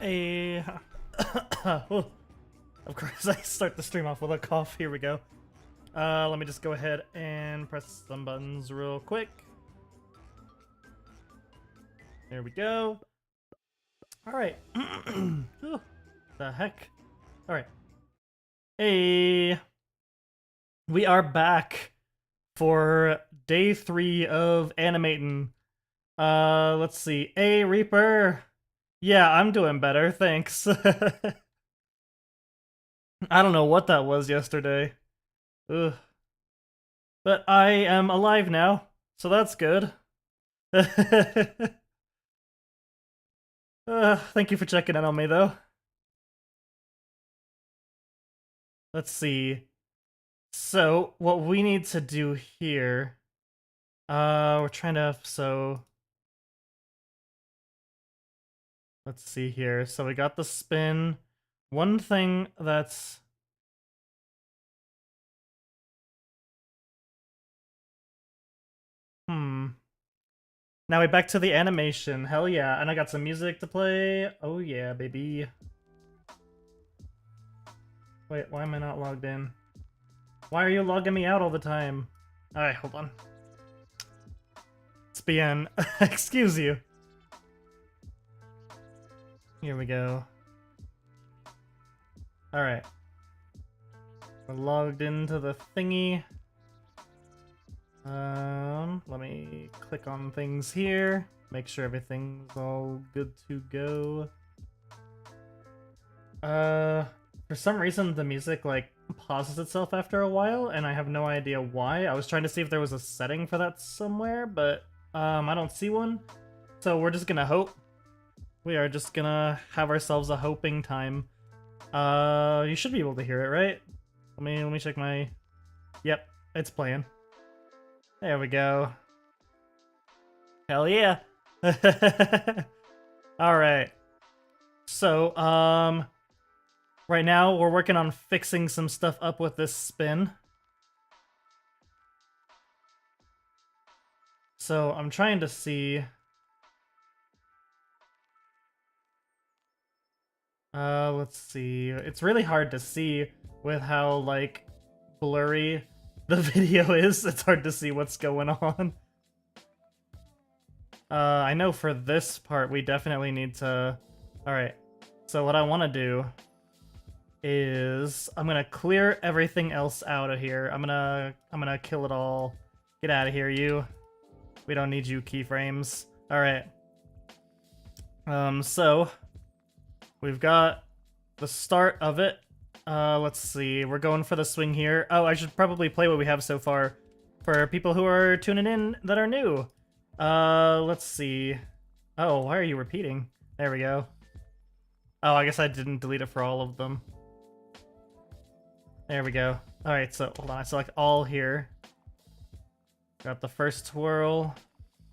A of course, I start the stream off with a cough. Here we go. Let me just go ahead and press some buttons real quick. There we go. All right. The heck? All right. Hey, we are back for day 3 of animating. Let's see. Hey, Reaper. Yeah, I'm doing better, thanks. I don't know what that was yesterday. Ugh. But I am alive now, so that's good. Thank you for checking in on me, though. Let's see. So, what we need to do here... we're trying to... So... Let's see here. So we got the spin. One thing that's... Now we're back to the animation. Hell yeah. And I got some music to play. Oh yeah, baby. Wait, why am I not logged in? Why are you logging me out all the time? Alright, hold on. It's BN. Excuse you. Here we go. Alright. We're logged into the thingy. Let me click on things here. Make sure everything's all good to go. For some reason the music, like, pauses itself after a while, and I have no idea why. I was trying to see if there was a setting for that somewhere, but, I don't see one. So we're just gonna hope. We are just gonna have ourselves a hoping time. You should be able to hear it, right? Let me check my... Yep, it's playing. There we go. Hell yeah. Alright. So, right now we're working on fixing some stuff up with this spin. So, I'm trying to see... let's see. It's really hard to see with how, like, blurry the video is. It's hard to see what's going on. I know for this part we definitely need to... Alright, so what I want to do is I'm gonna clear everything else out of here. I'm gonna kill it all. Get out of here, you. We don't need you keyframes. Alright. So we've got the start of it. Let's see. We're going for the swing here. Oh, I should probably play what we have so far for people who are tuning in that are new. Let's see. Oh, why are you repeating? There we go. Oh, I guess I didn't delete it for all of them. There we go. Alright, so hold on. I select all here. Got the first twirl.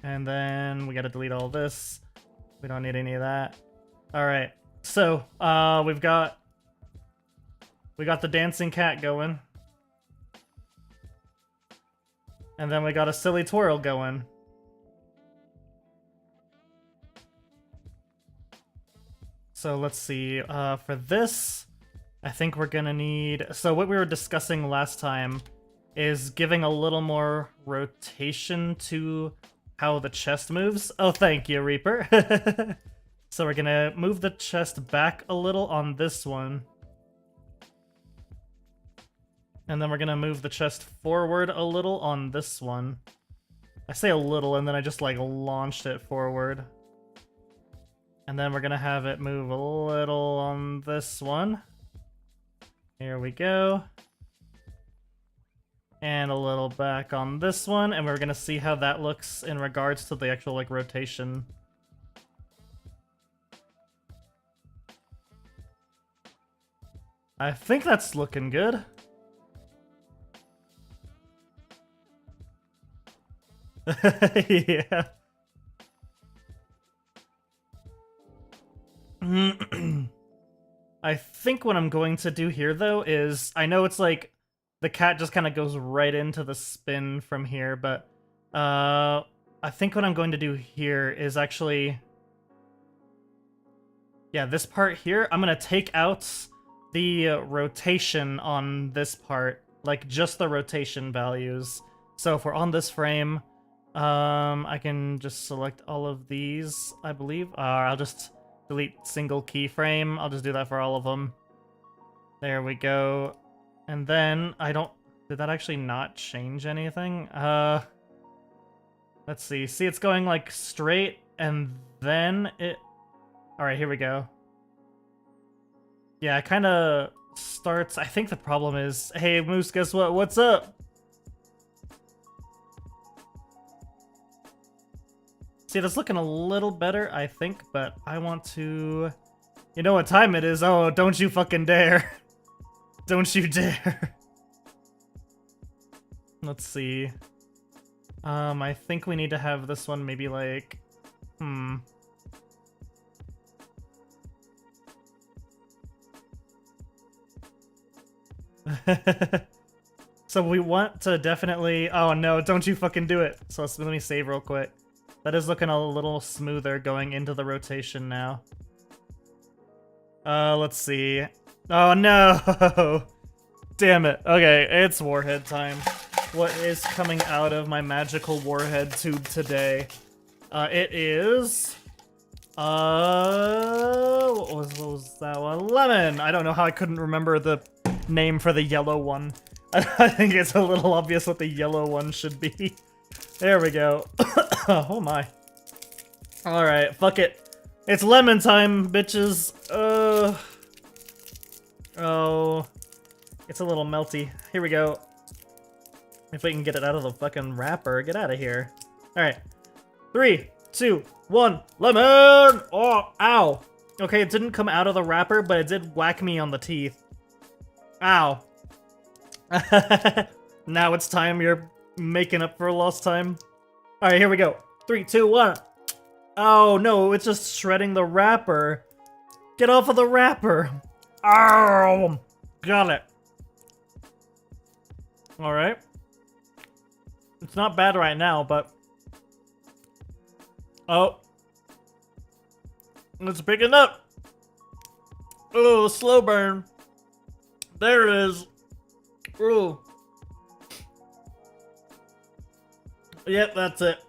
And then we gotta delete all this. We don't need any of that. Alright. So, we got the dancing cat going. And then we got a silly twirl going. So let's see, for this, I think we're gonna need... So what we were discussing last time is giving a little more rotation to how the chest moves. Oh, thank you, Reaper. So we're gonna move the chest back a little on this one. And then we're gonna move the chest forward a little on this one. I say a little, and then I just, like, launched it forward. And then we're gonna have it move a little on this one. Here we go. And a little back on this one, and we're gonna see how that looks in regards to the actual, like, rotation. I think that's looking good. Yeah. I think what I'm going to do here, though, is... I know it's like the cat just kind of goes right into the spin from here, but I think what I'm going to do here is actually Yeah, this part here, I'm gonna take out the rotation on this part, like just the rotation values. So if we're on this frame, I can just select all of these, I believe. I'll just delete single keyframe. I'll just do that for all of them. There we go. And then did that actually not change anything? Let's see. See, it's going like straight and then it... Alright, here we go. Yeah, it kind of starts... I think the problem is... Hey, Moose, guess what? What's up? See, that's looking a little better, I think, but I want to... You know what time it is? Oh, don't you fucking dare. Don't you dare. Let's see. I think we need to have this one maybe like... So we want to definitely... Oh no, don't you fucking do it. So let me save real quick. That is looking a little smoother going into the rotation now. Let's see. Oh no! Damn it. Okay, it's warhead time. What is coming out of my magical warhead tube today? It is... what was that one? Lemon! I don't know how I couldn't remember the name for the yellow one. I think it's a little obvious what the yellow one should be. There we go. Oh my. Alright, fuck it. It's lemon time, bitches. Oh. It's a little melty. Here we go. If we can get it out of the fucking wrapper, get out of here. Alright. 3, 2, 1, lemon! Oh, ow. Okay, it didn't come out of the wrapper, but it did whack me on the teeth. Ow. Now it's time you're making up for lost time. Alright, here we go. 3, 2, 1. Oh no, it's just shredding the wrapper. Get off of the wrapper. Ow. Got it. Alright. It's not bad right now, but... Oh. It's picking up. Oh, slow burn. There it is. Ooh. Yep, that's it.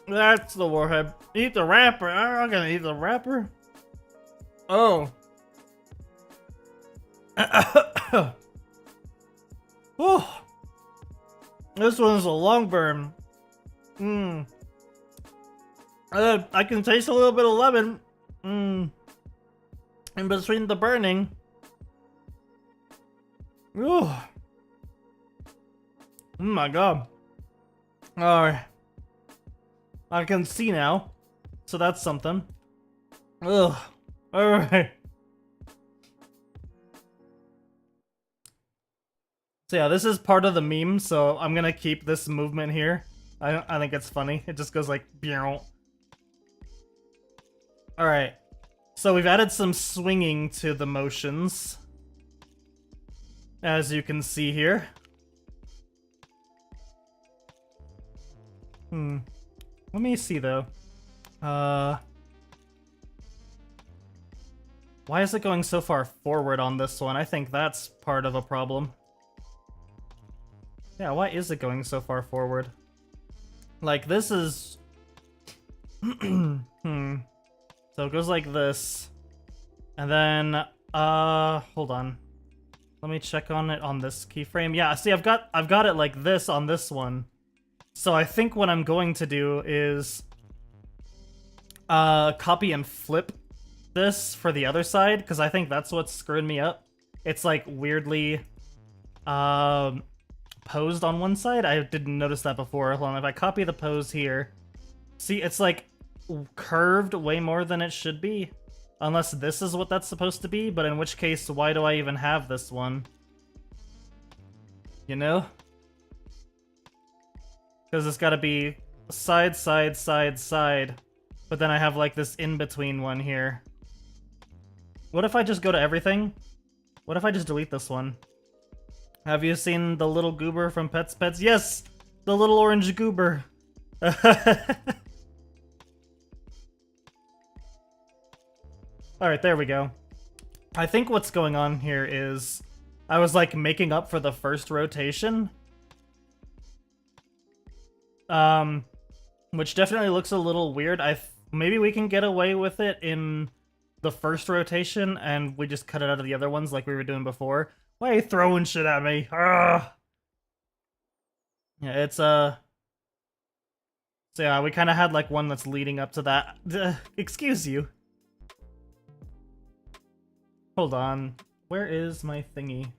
That's the warhead. Eat the wrapper. I'm gonna eat the wrapper. Oh. Oh. This one's a long burn. I can taste a little bit of lemon. In between the burning. Oh. Oh my god. Alright. I can see now. So that's something. Ugh. Alright. So yeah, this is part of the meme, so I'm gonna keep this movement here. I think it's funny. It just goes like... Alright. So we've added some swinging to the motions. As you can see here. Let me see though. Why is it going so far forward on this one? I think that's part of a problem. Yeah, why is it going so far forward? Like, this is... So it goes like this. And then, hold on. Let me check on it on this keyframe. Yeah, see, I've got it like this on this one. So I think what I'm going to do is copy and flip this for the other side, because I think that's what's screwing me up. It's like weirdly posed on one side. I didn't notice that before. Hold on, if I copy the pose here, see, it's like curved way more than it should be. Unless this is what that's supposed to be, but in which case, why do I even have this one? You know? Because it's gotta be side, side, side, side. But then I have like this in-between one here. What if I just go to everything? What if I just delete this one? Have you seen the little goober from Pets Pets? Yes! The little orange goober! Alright, there we go. I think what's going on here is I was like making up for the first rotation. Which definitely looks a little weird. Maybe we can get away with it in the first rotation and we just cut it out of the other ones like we were doing before. Why are you throwing shit at me? Ugh. Yeah, it's so yeah, we kind of had like one that's leading up to that. Excuse you. Hold on. Where is my thingy?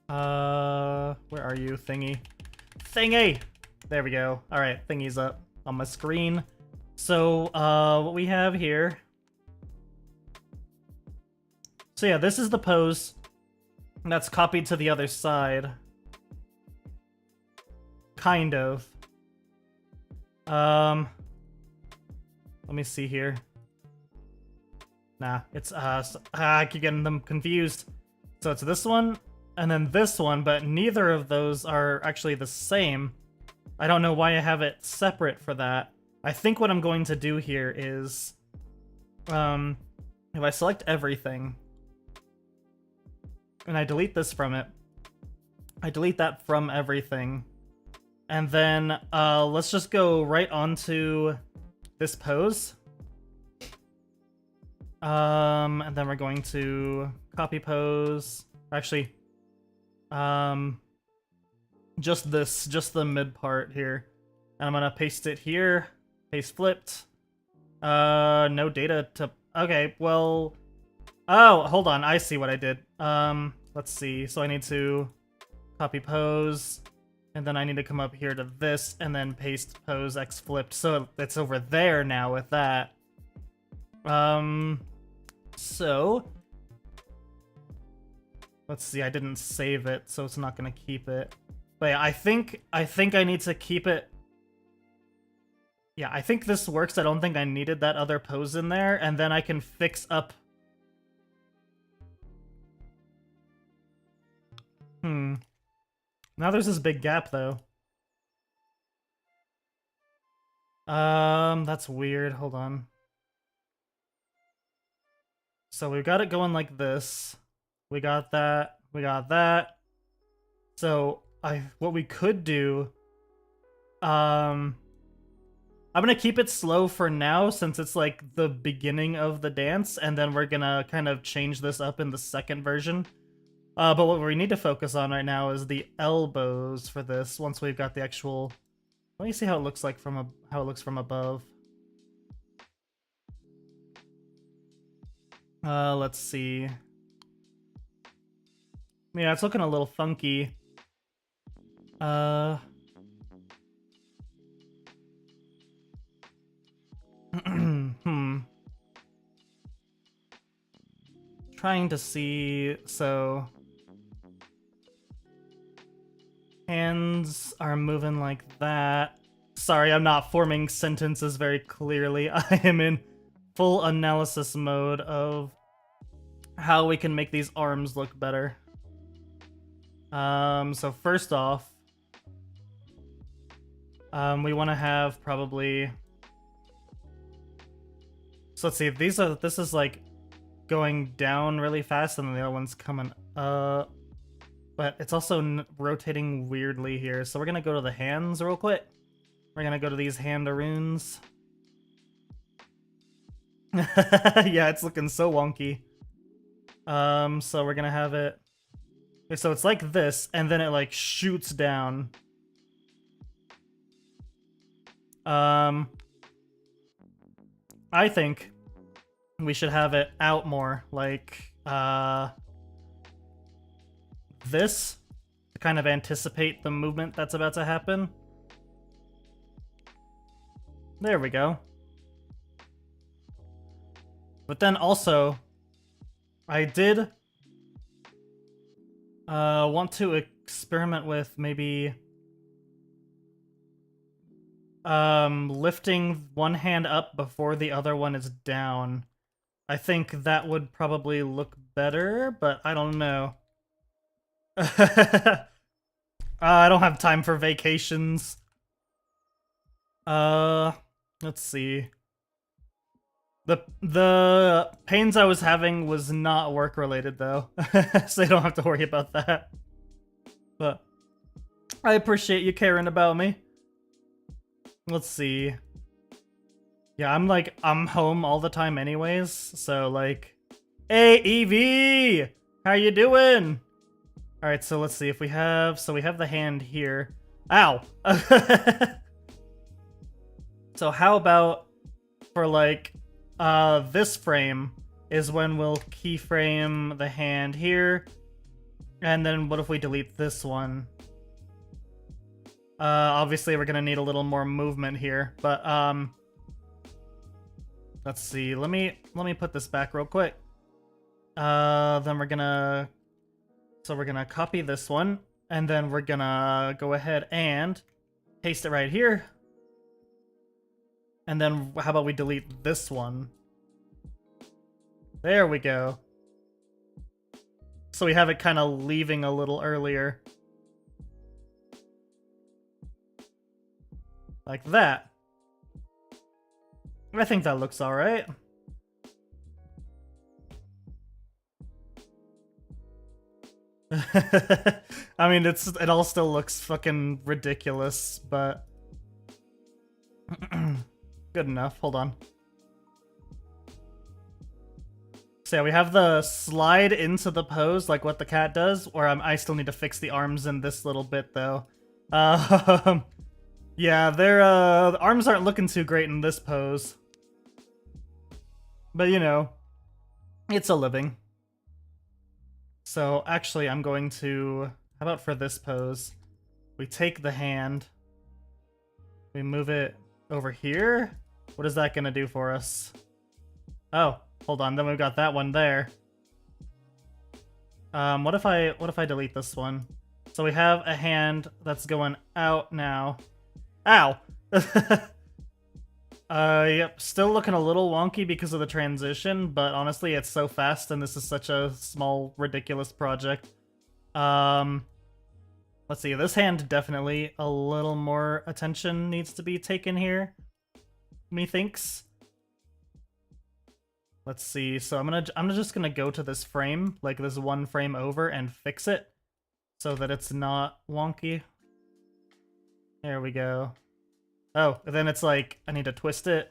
Where are you, thingy? Thingy! There we go. Alright, thingy's up on my screen. So, what we have here... So yeah, this is the pose that's copied to the other side. Kind of. Let me see here. Nah, it's, I keep getting them confused. So it's this one, and then this one, but neither of those are actually the same. I don't know why I have it separate for that. I think what I'm going to do here is, if I select everything, and I delete this from it, I delete that from everything, and then, let's just go right onto this pose. And then we're going to copy pose. Actually, just the mid part here. And I'm gonna paste it here. Paste flipped. No data to... Okay, well... Oh, hold on, I see what I did. Let's see. So I need to copy pose, and then I need to come up here to this, and then paste pose X flipped. So it's over there now with that. So... Let's see, I didn't save it, so it's not gonna keep it. But yeah, I think I need to keep it... Yeah, I think this works. I don't think I needed that other pose in there, and then I can fix up... Now there's this big gap, though. That's weird. Hold on. So we've got it going like this. We got that. We got that. So what we could do, I'm gonna keep it slow for now since it's like the beginning of the dance, and then we're gonna kind of change this up in the second version. But what we need to focus on right now is the elbows for this. Once we've got the actual, let me see how it looks like from how it looks from above. Let's see. Yeah, it's looking a little funky. Trying to see, so... Hands are moving like that. Sorry, I'm not forming sentences very clearly. I am in full analysis mode of how we can make these arms look better. So first off, we want to have probably... So let's see, this is like going down really fast, and then the other one's coming up. But it's also rotating weirdly here, so we're gonna go to the hands real quick. We're gonna go to these handaroons. Yeah, it's looking so wonky. So we're gonna have it... Okay, so it's like this, and then it like shoots down. I think we should have it out more, like, this, to kind of anticipate the movement that's about to happen. There we go. But then also, I did want to experiment with maybe lifting one hand up before the other one is down. I think that would probably look better, but I don't know. I don't have time for vacations. Let's see. The pains I was having was not work related though, so you don't have to worry about that. But I appreciate you caring about me. Let's see. Yeah, I'm home all the time anyways, so like, hey Evie, how you doing? All right, so let's see if we have. So we have the hand here. Ow. So how about for like this frame is when we'll keyframe the hand here, and then what if we delete this one? Obviously we're gonna need a little more movement here, but let's see. Let me put this back real quick. Then we're gonna copy this one, and then we're gonna go ahead and paste it right here. And then how about we delete this one? There we go. So we have it kind of leaving a little earlier. Like that. I think that looks alright. I mean, it all still looks fucking ridiculous, but good enough. Hold on. So yeah, we have the slide into the pose, like what the cat does, or I still need to fix the arms in this little bit, though. Yeah, the arms aren't looking too great in this pose. But, you know, it's a living. So, actually, I'm going to... How about for this pose? We take the hand. We move it over here. What is that going to do for us? Oh, hold on. Then we've got that one there. What if I delete this one? So we have a hand that's going out now. Ow! Yep, still looking a little wonky because of the transition, but honestly, it's so fast and this is such a small, ridiculous project. Let's see, this hand definitely a little more attention needs to be taken here, methinks. Let's see, so I'm just gonna go to this frame, like this one frame over, and fix it so that it's not wonky. There we go. Oh, and then it's like, I need to twist it.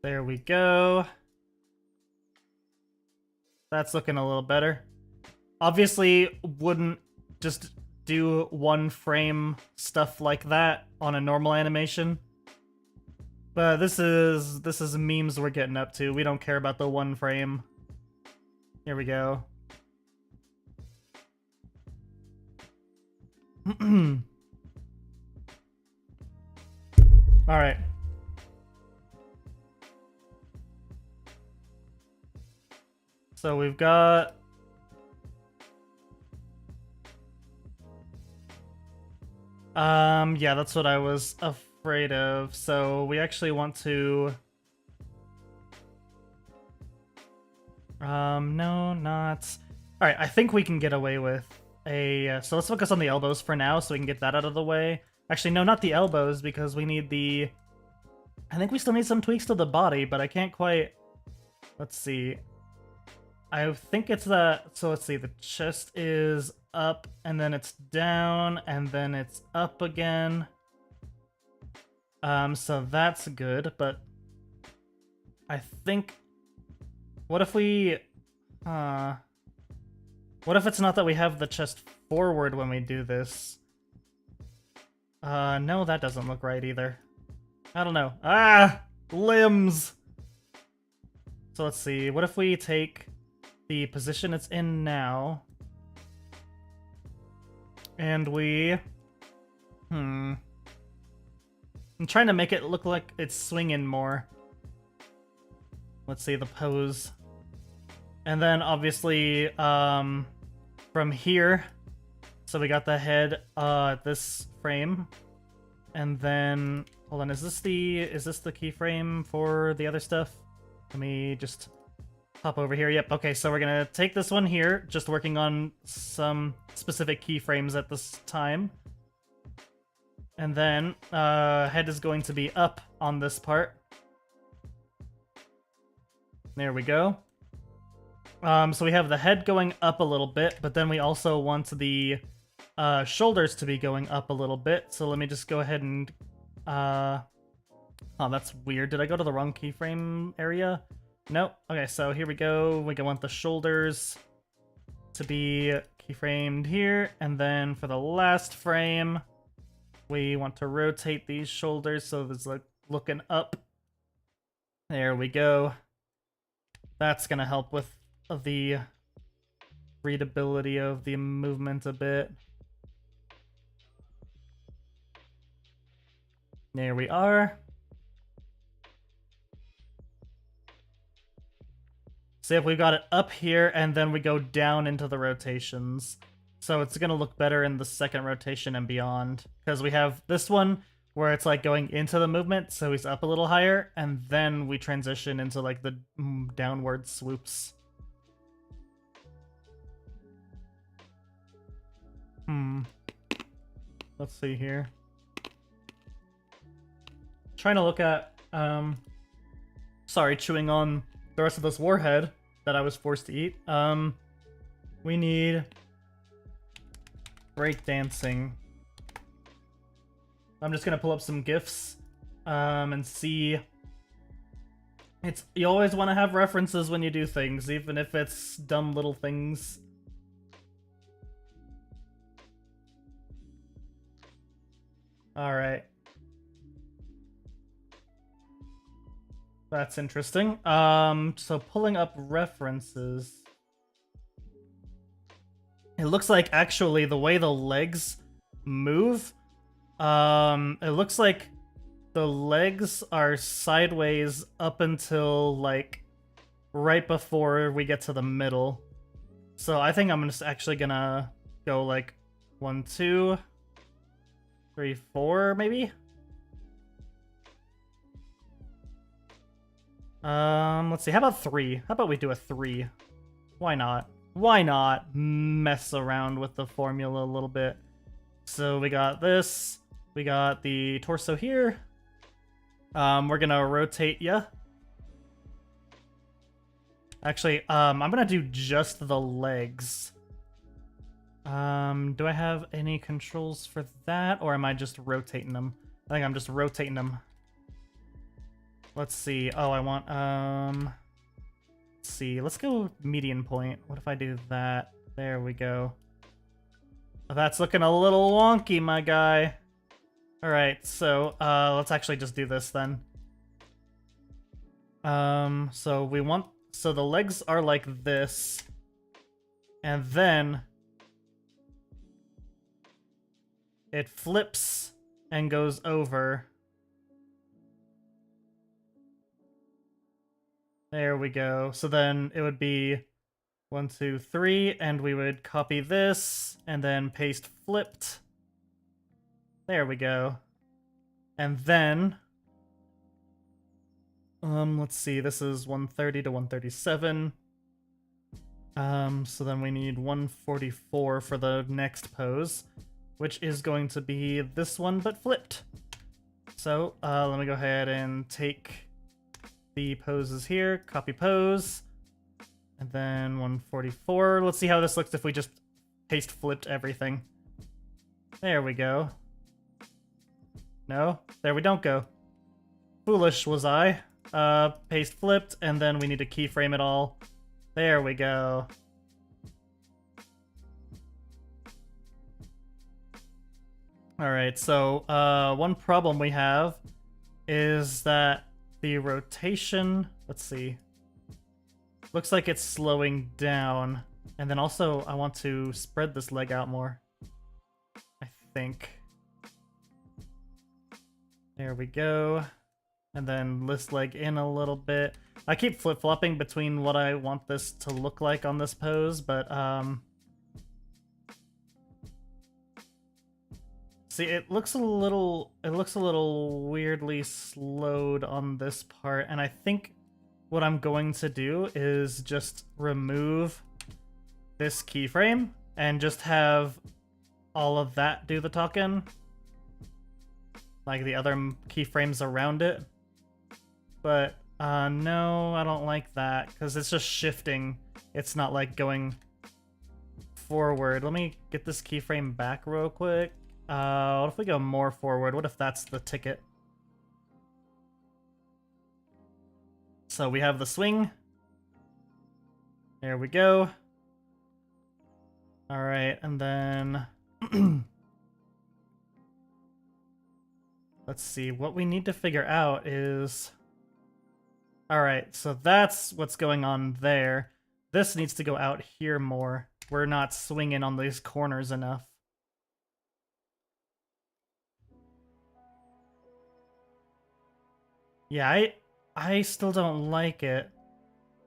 There we go. That's looking a little better. Obviously, wouldn't just do one frame stuff like that on a normal animation. But this is memes we're getting up to. We don't care about the one frame. Here we go. Alright. So we've got... yeah, that's what I was afraid of. So we actually want to... no, not... Alright, I think we can get away with a... so let's focus on the elbows for now so we can get that out of the way. Actually, no, not the elbows, because we need the... I think we still need some tweaks to the body, but I can't quite... Let's see. I think it's that... So let's see, the chest is up, and then it's down, and then it's up again. So that's good, but... I think... What if we... What if it's not that we have the chest forward when we do this? No, that doesn't look right either. I don't know. Ah! Limbs! So let's see. What if we take the position it's in now, and we... I'm trying to make it look like it's swinging more. Let's see, the pose. And then, obviously, from here... So we got the head at this frame, and then hold on. Is this the keyframe for the other stuff? Let me just pop over here. Yep. Okay. So we're gonna take this one here, just working on some specific keyframes at this time, and then head is going to be up on this part, There we go. So we have the head going up a little bit, but then we also want the shoulders to be going up a little bit. So let me just go ahead and... Oh, that's weird. Did I go to the wrong keyframe area? Nope. Okay, so here we go. We want the shoulders to be keyframed here. And then for the last frame, we want to rotate these shoulders so it's like looking up. There we go. That's going to help with the readability of the movement a bit. There we are. See if we've got it up here, and then we go down into the rotations. So it's going to look better in the second rotation and beyond. Because we have this one where it's like going into the movement, so he's up a little higher, and then we transition into like the downward swoops. Let's see here. Trying to look at, sorry, chewing on the rest of this warhead that I was forced to eat. We need breakdancing. I'm just gonna pull up some GIFs, and see. You always want to have references when you do things, even if it's dumb little things. Alright. That's interesting. So pulling up references. It looks like actually the way the legs move, it looks like the legs are sideways up until like right before we get to the middle. So I think I'm just actually gonna go like 1, 2, 3, 4 maybe. Let's see. How about 3? How about we do a 3? Why not? Why not mess around with the formula a little bit? So we got this. We got the torso here. We're gonna rotate ya. Actually, I'm gonna do just the legs. Do I have any controls for that, or am I just rotating them? I think I'm just rotating them. Let's see. Oh, I want, let's see. Let's go median point. What if I do that? There we go. Oh, that's looking a little wonky, my guy. Alright, so, let's actually just do this then. So we want... So the legs are like this. And then... it flips and goes over. There we go. So then it would be 1, 2, 3, and we would copy this, and then paste flipped. There we go. And then... let's see, this is 130 to 137. So then we need 144 for the next pose, which is going to be this one, but flipped. So, let me go ahead and take the poses here, copy pose, and then 144. Let's see how this looks if we just paste flipped everything. There we go. No, there we don't go. Foolish was I. Paste flipped, and then we need to keyframe it all. There we go. Alright, so, one problem we have is that the rotation, let's see, looks like it's slowing down. And then also, I want to spread this leg out more, I think. There we go. And then this leg in a little bit. I keep flip-flopping between what I want this to look like on this pose, but, see, it looks a little weirdly slowed on this part, and I think what I'm going to do is just remove this keyframe and just have all of that do the talking, like the other keyframes around it. But No, I don't like that, because it's just shifting. It's not like going forward. Let me get this keyframe back real quick. What if we go more forward? What if that's the ticket? So we have the swing. There we go. Alright, and then... let's see, what we need to figure out is... Alright, so that's what's going on there. This needs to go out here more. We're not swinging on these corners enough. Yeah, I still don't like it.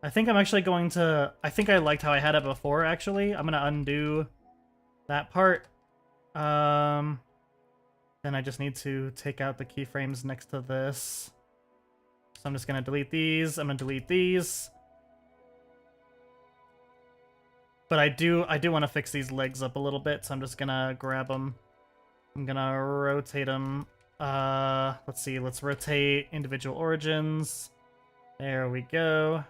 I think I'm actually going to... I think I liked how I had it before, actually. I'm gonna undo that part. Then I just need to take out the keyframes next to this. So I'm just gonna delete these. I'm gonna delete these. But I do want to fix these legs up a little bit, so I'm just gonna grab them. I'm gonna rotate them. Let's see. Let's rotate individual origins. There we go.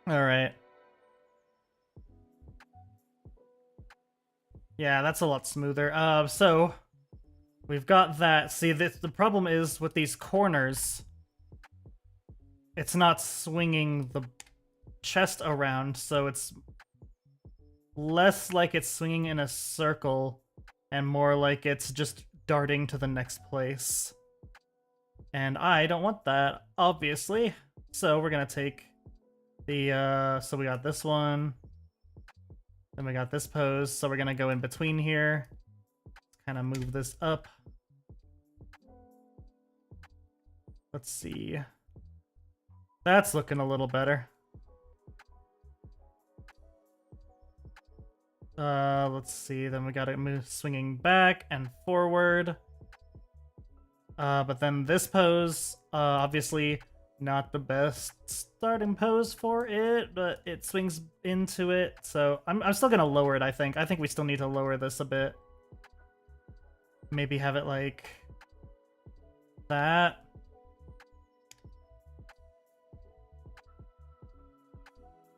All right. Yeah, that's a lot smoother. So we've got that. See, the problem is with these corners, it's not swinging the chest around, so it's less like it's swinging in a circle and more like it's just darting to the next place. And I don't want that, obviously. So we're gonna take the, so we got this one. Then we got this pose, so we're gonna go in between here. Kind of move this up. Let's see. That's looking a little better. Let's see, then we gotta move swinging back and forward. But then this pose, obviously not the best starting pose for it, but it swings into it, so I'm still gonna lower it, I think. I think we still need to lower this a bit. Maybe have it like that.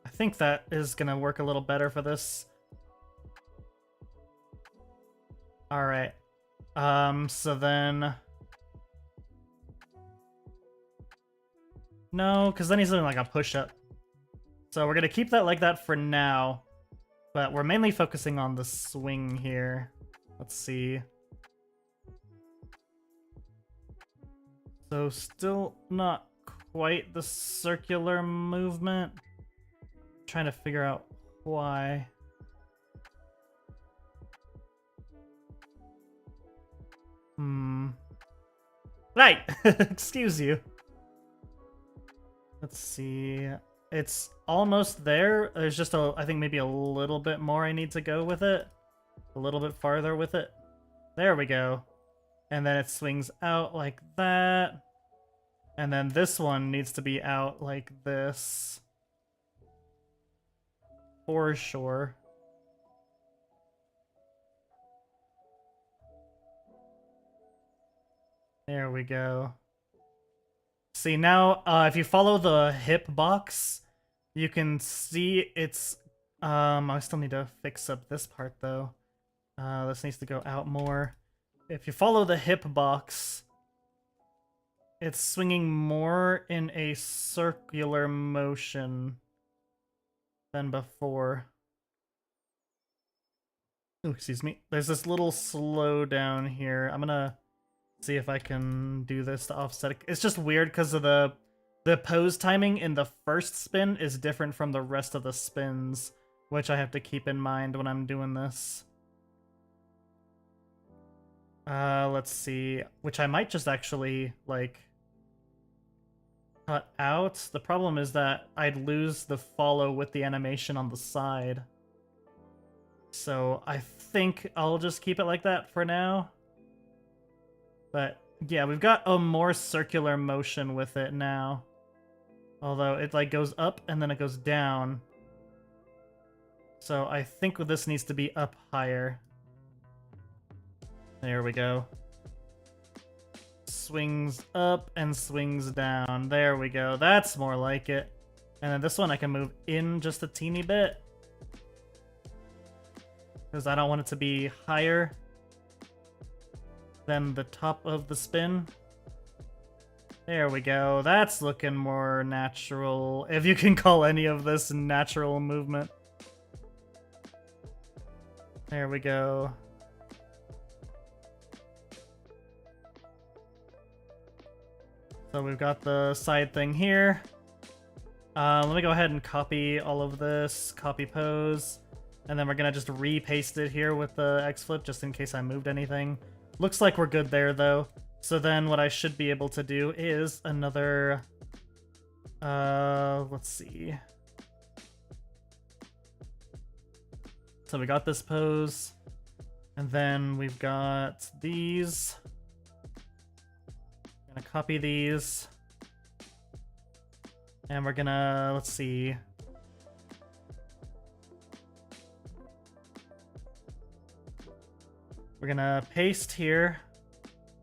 I think that is gonna work a little better for this. Alright. So then... No, because then he's doing like a push-up. So we're gonna keep that like that for now. But we're mainly focusing on the swing here. Let's see. So still not quite the circular movement. Trying to figure out why. Right! Excuse you. Let's see. It's almost there. There's just I think maybe a little bit more I need to go with it. A little bit farther with it. There we go. And then it swings out like that. And then this one needs to be out like this. For sure. There we go. See, now, if you follow the hip box, you can see it's... I still need to fix up this part, though. This needs to go out more. If you follow the hip box, it's swinging more in a circular motion than before. Oh, excuse me. There's this little slowdown here. I'm gonna see if I can do this to offset it. It's just weird because of the pose timing in the first spin is different from the rest of the spins, which I have to keep in mind when I'm doing this. Let's see. Which I might just actually, like, cut out. The problem is that I'd lose the follow with the animation on the side. So I think I'll just keep it like that for now. But yeah, we've got a more circular motion with it now. Although it like goes up and then it goes down. So I think this needs to be up higher. There we go. swings up and swings down. There we go. That's more like it. And then this one I can move in just a teeny bit, because I don't want it to be higher than the top of the spin. There we go. That's looking more natural, if you can call any of this natural movement. There we go. So we've got the side thing here. Let me go ahead and copy all of this, copy pose, and then we're gonna just repaste it here with the X-flip just in case I moved anything. Looks like we're good there though. So then what I should be able to do is another, let's see. So we got this pose, and then we've got these. I'm gonna copy these. And we're gonna, let's see. We're gonna paste here.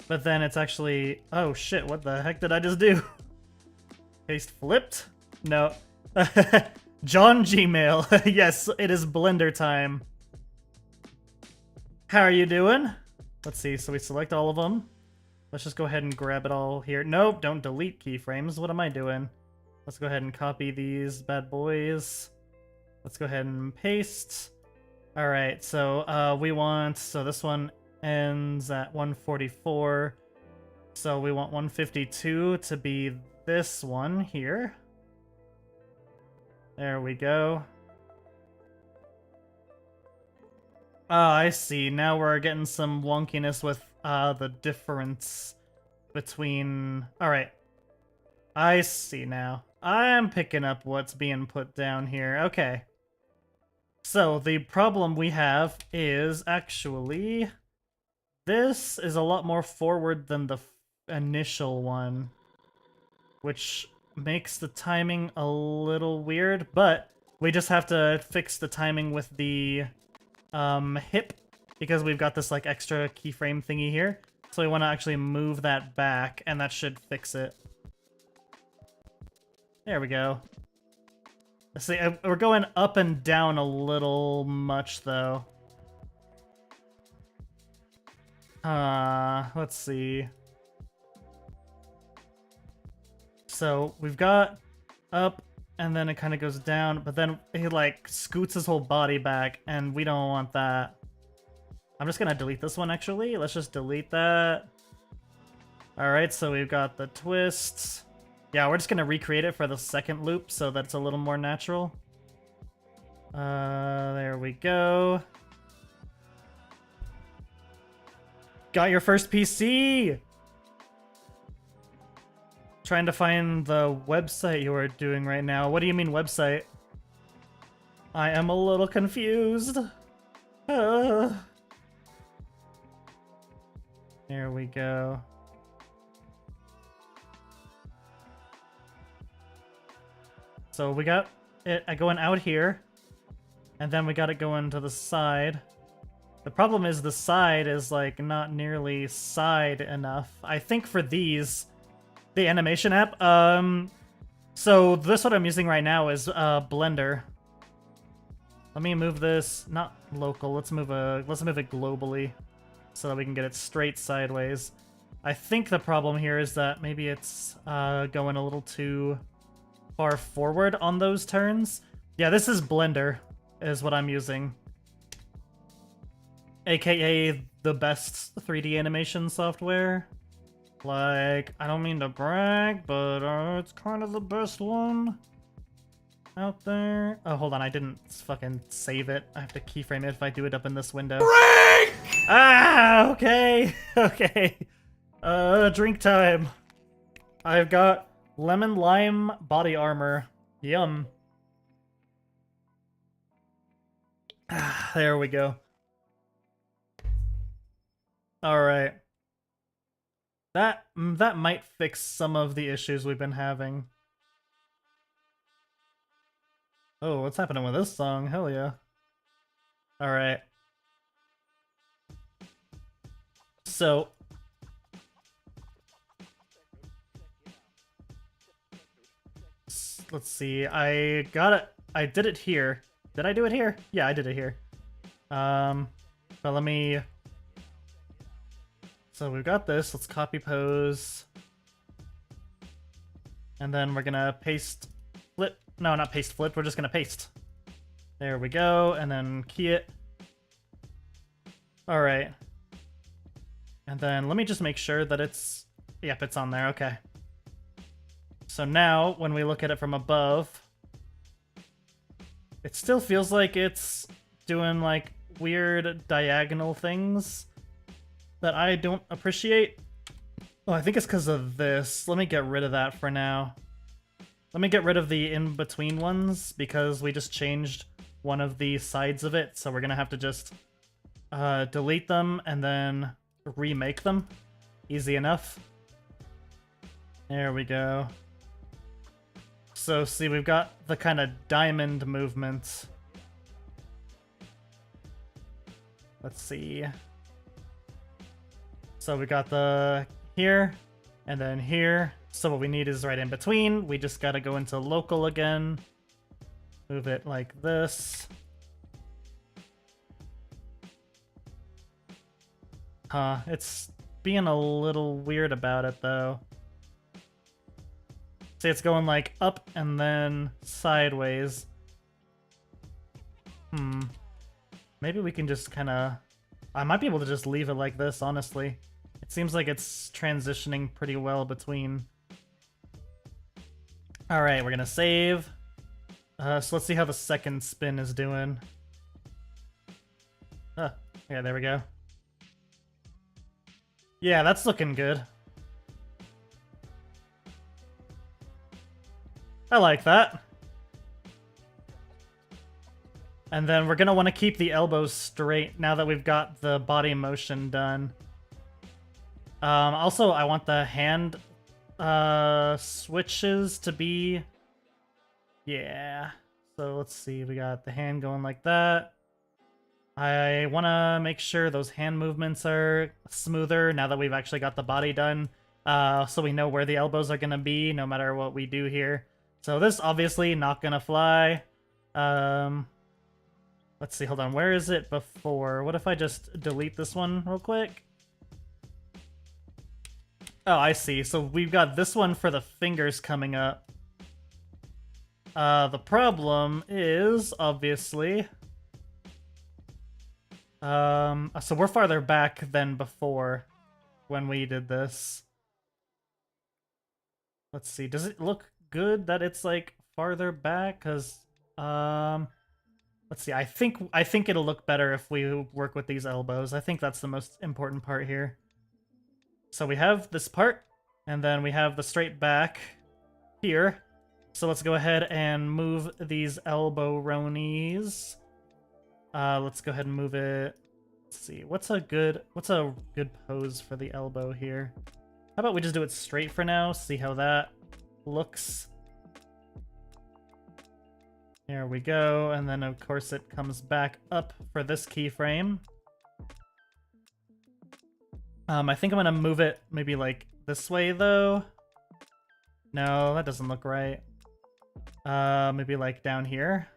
But then it's actually... Oh shit, what the heck did I just do? Paste flipped? No. John Gmail. Yes, it is Blender time. How are you doing? Let's see, so we select all of them. Let's just go ahead and grab it all here. Nope, don't delete keyframes. What am I doing? Let's go ahead and copy these bad boys. Let's go ahead and paste. Alright, so we want... So this one ends at 144. So we want 152 to be this one here. There we go. Oh, I see. Now we're getting some wonkiness with the difference between... Alright. I see now. I am picking up what's being put down here. Okay. So, the problem we have is actually... This is a lot more forward than the initial one, which makes the timing a little weird, but we just have to fix the timing with the hip, because we've got this like extra keyframe thingy here. So we want to actually move that back, and that should fix it. There we go. Let's see, we're going up and down a little much, though. Let's see. So, we've got up, and then it kind of goes down, but then he, like, scoots his whole body back, and we don't want that. I'm just gonna delete this one, actually. Let's just delete that. Alright, so we've got the twists. Yeah, we're just gonna recreate it for the second loop so that it's a little more natural. There we go. Got your first PC! Trying to find the website you are doing right now. What do you mean website? I am a little confused. There we go. So we got it going out here, and then we got it going to the side. The problem is the side is like not nearly side enough. I think for these, the animation app, so this what I'm using right now is Blender. Let me move this, not local, let's move it globally so that we can get it straight sideways. I think the problem here is that maybe it's going a little too far forward on those turns. Yeah, this is Blender, is what I'm using. AKA the best 3D animation software. Like, I don't mean to brag, but it's kind of the best one out there. Oh, hold on, I didn't fucking save it. I have to keyframe it if I do it up in this window. Break! Ah, okay, okay. Drink time. I've got lemon lime body armor. Yum. Ah, there we go. Alright. That might fix some of the issues we've been having. Oh, what's happening with this song? Hell yeah. Alright. So, let's see. I got it. I did it here. Did I do it here? Yeah, I did it here. But let me... So we've got this. Let's copy pose. And then we're gonna paste flip. No, not paste flip. We're just gonna paste. There we go. And then key it. All right. And then let me just make sure that it's... Yep, it's on there. Okay. So now, when we look at it from above, it still feels like it's doing, like, weird diagonal things that I don't appreciate. Oh, I think it's because of this. Let me get rid of that for now. Let me get rid of the in-between ones, because we just changed one of the sides of it, so we're gonna have to just delete them and then remake them. Easy enough. There we go. So, see, we've got the kind of diamond movement. Let's see. So we got the here, and then here. So what we need is right in between. We just gotta go into local again. Move it like this. It's being a little weird about it, though. See, it's going, like, up and then sideways. Maybe we can just kind of... I might be able to just leave it like this, honestly. It seems like it's transitioning pretty well between... Alright, we're gonna save. So let's see how the second spin is doing. Yeah, there we go. Yeah, that's looking good. I like that. And then we're gonna want to keep the elbows straight now that we've got the body motion done. Also, I want the hand switches to be... Yeah. So let's see, we got the hand going like that. I want to make sure those hand movements are smoother now that we've actually got the body done. So we know where the elbows are gonna be no matter what we do here. So this obviously not gonna fly. Let's see, hold on, where is it before? What if I just delete this one real quick? Oh, I see. So we've got this one for the fingers coming up. The problem is, obviously... so we're farther back than before when we did this. Let's see, does it look good that it's, like, farther back? Because, let's see, I think it'll look better if we work with these elbows. I think that's the most important part here. So we have this part, and then we have the straight back here. So let's go ahead and move these elbow-ronies. Let's go ahead and move it. Let's see, what's a good pose for the elbow here? How about we just do it straight for now, see how that looks. There we go, and then of course it comes back up for this keyframe. I think I'm gonna move it maybe like this way though. No, that doesn't look right. Maybe like down here.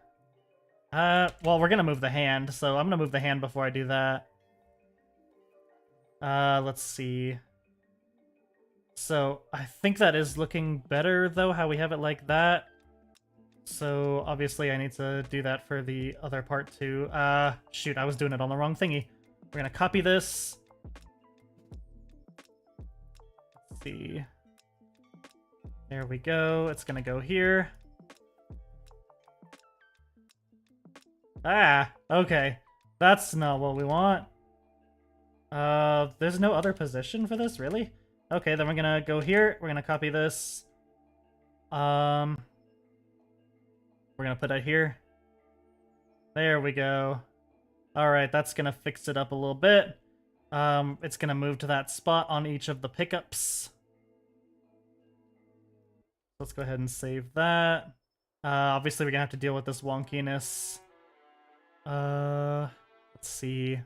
Well, we're gonna move the hand, so I'm gonna move the hand before I do that. Let's see. So, I think that is looking better, though, how we have it like that. So, obviously, I need to do that for the other part, too. Shoot, I was doing it on the wrong thingy. We're gonna copy this. Let's see. There we go. It's gonna go here. Ah, okay. That's not what we want. There's no other position for this, really? Okay, then we're gonna go here. We're gonna copy this. We're gonna put it here. There we go. Alright, that's gonna fix it up a little bit. It's gonna move to that spot on each of the pickups. Let's go ahead and save that. Obviously, we're gonna have to deal with this wonkiness. Let's see.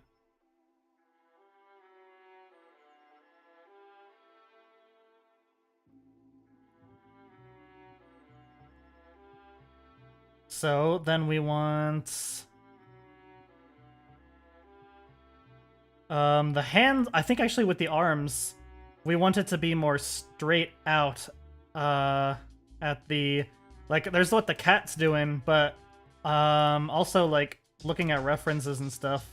so then we want the hands. I think actually with the arms, we want it to be more straight out at the, like, there's what the cat's doing, but also like looking at references and stuff,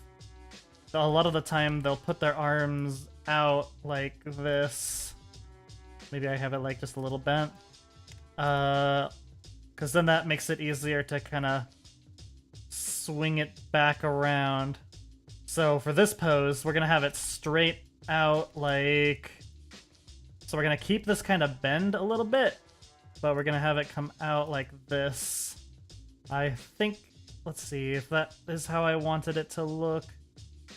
a lot of the time they'll put their arms out like this. Maybe I have it like just a little bent, because then that makes it easier to kind of swing it back around. So for this pose, we're gonna have it straight out like, so we're gonna keep this kind of bend a little bit, but we're gonna have it come out like this. I think, let's see if that is how I wanted it to look.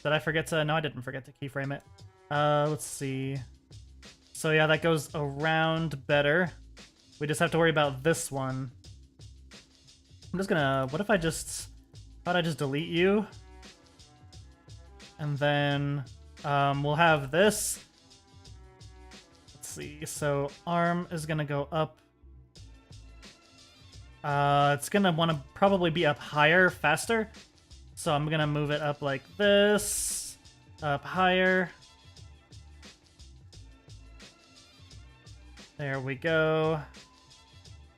Did I forget to, no, I didn't forget to keyframe it. Let's see. So yeah, that goes around better. We just have to worry about this one. I'm just gonna, what if I just, how about I just delete you? And then we'll have this. Let's see, so arm is gonna go up. It's gonna wanna probably be up higher, faster. So I'm gonna move it up like this, up higher. There we go.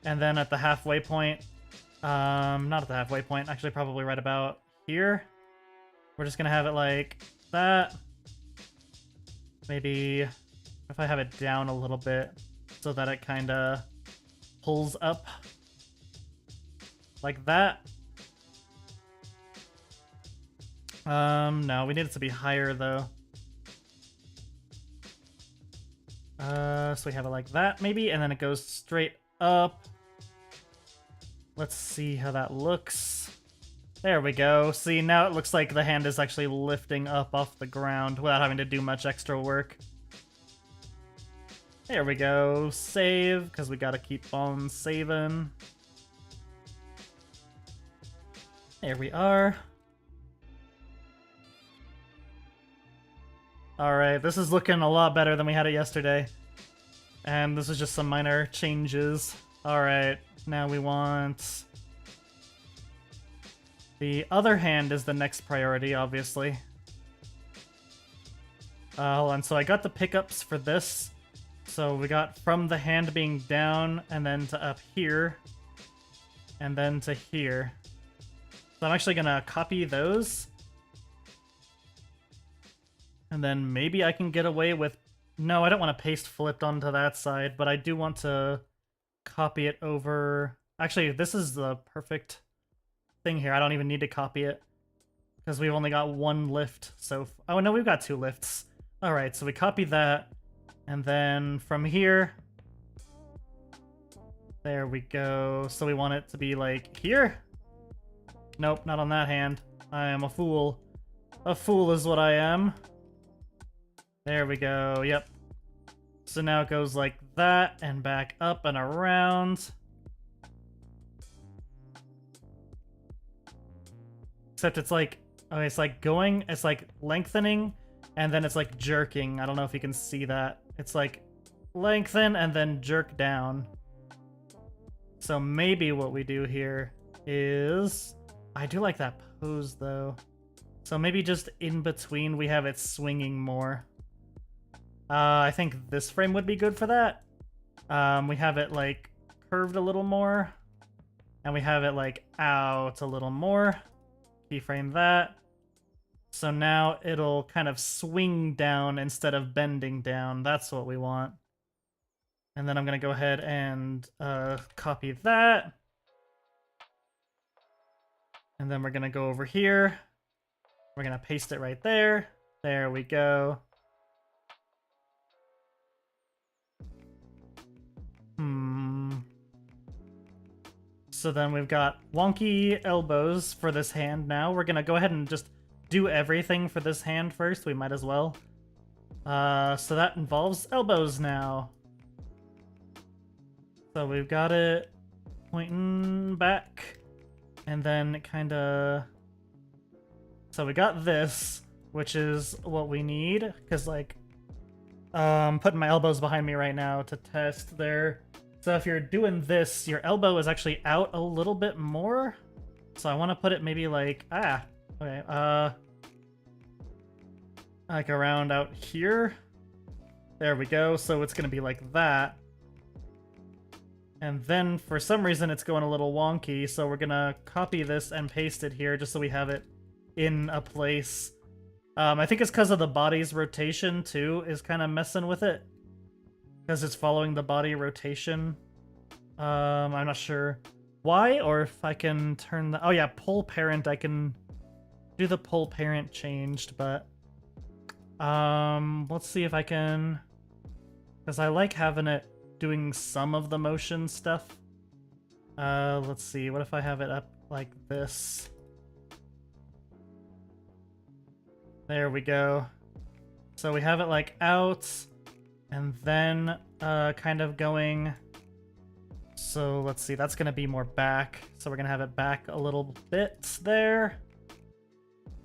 And then at the halfway point, not at the halfway point, actually probably right about here. We're just gonna have it like that. Maybe if I have it down a little bit so that it kind of pulls up like that. No, we need it to be higher though. So we have it like that maybe, and then it goes straight up. Let's see how that looks. There we go. See, now it looks like the hand is actually lifting up off the ground without having to do much extra work. There we go. Save, because we gotta keep on saving. There we are. Alright, this is looking a lot better than we had it yesterday. And this is just some minor changes. Alright, now we want... the other hand is the next priority, obviously. Hold on, so I got the pickups for this. So we got from the hand being down, and then to up here, and then to here. So I'm actually gonna copy those. And then maybe I can get away with... no, I don't want to paste flipped onto that side, but I do want to copy it over... actually, this is the perfect thing here. I don't even need to copy it, because we've only got one lift. So, oh no, we've got two lifts. Alright, so we copy that, and then from here... there we go. So we want it to be like here? Nope, not on that hand. I am a fool. A fool is what I am. There we go, yep. So now it goes like that, and back up and around. Except it's like, okay, it's like going, it's like lengthening, and then it's like jerking. I don't know if you can see that. It's like lengthen and then jerk down. So maybe what we do here is... I do like that pose though. So maybe just in between we have it swinging more. I think this frame would be good for that. We have it like curved a little more, and we have it like out a little more. Keyframe that. So now it'll kind of swing down instead of bending down. That's what we want. And then I'm gonna go ahead and copy that. And then we're gonna go over here. We're gonna paste it right there. There we go. So then we've got wonky elbows for this hand now. We're gonna go ahead and just do everything for this hand first. We might as well. So that involves elbows now. So we've got it pointing back. And then kind of... so we got this, which is what we need. Because, like, putting my elbows behind me right now to test. They're So if you're doing this, your elbow is actually out a little bit more. So I want to put it maybe like, okay, like around out here. There we go. So it's going to be like that. And then for some reason it's going a little wonky, so we're going to copy this and paste it here just so we have it in a place. I think it's because of the body's rotation too is kind of messing with it. Because it's following the body rotation. I'm not sure why, or if I can turn the... Oh yeah, pull parent, I can do the pull parent changed, but... let's see if I can... Because I like having it doing some of the motion stuff. Let's see, what if I have it up like this? There we go. So we have it like out, and then kind of going... So let's see, that's going to be more back. So we're going to have it back a little bit there.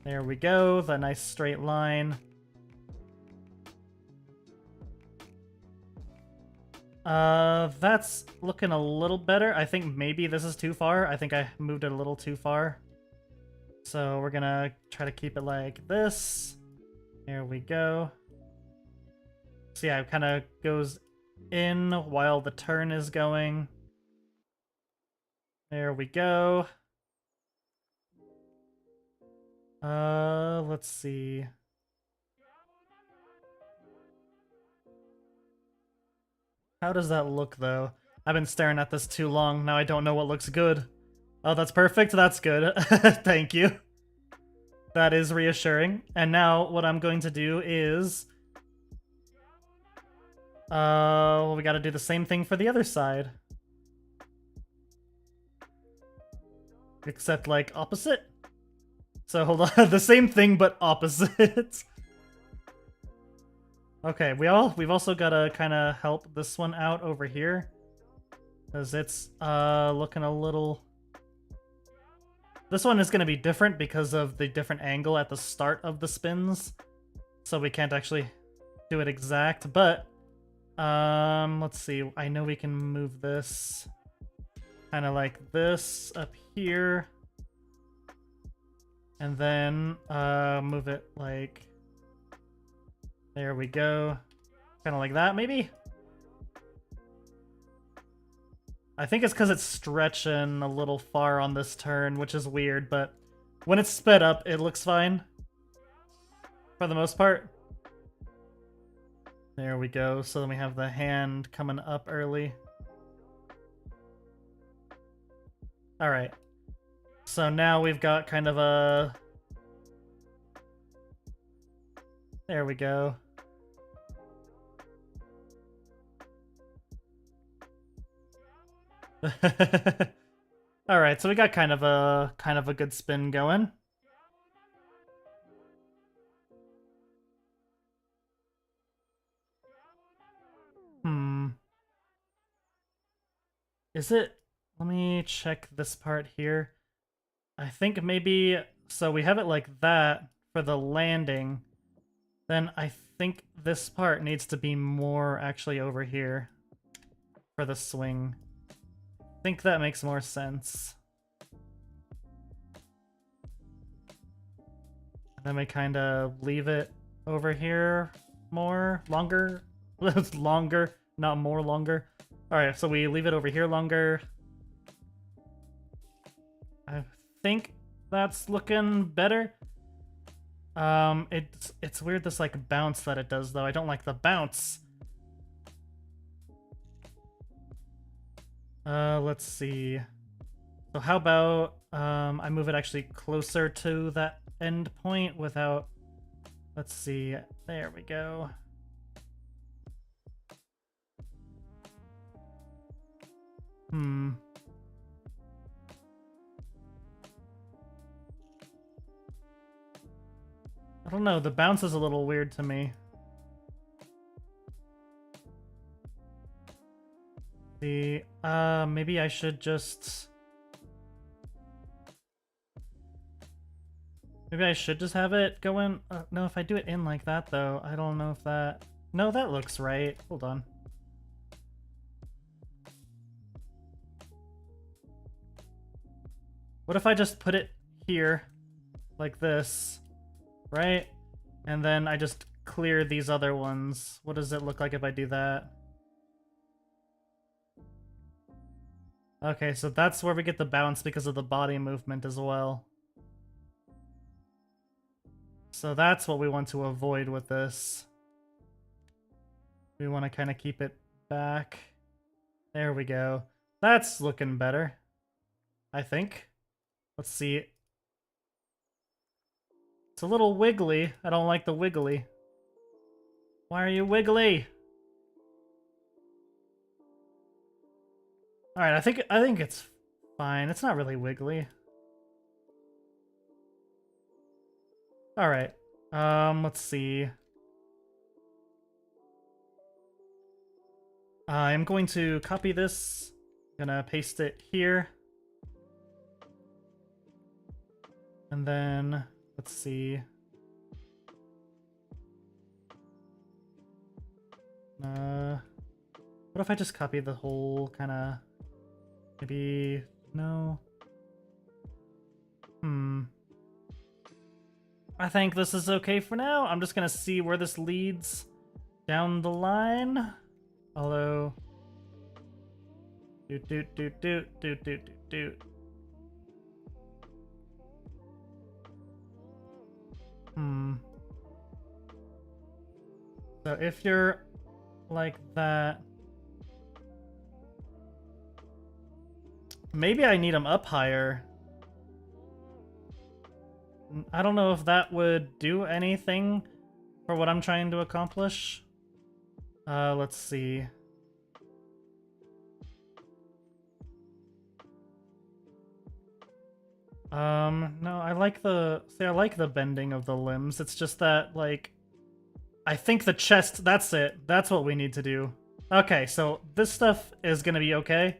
There we go, the nice straight line. That's looking a little better. I think maybe this is too far. I think I moved it a little too far. So we're gonna try to keep it like this. There we go. So yeah, it kind of goes in while the turn is going. There we go. Let's see. How does that look, though? I've been staring at this too long, now I don't know what looks good. Oh, that's perfect? That's good. Thank you. That is reassuring. And now, what I'm going to do is... well, we gotta do the same thing for the other side. Except, like, opposite? So, hold on. The same thing, but opposite. Okay, we've also gotta kind of help this one out over here. Because it's, looking a little... This one is gonna be different because of the different angle at the start of the spins. So we can't actually do it exact, but... let's see. I know we can move this kind of like this up here. And then move it like... There we go. Kind of like that, maybe? I think it's because it's stretching a little far on this turn, which is weird, but when it's sped up, it looks fine. For the most part. There we go. So then we have the hand coming up early. Alright. So now we've got kind of a... There we go. Alright, so we got kind of a good spin going. Is it... Let me check this part here. I think maybe... So we have it like that for the landing. Then I think this part needs to be more actually over here for the swing. I think that makes more sense. And then we kind of leave it over here longer. It's longer, not more longer. Alright, so we leave it over here longer. I think that's looking better. It's weird this like bounce that it does though. I don't like the bounce. Let's see. So how about I move it actually closer to that end point without... Let's see. There we go. I don't know, the bounce is a little weird to me. Maybe I should just... Maybe I should just have it go in... no, if I do it in like that, though, I don't know if that... No, that looks right. Hold on. What if I just put it here, like this, right? And then I just clear these other ones. What does it look like if I do that? Okay, so that's where we get the bounce because of the body movement as well. So that's what we want to avoid with this. We want to kind of keep it back. There we go. That's looking better, I think. Let's see. It's a little wiggly. I don't like the wiggly. Why are you wiggly? Alright, I think it's fine. It's not really wiggly. Alright. Let's see. I'm going to copy this. Gonna paste it here. And then, let's see. What if I just copy the whole kinda... Maybe... No. I think this is okay for now. I'm just gonna see where this leads down the line. Although... Doot doot doot doot doot doot doot doot. So if you're like that... Maybe I need them up higher. I don't know if that would do anything for what I'm trying to accomplish. Let's see. No, I like the bending of the limbs. It's just that, like, I think the chest, that's it. That's what we need to do. Okay, so this stuff is gonna be okay.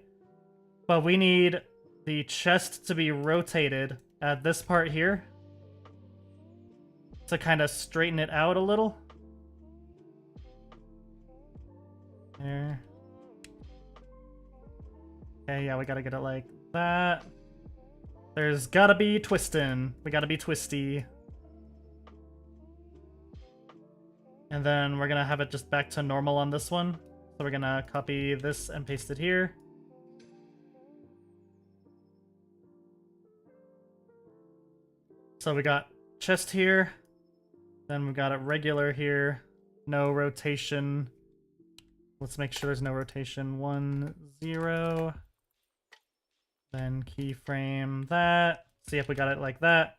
But we need the chest to be rotated at this part here to kind of straighten it out a little. There. Okay, yeah, we gotta get it like that. There's gotta be twisting. We gotta be twisty. And then we're gonna have it just back to normal on this one. So we're gonna copy this and paste it here. So we got chest here, then we got it regular here, no rotation. Let's make sure there's no rotation. 1, 0. Then keyframe that. See if we got it like that.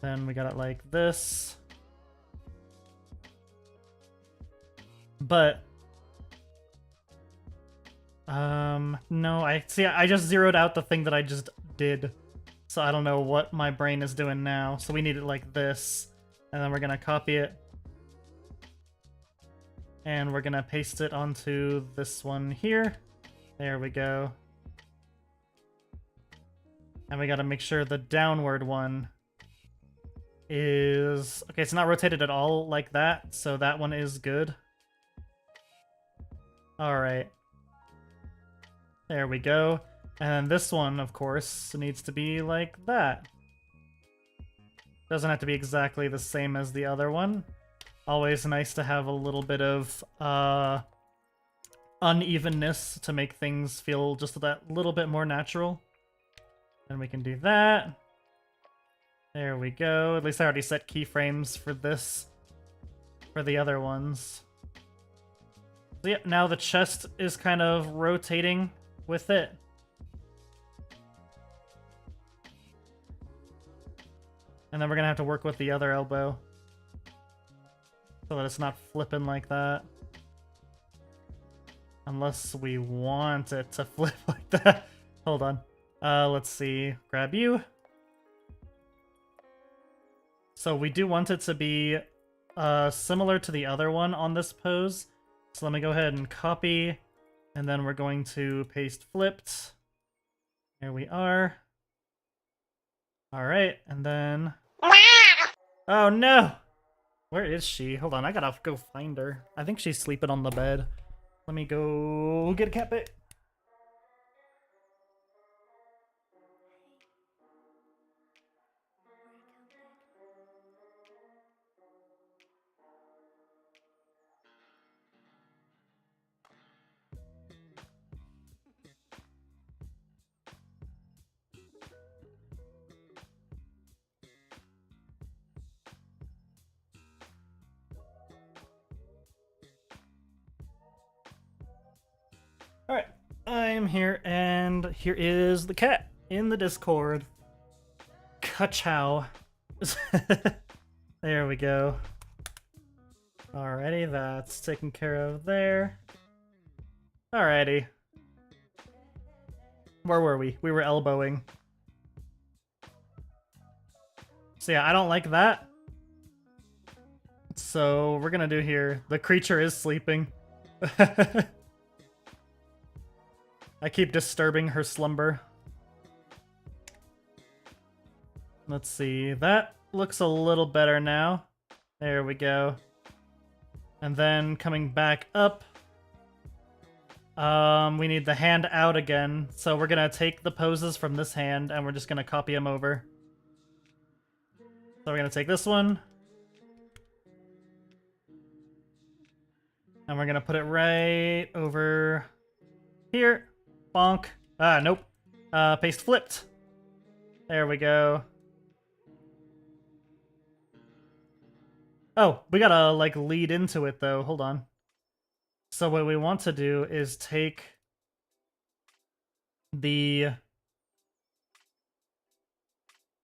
Then we got it like this. But no, I just zeroed out the thing that I just did. So I don't know what my brain is doing now. So we need it like this. And then we're gonna copy it. And we're gonna paste it onto this one here. There we go. And we gotta make sure the downward one is... Okay, it's not rotated at all like that, so that one is good. Alright. There we go. And this one, of course, needs to be like that. Doesn't have to be exactly the same as the other one. Always nice to have a little bit of unevenness to make things feel just that little bit more natural. And we can do that. There we go. At least I already set keyframes for this, for the other ones. So yeah, now the chest is kind of rotating with it. And then we're gonna have to work with the other elbow so that it's not flipping like that. Unless we want it to flip like that. Hold on. Let's see. Grab you. So we do want it to be similar to the other one on this pose. So let me go ahead and copy. And then we're going to paste flipped. Here we are. Alright, and then... Oh no! Where is she? Hold on, I gotta go find her. I think she's sleeping on the bed. Let me go get a cat bit. Alright, I am here, and here is the cat in the Discord. Ka-chow. There we go. Alrighty, that's taken care of there. Alrighty. Where were we? We were elbowing. So yeah, I don't like that. So we're gonna do here. The creature is sleeping. I keep disturbing her slumber. Let's see. That looks a little better now. There we go. And then coming back up, we need the hand out again. So we're gonna take the poses from this hand and we're just gonna copy them over. So we're gonna take this one. And we're gonna put it right over here. Bonk. Ah, nope. Paste flipped. There we go. Oh, we gotta, like, lead into it, though. Hold on. So what we want to do is take the...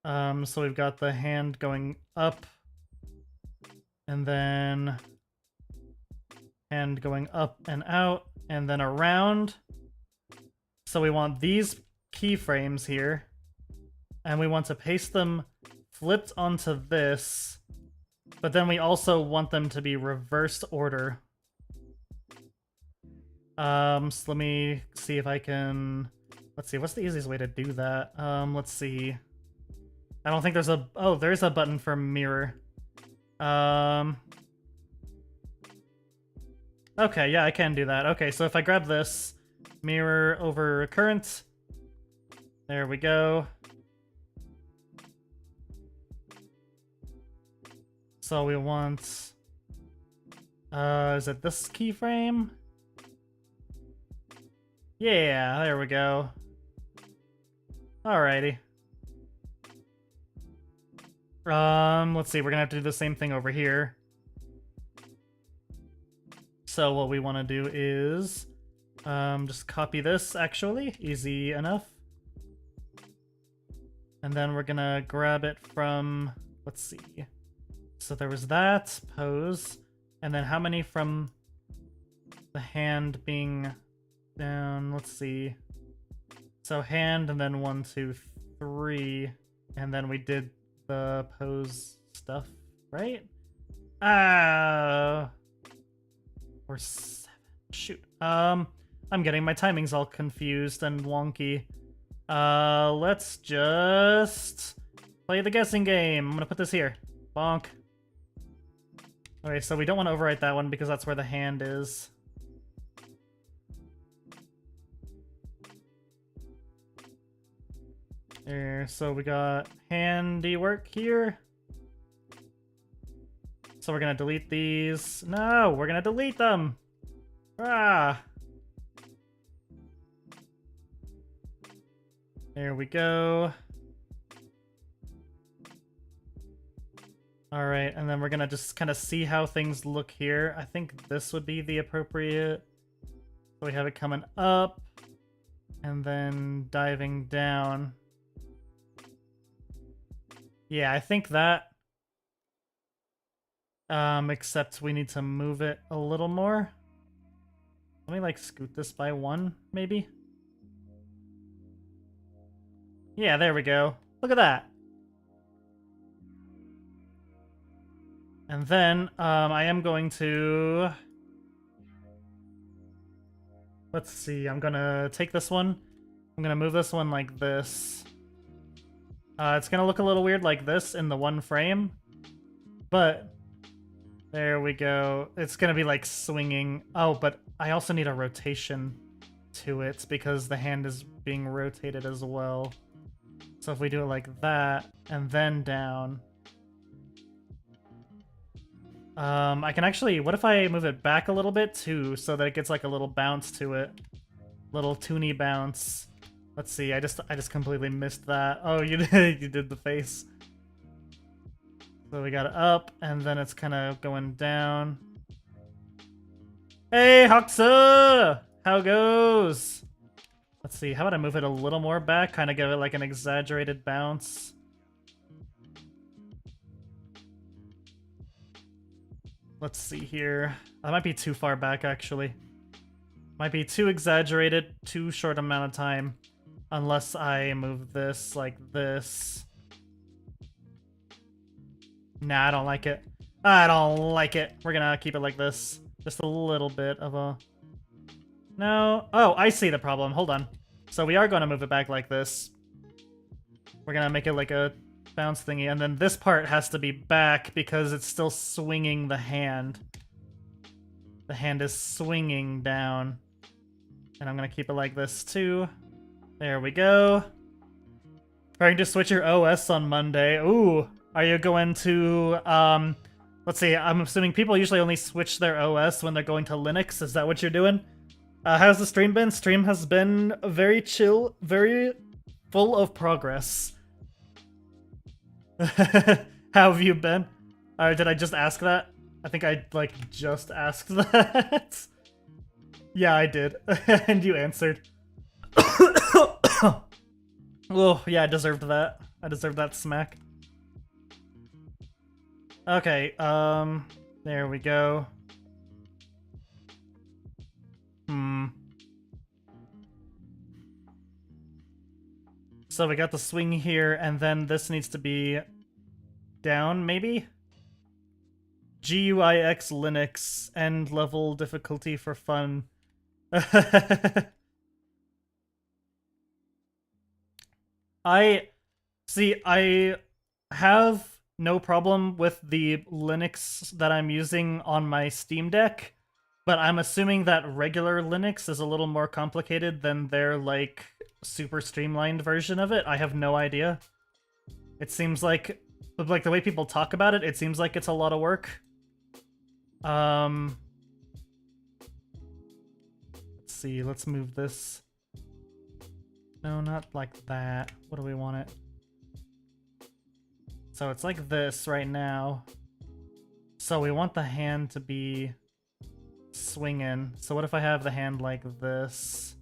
so we've got the hand going up, and then hand going up and out, and then around. So we want these keyframes here, and we want to paste them flipped onto this, but then we also want them to be reversed order. So let me see if I can... Let's see, what's the easiest way to do that? Let's see. I don't think there's a... Oh, there's a button for mirror. Okay, yeah, I can do that. Okay, so if I grab this, mirror over current. There we go. So we want... is it this keyframe? Yeah, there we go. Alrighty. Let's see, we're gonna have to do the same thing over here. So what we want to do is just copy this, actually. Easy enough. And then we're gonna grab it from... Let's see. So there was that pose. And then how many from the hand being down? Let's see. So hand, and then 1, 2, 3. And then we did the pose stuff, right? Or 7. Shoot. I'm getting my timings all confused and wonky. Let's just play the guessing game. I'm gonna put this here. Bonk. Okay, so we don't want to overwrite that one because that's where the hand is. There, so we got handiwork here. So we're gonna delete these. No, we're gonna delete them! Ah! There we go. Alright, and then we're gonna just kind of see how things look here. I think this would be the appropriate... So we have it coming up, and then diving down. Yeah, I think that... except we need to move it a little more. Let me, like, scoot this by 1, maybe? Yeah, there we go. Look at that! And then, I am going to... Let's see, I'm gonna take this one. I'm gonna move this one like this. It's gonna look a little weird like this in the one frame. But, there we go. It's gonna be like swinging. Oh, but I also need a rotation to it because the hand is being rotated as well. So if we do it like that, and then down... I can actually... What if I move it back a little bit, too, so that it gets, like, a little bounce to it? Little toony bounce. Let's see, I just completely missed that. Oh, you did, you did the face. So we got it up, and then it's kind of going down. Hey, Hoxa! How goes? Let's see, how about I move it a little more back? Kind of give it like an exaggerated bounce. Let's see here. That might be too far back, actually. Might be too exaggerated, too short amount of time. Unless I move this like this. Nah, I don't like it. I don't like it. We're gonna keep it like this. Just a little bit of a... No. Oh, I see the problem. Hold on. So we are going to move it back like this. We're going to make it like a bounce thingy. And then this part has to be back because it's still swinging the hand. The hand is swinging down. And I'm going to keep it like this too. There we go. Trying to switch your OS on Monday. Ooh. Are you going to... Let's see. I'm assuming people usually only switch their OS when they're going to Linux. Is that what you're doing? How's the stream been? Stream has been very chill, very full of progress. How have you been? Did I just ask that? I think I, like, just asked that. Yeah, I did. And you answered. Oh, yeah, I deserved that. I deserved that smack. Okay, there we go. So we got the swing here, and then this needs to be down, maybe? GUIX Linux, end level difficulty for fun. I have no problem with the Linux that I'm using on my Steam Deck, but I'm assuming that regular Linux is a little more complicated than their, like, super streamlined version of it. I have no idea. It seems like the way people talk about it, it seems like it's a lot of work. Let's see, let's move this. No, not like that. What do we want it? So it's like this right now. So we want the hand to be swinging. So what if I have the hand like this?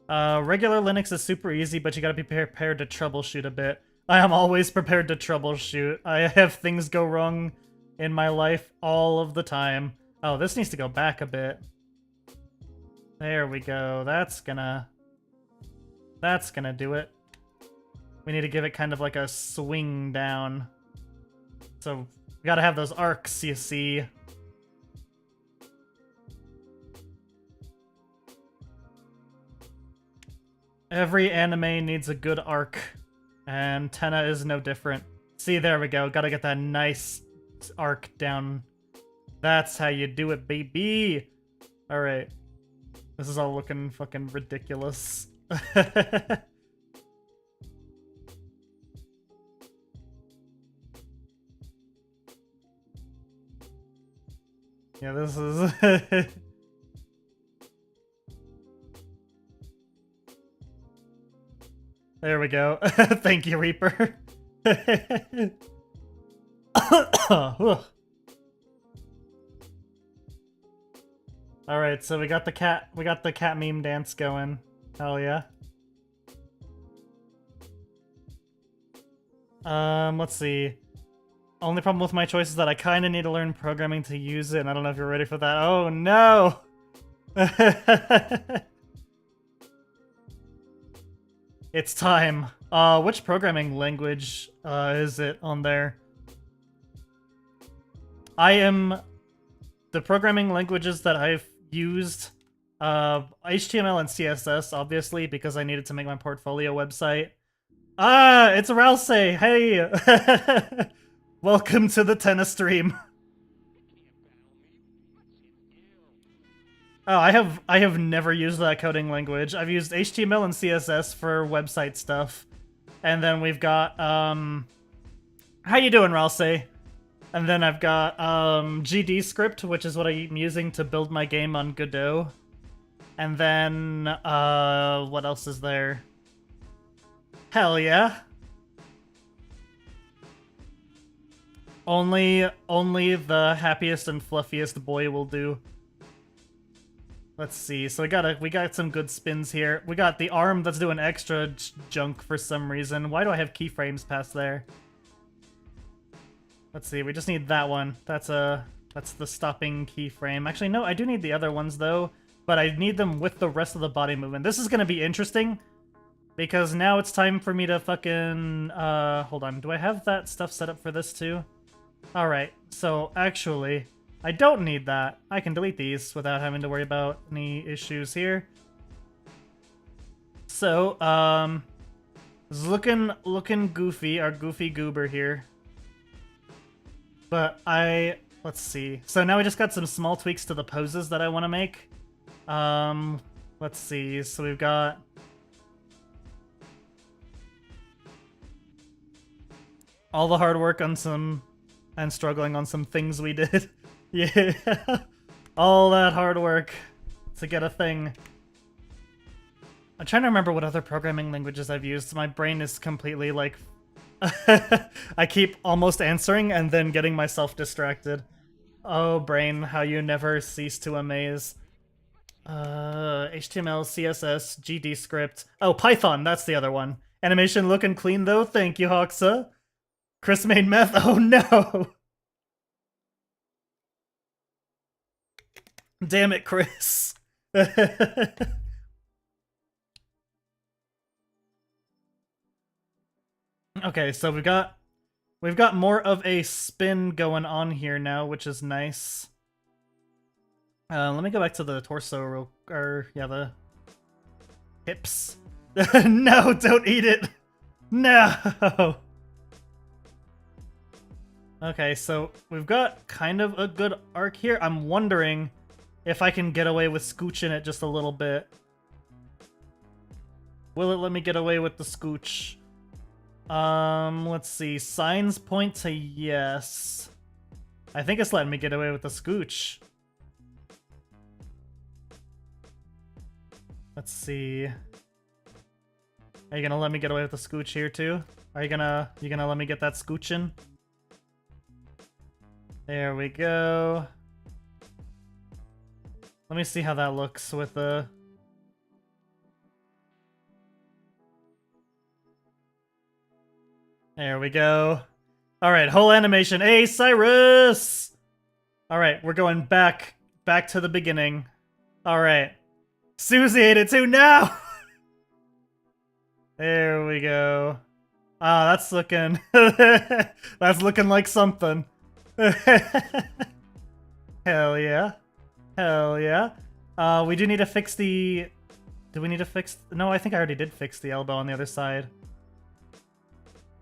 Regular Linux is super easy, but you gotta be prepared to troubleshoot a bit. I am always prepared to troubleshoot. I have things go wrong in my life all of the time. Oh, this needs to go back a bit. There we go. That's gonna do it. We need to give it kind of like a swing down. So we gotta have those arcs, you see. Every anime needs a good arc, and Tenna is no different. See, there we go. Gotta get that nice arc down. That's how you do it, baby! Alright. This is all looking fucking ridiculous. Yeah, this is... There we go. Thank you, Reaper. Alright, so we got the cat meme dance going. Hell yeah. Let's see. Only problem with my choice is that I kinda need to learn programming to use it, and I don't know if you're ready for that. Oh no! It's time. Which programming language is it on there? The programming languages that I've used, HTML and CSS, obviously, because I needed to make my portfolio website. Ah, it's Ralsei! Hey! Welcome to the Tenna stream. Oh, I have never used that coding language. I've used HTML and CSS for website stuff. And then we've got, how you doing, Ralsei? And then I've got, GD script, which is what I'm using to build my game on Godot. And then, what else is there? Hell yeah. Only the happiest and fluffiest boy will do. Let's see. So we got some good spins here. We got the arm that's doing extra junk for some reason. Why do I have keyframes past there? Let's see. We just need that one. That's the stopping keyframe. Actually, no, I do need the other ones though, but I need them with the rest of the body movement. This is gonna be interesting because now it's time for me to fucking hold on. Do I have that stuff set up for this too? All right. So actually, I don't need that. I can delete these without having to worry about any issues here. So, it's looking goofy, our goofy goober here. But let's see. So now we just got some small tweaks to the poses that I want to make. Let's see. So we've got all the hard work on some and struggling on some things we did. Yeah, all that hard work to get a thing. I'm trying to remember what other programming languages I've used. My brain is completely like... I keep almost answering and then getting myself distracted. Oh, brain, how you never cease to amaze. HTML, CSS, GD script. Oh, Python, that's the other one. Animation looking clean though, thank you, Hoxa. Chris made meth, oh no! Damn it, Chris. Okay, so we've got more of a spin going on here now, which is nice. Let me go back to the torso the hips. No, don't eat it. No. Okay, so we've got kind of a good arc here. I'm wondering if I can get away with scooching it just a little bit. Will it let me get away with the scooch? Let's see. Signs point to yes. I think it's letting me get away with the scooch. Let's see. Are you gonna let me get away with the scooch here too? Are you gonna let me get that scooching? There we go. Let me see how that looks with the... There we go. Alright, whole animation. Hey, Cyrus! Alright, we're going back to the beginning. Alright. Susie ate it too now! There we go. Ah, that's looking... that's looking like something. Hell yeah. Hell yeah. We do need to fix the... Do we need to fix... No, I think I already did fix the elbow on the other side.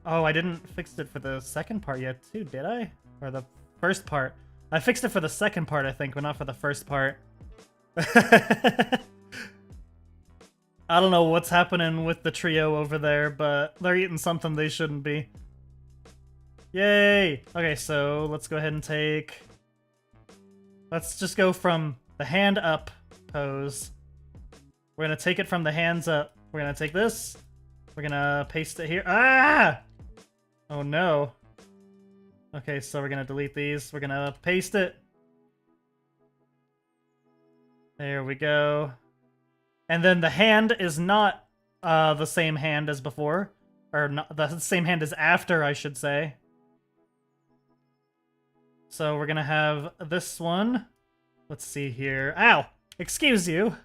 Oh, I didn't fix it for the second part yet, too, did I? Or the first part? I fixed it for the second part, I think, but not for the first part. I don't know what's happening with the trio over there, but they're eating something they shouldn't be. Yay! Okay, so let's go ahead and take... Let's just go from the hand up pose. We're gonna take it from the hands up. We're gonna take this. We're gonna paste it here. Ah! Oh no. Okay, so we're gonna delete these. We're gonna paste it. There we go. And then the hand is not the same hand as before. Or not, the same hand as after, I should say. So we're gonna have this one. Let's see here. Ow! Excuse you!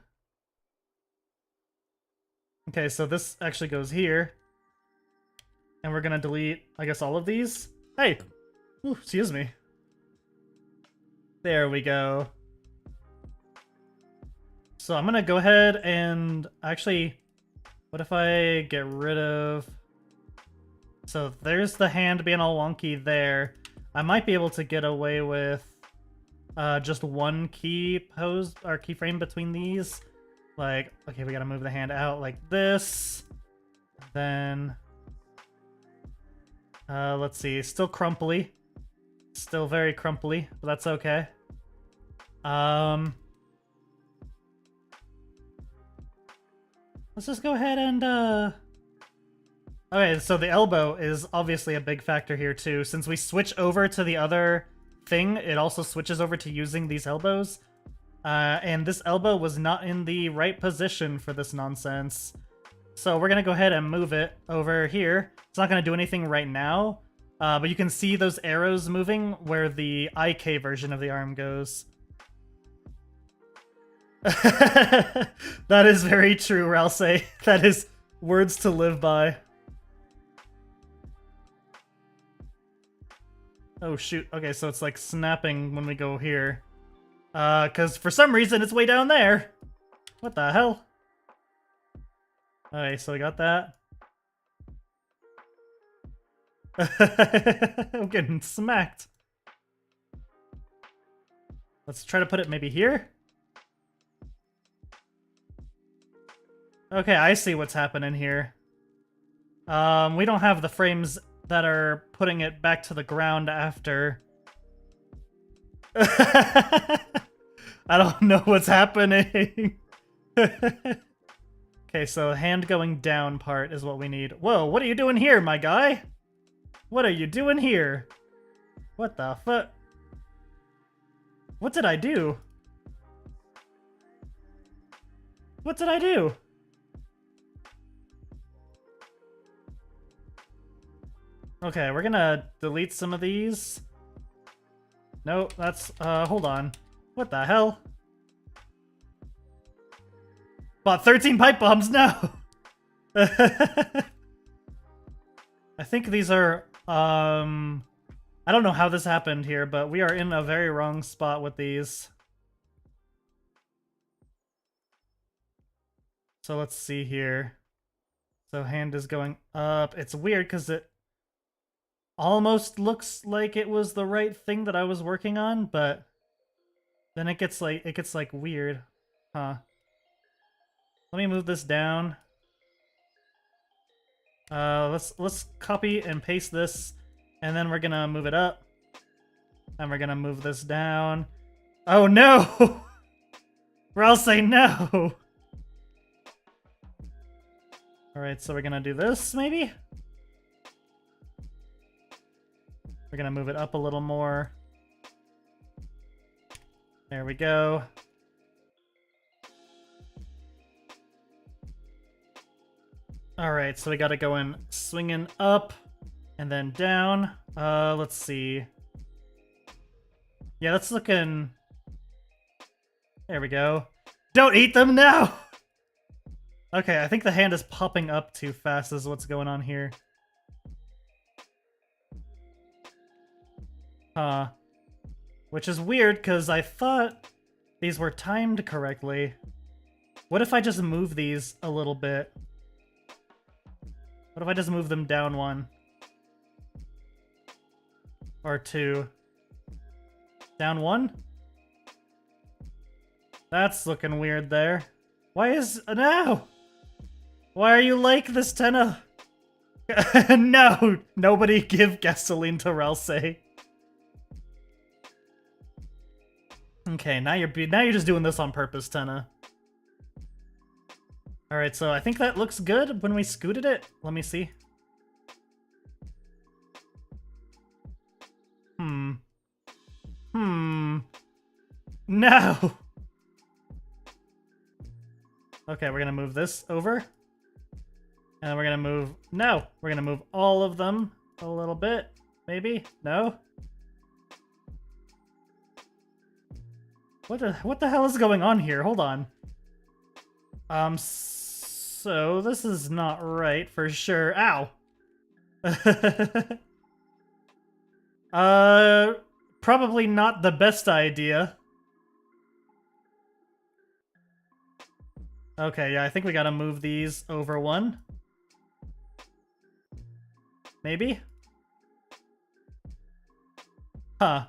Okay, so this actually goes here. And we're gonna delete, I guess, all of these. Hey! Ooh, excuse me. There we go. So I'm gonna go ahead and actually... What if I get rid of... So there's the hand being all wonky there. I might be able to get away with just one key pose or keyframe between these. Like, okay, we gotta move the hand out like this. Then, let's see, still crumply. Still very crumply, but that's okay. Let's just go ahead and, Okay, so the elbow is obviously a big factor here too. Since we switch over to the other thing, it also switches over to using these elbows. And this elbow was not in the right position for this nonsense. So we're gonna go ahead and move it over here. It's not gonna do anything right now, but you can see those arrows moving where the IK version of the arm goes. That is very true, Ralsei. That is words to live by. Oh shoot, okay, so it's like snapping when we go here. Cause for some reason it's way down there. What the hell? Okay, so we got that. I'm getting smacked. Let's try to put it maybe here. Okay, I see what's happening here. We don't have the frames that are putting it back to the ground after. I don't know what's happening. Okay, so hand going down part is what we need. Whoa, what are you doing here, my guy? What are you doing here? What the fuck? What did I do? What did I do? Okay, we're gonna delete some of these. Nope, that's, hold on. What the hell? Bought 13 pipe bombs, no! I think these are, I don't know how this happened here, but we are in a very wrong spot with these. So let's see here. So hand is going up. It's weird because it almost looks like it was the right thing that I was working on, but then it gets like weird. Huh. Let me move this down. Let's copy and paste this, and then we're gonna move it up. And we're gonna move this down. Oh no! I'll say no! Alright, so we're gonna do this, maybe? We're gonna move it up a little more. There we go. Alright, so we gotta go in swinging up and then down. Let's see. Yeah, that's looking... There we go. Don't eat them now! Okay, I think the hand is popping up too fast is what's going on here. Which is weird, because I thought these were timed correctly. What if I just move these a little bit? What if I just move them down one? Or two? Down one? That's looking weird there. Why is... No! Why are you like this, Tenna? No! Nobody give gasoline to Ralsei. Okay, now you're just doing this on purpose, Tenna. Alright, so I think that looks good when we scooted it. Let me see. No! Okay, we're gonna move this over. And we're gonna move... No! We're gonna move all of them a little bit. Maybe? No? What the hell is going on here? Hold on. So this is not right for sure. Ow! Probably not the best idea. Okay, yeah, I think we gotta move these over one. Maybe? Huh.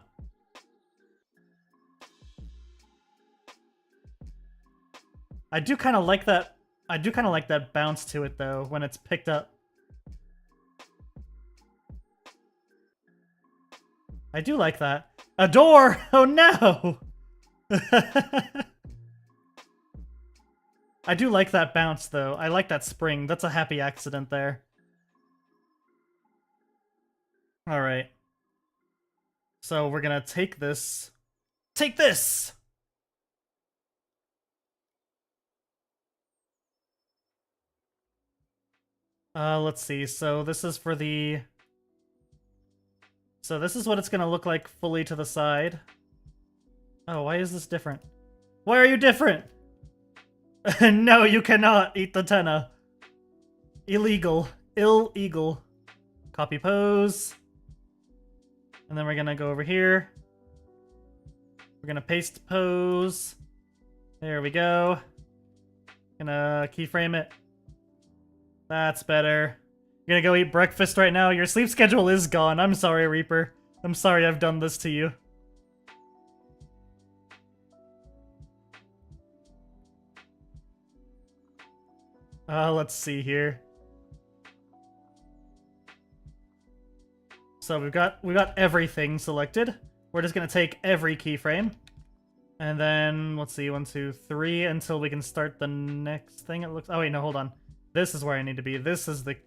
I do kind of like that. I do kind of like that bounce to it, though, when it's picked up. I do like that. A door! Oh no! I do like that bounce, though. I like that spring. That's a happy accident there. Alright. So we're gonna take this. Take this! Let's see. So this is for the... So this is what it's gonna look like fully to the side. Oh, why is this different? Why are you different? No, you cannot eat the tenna. Illegal. Illegal. Copy pose. And then we're gonna go over here. We're gonna paste pose. There we go. Gonna keyframe it. That's better. You're gonna go eat breakfast right now? Your sleep schedule is gone. I'm sorry, Reaper. I'm sorry I've done this to you. Let's see here. So we've got everything selected. We're just gonna take every keyframe. And then, let's see, 1, 2, 3, until we can start the next thing, it looks... Oh wait, no, hold on. This is where I need to be. This is the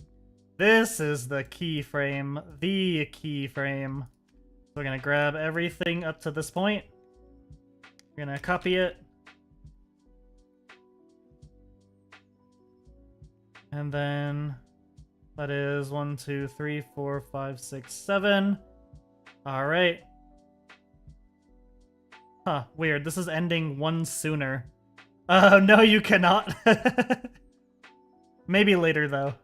keyframe. The keyframe. So we're gonna grab everything up to this point. We're gonna copy it. And then that is 1, 2, 3, 4, 5, 6, 7. All right. Huh, weird. This is ending one sooner. No, you cannot. Maybe later, though.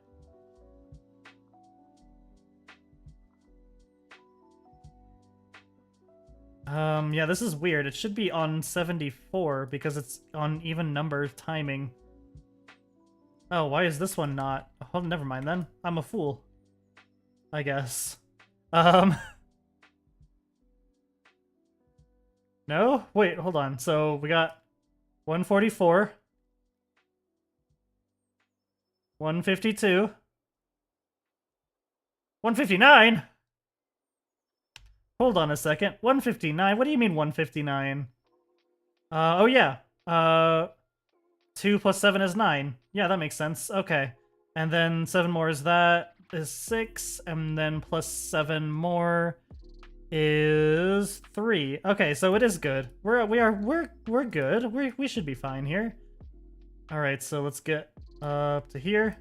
Yeah, this is weird. It should be on 74 because it's on even number timing. Oh, why is this one not? Oh, never mind then. I'm a fool. I guess. No? Wait, hold on. So we got 144. 152. 159? Hold on a second. 159? What do you mean 159? Oh yeah. 2 plus 7 is 9. Yeah, that makes sense. Okay. And then 7 more is that is 6, and then plus 7 more is 3. Okay, so it is good. We're good. We should be fine here. All right, so let's get up to here.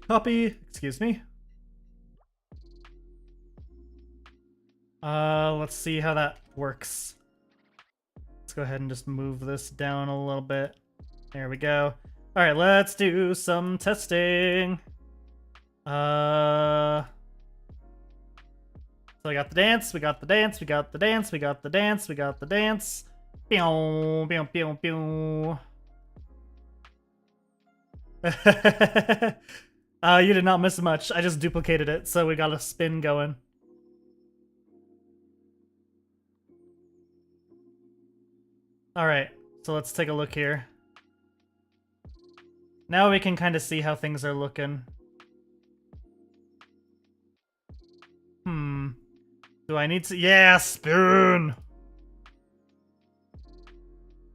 Copy. Excuse me. Let's see how that works. Let's go ahead and just move this down a little bit. There we go. All right, let's do some testing. So we got the dance, we got the dance, we got the dance, we got the dance, we got the dance. Pew, pew, pew, pew. You did not miss much. I just duplicated it, so we got a spin going. Alright, so let's take a look here. Now we can kind of see how things are looking. Do I need to... Yeah, spoon!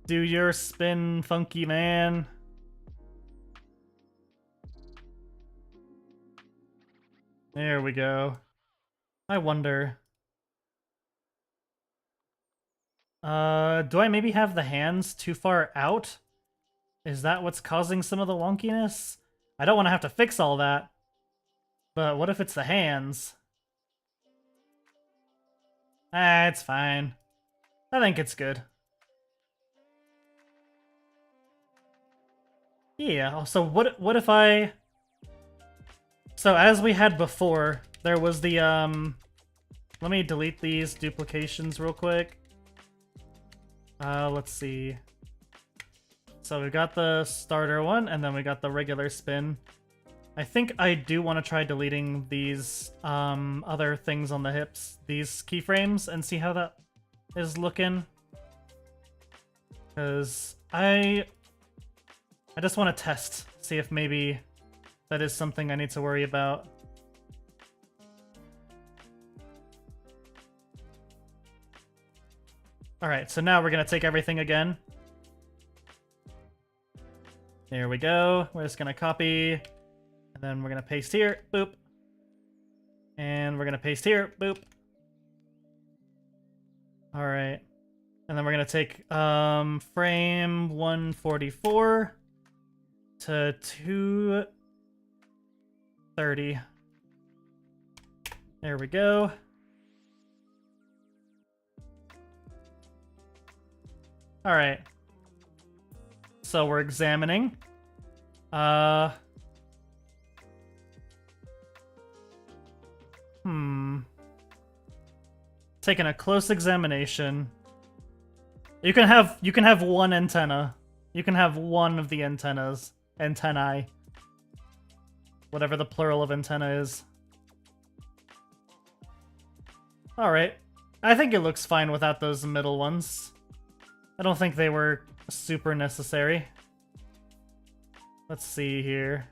Do your spin, funky man. There we go. I wonder... do I maybe have the hands too far out? Is that what's causing some of the wonkiness? I don't want to have to fix all that. But what if it's the hands? Ah, it's fine. I think it's good. Yeah, so what if I... So as we had before, there was the, let me delete these duplications real quick. Let's see. So we got the starter one, and then we got the regular spin. I think I do want to try deleting these other things on the hips, these keyframes, and see how that is looking. Because I just want to test, see if maybe that is something I need to worry about. Alright, so now we're going to take everything again. There we go. We're just going to copy. And then we're going to paste here. Boop. And we're going to paste here. Boop. Alright. And then we're going to take frame 144 to 30. There we go. All right. So we're examining. Taking a close examination. You can have one antenna. You can have one of the antennas. Antennae. Whatever the plural of antenna is. Alright. I think it looks fine without those middle ones. I don't think they were super necessary. Let's see here.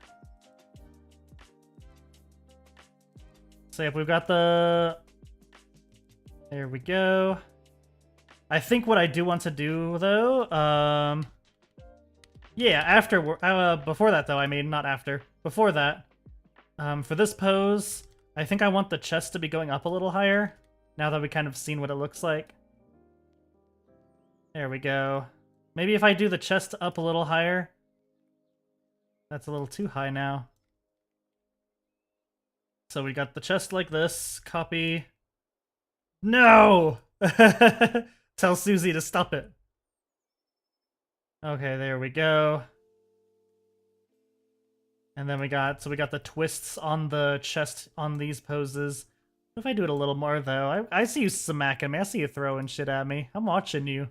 So yep, we've got the... There we go. I think what I do want to do, though, yeah, before that, though, I mean, not after. Before that, for this pose, I think I want the chest to be going up a little higher, now that we kind of seen what it looks like. There we go. Maybe if I do the chest up a little higher. That's a little too high now. So we got the chest like this, copy... No! Tell Susie to stop it. Okay, there we go. And then we got the twists on the chest on these poses. What if I do it a little more, though? I see you smacking me. I see you throwing shit at me. I'm watching you.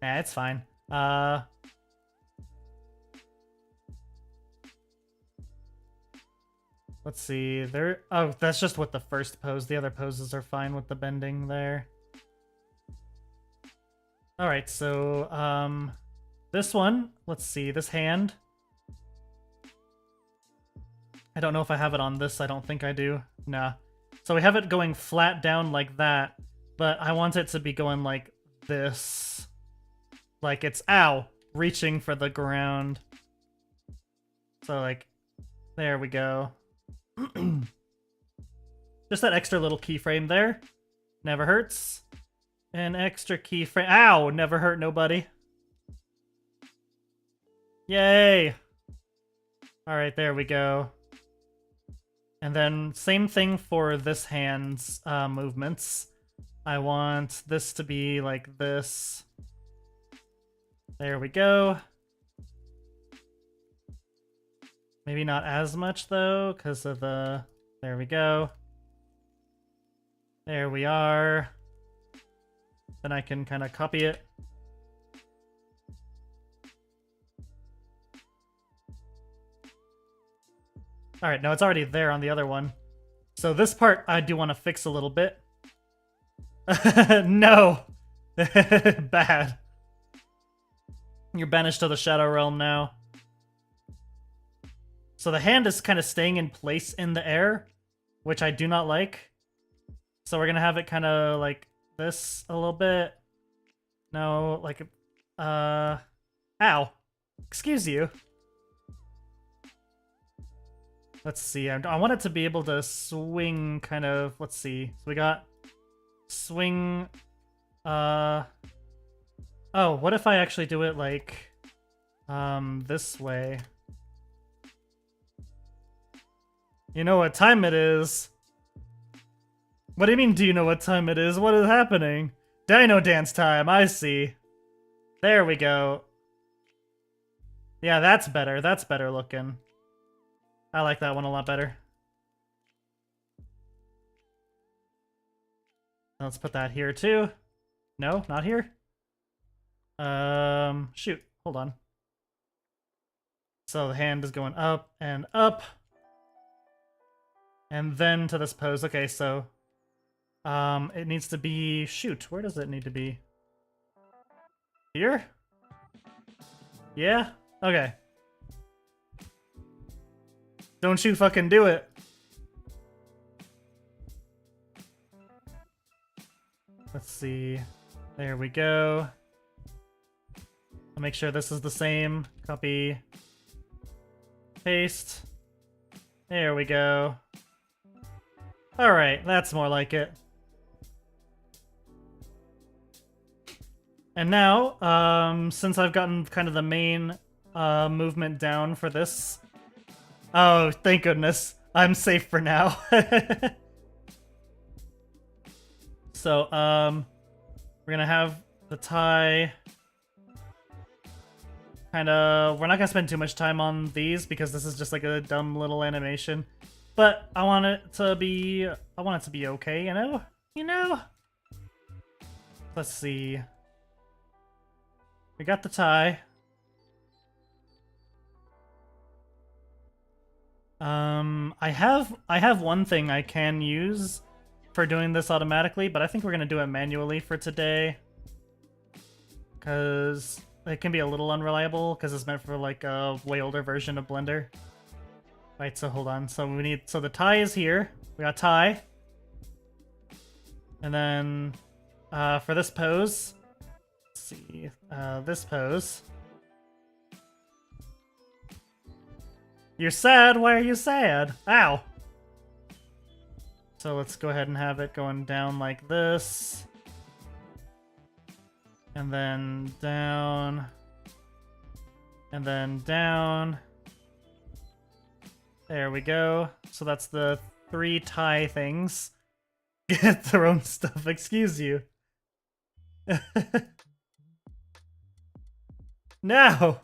Nah, it's fine. Let's see, oh, that's just with the first pose. The other poses are fine with the bending there. Alright, so, this one, let's see, this hand. I don't know if I have it on this, I don't think I do. Nah. So we have it going flat down like that, but I want it to be going like this. Like it's, ow, reaching for the ground. So like, there we go. Just that extra little keyframe there. Never hurts. An extra keyframe. Ow! Never hurt nobody. Yay! Alright, there we go. And then same thing for this hand's movements. I want this to be like this. There we go. Maybe not as much, though, because of the... There we go. There we are. Then I can kind of copy it. Alright, no, it's already there on the other one. So this part I do want to fix a little bit. No! Bad. You're banished to the Shadow Realm now. So the hand is kind of staying in place in the air, which I do not like. So we're gonna have it kind of like this a little bit. No, like, ow. Excuse you. Let's see, I want it to be able to swing kind of, let's see. So we got swing, oh, what if I actually do it like, this way? You know what time it is? What do you mean, do you know what time it is? What is happening? Dino dance time, I see. There we go. Yeah, that's better. That's better looking. I like that one a lot better. Let's put that here too. No, not here. Shoot, hold on. So the hand is going up and up. And then to this pose. Okay, so it needs to be, shoot, where does it need to be? Here? Yeah? Okay. Don't you fucking do it. Let's see. There we go. I'll make sure this is the same. Copy. Paste. There we go. Alright, that's more like it. And now, since I've gotten kind of the main movement down for this, Oh, thank goodness. I'm safe for now. So, we're gonna have the tie. We're not gonna spend too much time on these because this is just like a dumb little animation. But I want it to be okay, you know? You know? Let's see. We got the tie. I have one thing I can use for doing this automatically, but I think we're gonna do it manually for today. Cause it can be a little unreliable because it's meant for like a way older version of Blender. Right, so hold on. So the tie is here. We got tie. And then for this pose, let's see, this pose. You're sad? Why are you sad? Ow! So let's go ahead and have it going down like this. And then down. And then down. There we go. So that's the 3 tie things. Get their own stuff, excuse you. No!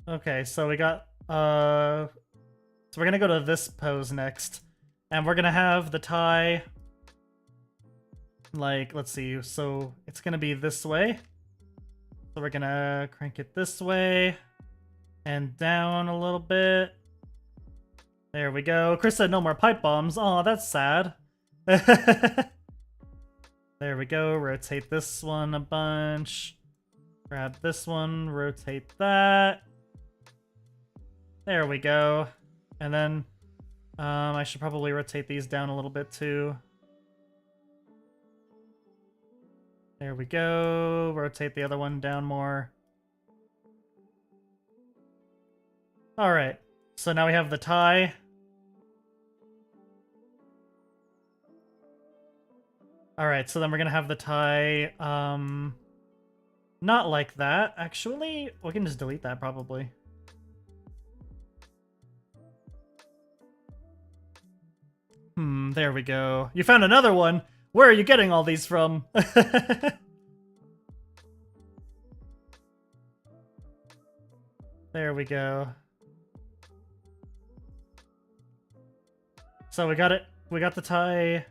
Okay, so we got, so we're gonna go to this pose next. And we're gonna have the tie, like, let's see, so it's gonna be this way. So we're gonna crank it this way, and down a little bit. There we go. Chris said no more pipe bombs. Aw, that's sad. There we go, rotate this one a bunch. Grab this one, rotate that. There we go. And then I should probably rotate these down a little bit too. There we go. Rotate the other one down more. Alright. So now we have the tie. Alright, so then we're gonna have the tie, not like that, actually. We can just delete that, probably. There we go. You found another one! Where are you getting all these from? There we go. So we got it. We got the tie.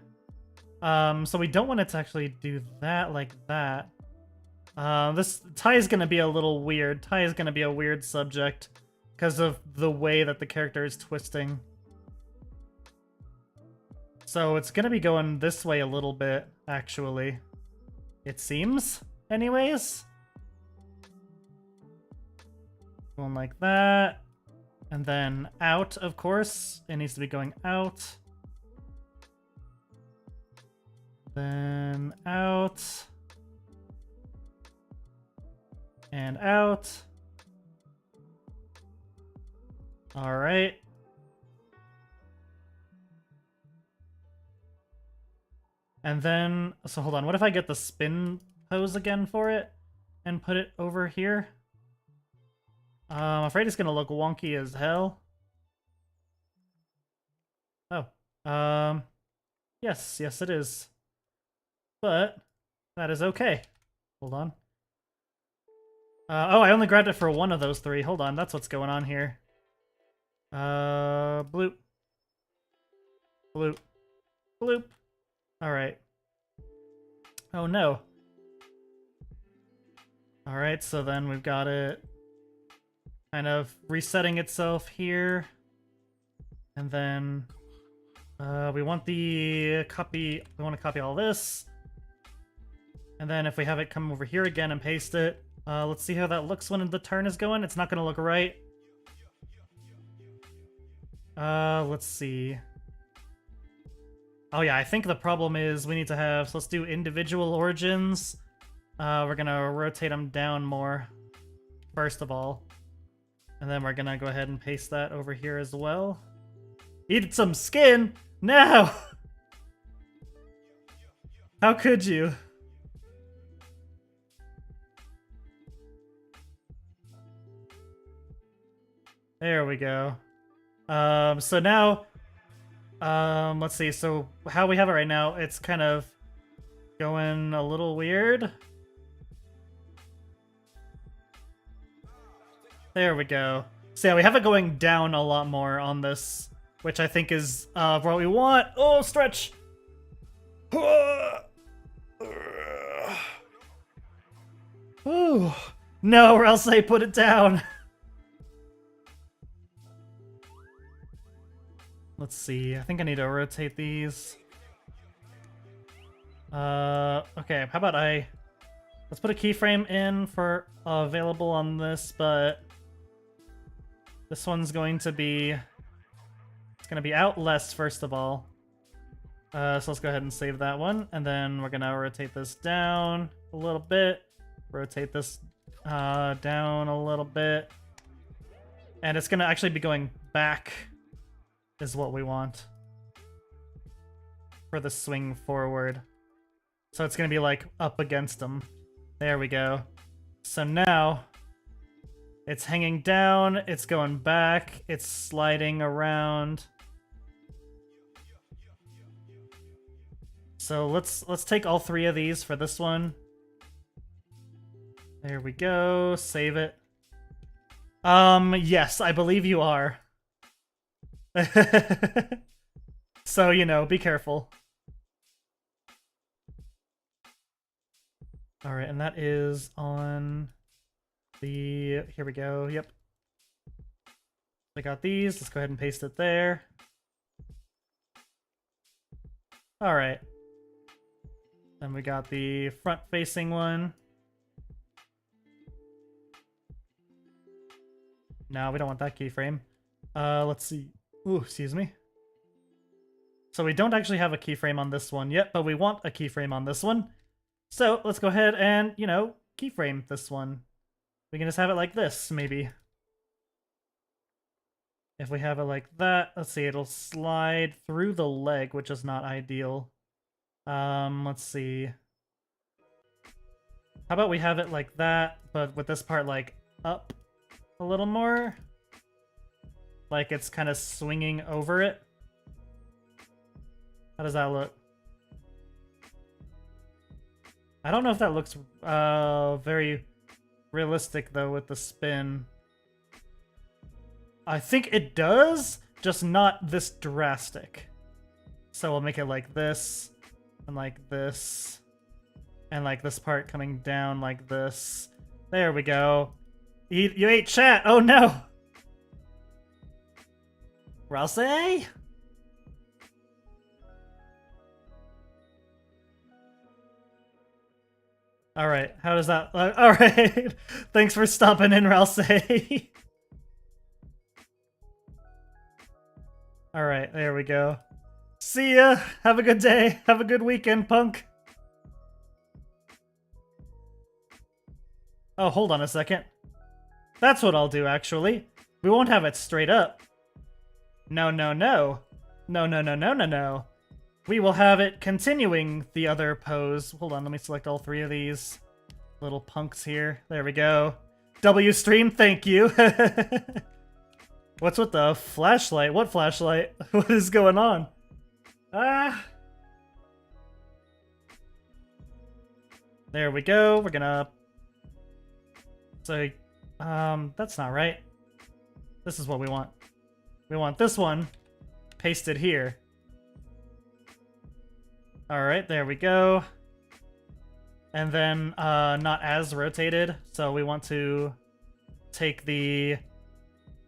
So we don't want it to actually do that like that. This tie is gonna be a little weird. Tie is gonna be a weird subject because of the way that the character is twisting. So it's gonna be going this way a little bit, actually. It seems, anyways. Going like that. And then out, of course. It needs to be going out. Then out. And out. Alright. And then, so hold on, what if I get the spin pose again for it and put it over here? I'm afraid it's gonna look wonky as hell. Oh, yes, it is. But that is okay. Hold on. Oh, I only grabbed it for one of those 3. Hold on, that's what's going on here. Bloop. Bloop. Bloop. Alright. Oh no. Alright, so then we've got it kind of resetting itself here. And then we want to copy all this. And then if we have it come over here again and paste it, let's see how that looks when the turn is going. It's not going to look right. Let's see. Oh yeah, I think the problem is we need to have, so let's do individual origins. We're gonna rotate them down more, first of all. And then we're gonna go ahead and paste that over here as well. Eat some skin? No! How could you? There we go. So now, let's see. So how we have it right now, it's kind of going a little weird. There we go. So yeah, we have it going down a lot more on this, which I think is what we want. Oh, stretch! Ooh. No, or else I put it down. Let's see. I think I need to rotate these. Okay, how about let's put a keyframe in for available on this, but this one's going to be, it's going to be out less first of all. So let's go ahead and save that one, and then we're going to rotate this down a little bit, rotate this down a little bit, and it's going to actually be going back is what we want for the swing forward. So it's going to be like up against them. There we go. So now it's hanging down, it's going back, it's sliding around. So let's take all three of these for this one. There we go. Save it. Yes, I believe you are. So, you know, be careful. Alright, and that is on the... Here we go, yep. I got these, let's go ahead and paste it there. Alright. Then we got the front-facing one. No, we don't want that keyframe. Let's see. Ooh, excuse me. So we don't actually have a keyframe on this one yet, but we want a keyframe on this one. So let's go ahead and, you know, keyframe this one. We can just have it like this, maybe. If we have it like that, let's see, it'll slide through the leg, which is not ideal. Let's see. How about we have it like that, but with this part like up a little more? Like it's kind of swinging over it. How does that look? I don't know if that looks very realistic though with the spin. I think it does, just not this drastic. So we'll make it like this, and like this, and like this part coming down like this. There we go. You ate chat! Oh no! Ralsei? Alright, how does that... Alright, thanks for stopping in, Ralsei. Alright, there we go. See ya! Have a good day! Have a good weekend, punk! Oh, hold on a second. That's what I'll do, actually. We won't have it straight up. No, no, no. No, no, no, no, no, no. We will have it continuing the other pose. Hold on, let me select all three of these little punks here. There we go. W stream, thank you. What's with the flashlight? What flashlight? What is going on? Ah. There we go. We're gonna... So, that's not right. This is what we want. We want this one pasted here. Alright, there we go. And then, not as rotated, so we want to take the...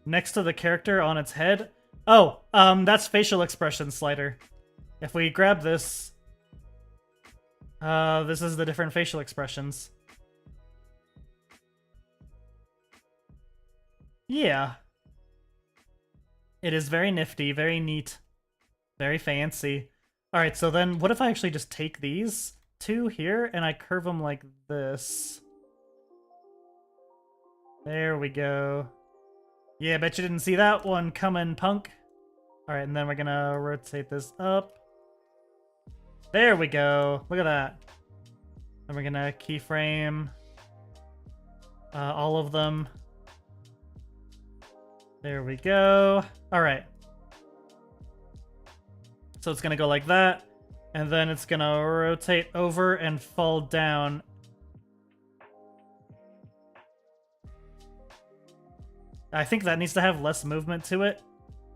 next to the character on its head. Oh, that's facial expression slider. If we grab this, this is the different facial expressions. Yeah. It is very nifty, very neat, very fancy. Alright, so then what if I actually just take these two here and I curve them like this? There we go. Yeah, bet you didn't see that one coming, punk. Alright, and then we're gonna rotate this up. There we go. Look at that. Then we're gonna keyframe all of them. There we go. All right. So it's gonna go like that, and then it's gonna rotate over and fall down. I think that needs to have less movement to it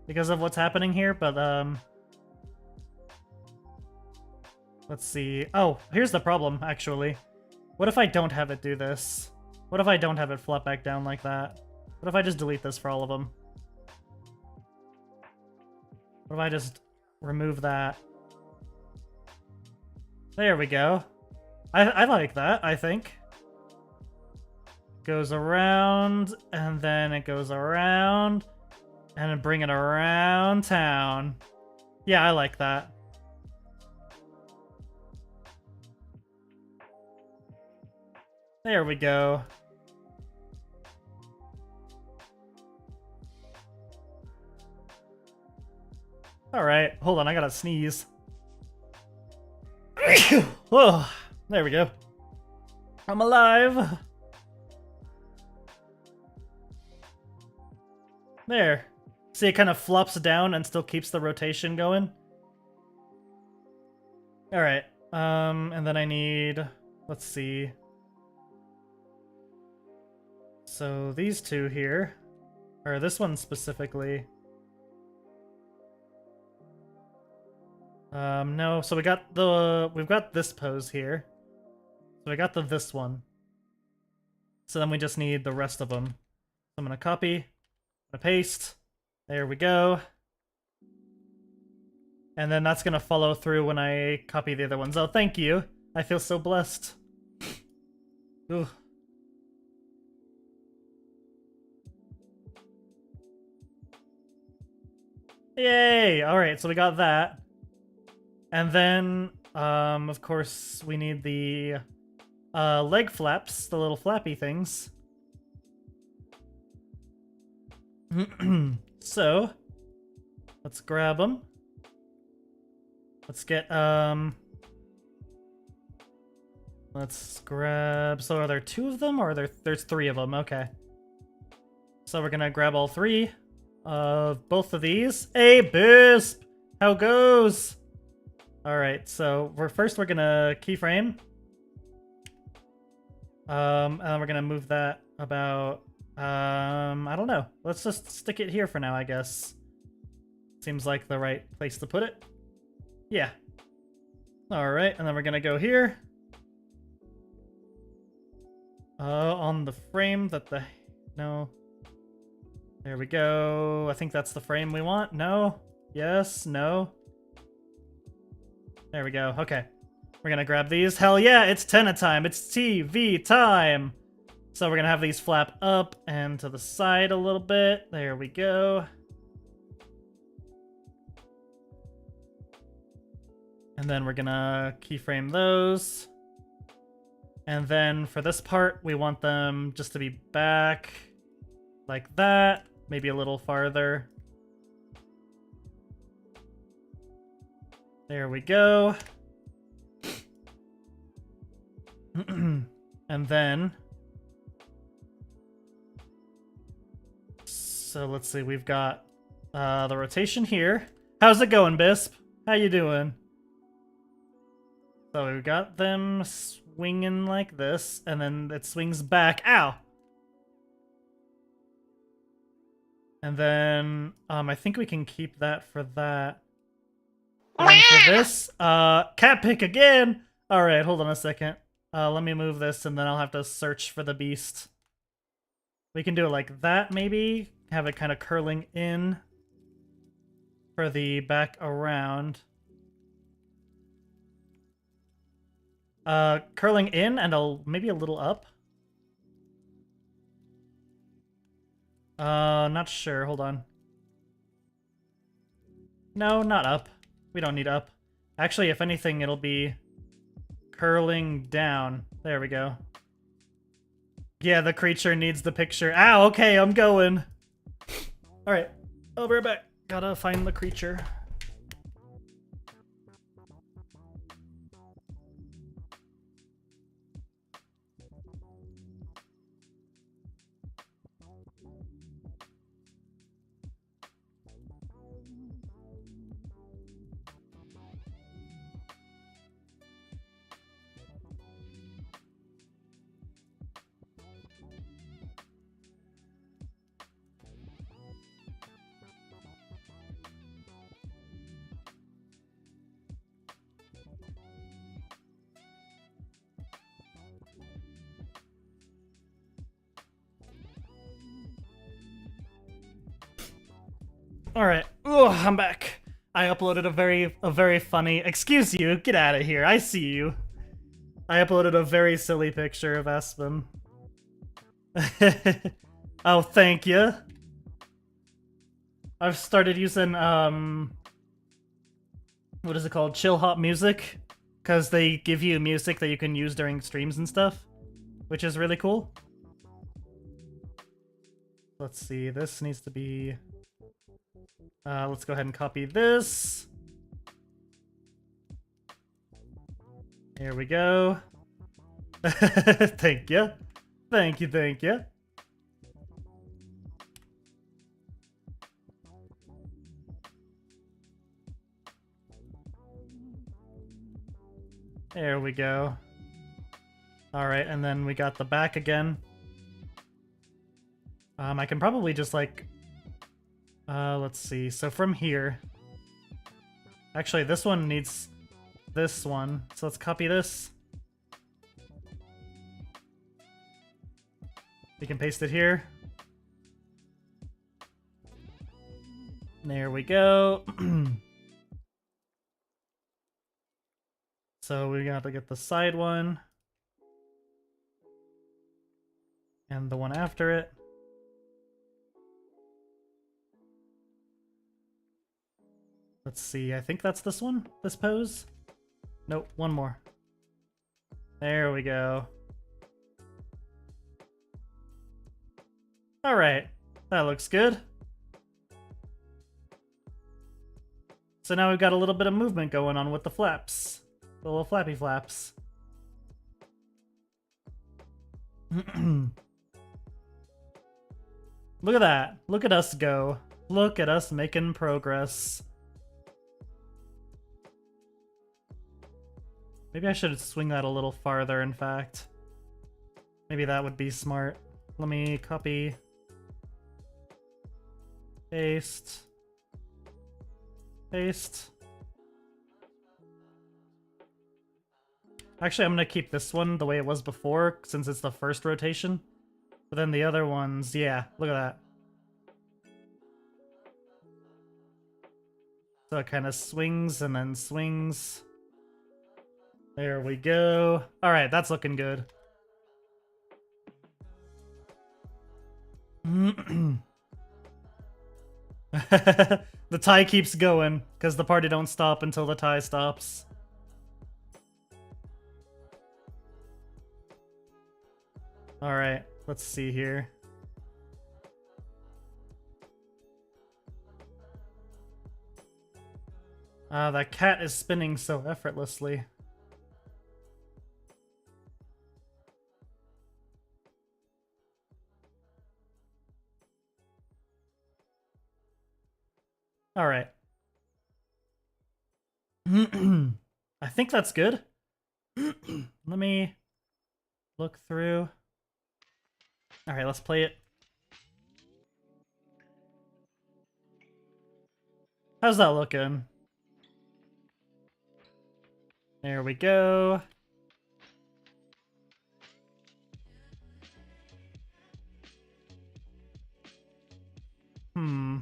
because of what's happening here, but let's see. Oh, here's the problem, actually. What if I don't have it do this? What if I don't have it flop back down like that? What if I just delete this for all of them? What if I just remove that? There we go. I like that, I think. Goes around, and then it goes around, and then bring it around town. Yeah, I like that. There we go. Alright, hold on, I gotta sneeze. Whoa, there we go. I'm alive. There. See, it kind of flops down and still keeps the rotation going. Alright, and then I need... Let's see. So these two here, or this one specifically. No, so we've got this pose here. So we got this one. So then we just need the rest of them. So I'm gonna copy, I'm gonna paste. There we go. And then that's gonna follow through when I copy the other ones. Oh, thank you. I feel so blessed. Ooh. Yay! Alright, so we got that. And then, of course, we need the leg flaps, the little flappy things. So, let's grab them. Let's get, let's grab, so are there two of them, or there's three of them? Okay. So we're gonna grab all three of both of these. Hey, Bisp! How goes? Alright, so we're gonna keyframe. And then we're gonna move that about, I don't know. Let's just stick it here for now, I guess. Seems like the right place to put it. Yeah. Alright, and then we're gonna go here. On the frame that no. There we go. I think that's the frame we want. No? Yes? No? There we go. Okay. We're gonna grab these. Hell yeah, it's tenna time. It's TV time. So we're gonna have these flap up and to the side a little bit. There we go. And then we're gonna keyframe those. And then for this part, we want them just to be back like that. Maybe a little farther. There we go. And then... So let's see, we've got the rotation here. How's it going, Bisp? How you doing? So we've got them swinging like this, and then it swings back. Ow! And then, I think we can keep that for that. And then for this, cat pick again! Alright, hold on a second. Let me move this, and then I'll have to search for the beast. We can do it like that, maybe? Have it kind of curling in for the back around. Curling in and maybe a little up. Not sure. Hold on. No, not up. We don't need up. Actually, if anything, it'll be curling down. There we go. Yeah, the creature needs the picture. Ow, okay, I'm going. Alright, I'll be right back. Gotta find the creature. Alright. Oh, I'm back. I uploaded a very funny... Excuse you, get out of here, I see you. I uploaded a very silly picture of Aspen. Oh, thank you. I've started using, what is it called? Chill hop music. Because they give you music that you can use during streams and stuff. Which is really cool. Let's see, this needs to be... let's go ahead and copy this. Here we go. Thank you. Thank you, thank you. There we go. Alright, and then we got the back again. I can probably just like... let's see. So from here... Actually, this one needs this one. So let's copy this. We can paste it here. There we go. So we got to get the side one. And the one after it. Let's see, I think that's this one? This pose? Nope, one more. There we go. Alright, that looks good. So now we've got a little bit of movement going on with the flaps. The little flappy flaps. Look at that. Look at us go. Look at us making progress. Maybe I should swing that a little farther, in fact. Maybe that would be smart. Let me copy. Paste. Paste. Actually, I'm gonna keep this one the way it was before, since it's the first rotation. But then the other ones, yeah, look at that. So it kind of swings and then swings. There we go. Alright, that's looking good. The tie keeps going, because the party don't stop until the tie stops. Alright, let's see here. That cat is spinning so effortlessly. Alright. I think that's good. Let me look through. Alright, let's play it. How's that looking? There we go. I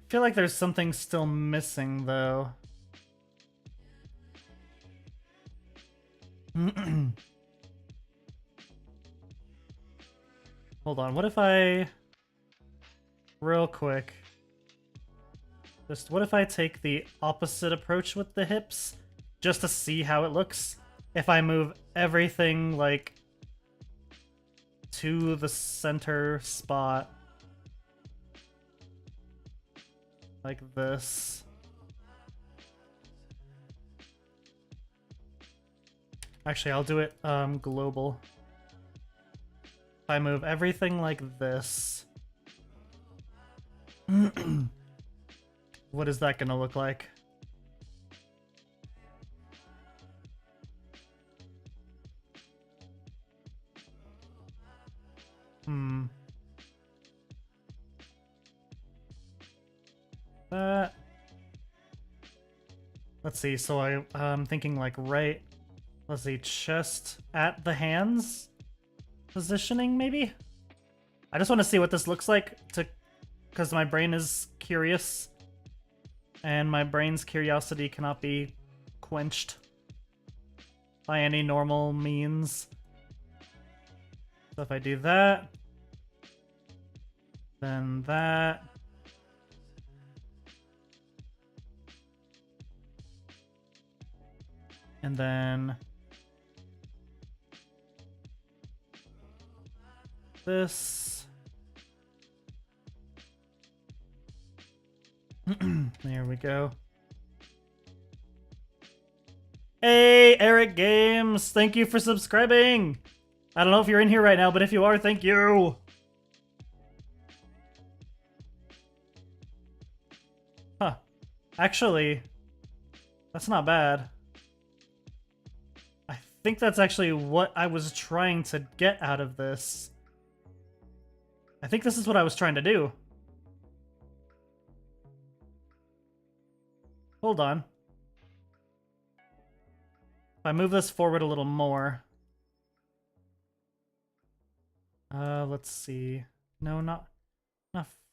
feel like there's something still missing, though. Hold on, what if I... Real quick. Just what if I take the opposite approach with the hips? Just to see how it looks? If I move everything, like, to the center spot. Like this. Actually, I'll do it global. If I move everything like this. What is that gonna look like? That. Let's see, so I'm thinking like right, let's see, chest at the hands positioning, maybe? I just want to see what this looks like to because my brain is curious, and my brain's curiosity cannot be quenched by any normal means. So if I do that, then that, and then this. There we go. Hey, Eric Games! Thank you for subscribing! I don't know if you're in here right now, but if you are, thank you! Huh. Actually, that's not bad. I think that's actually what I was trying to get out of this. I think this is what I was trying to do. Hold on. If I move this forward a little more. Let's see. No, not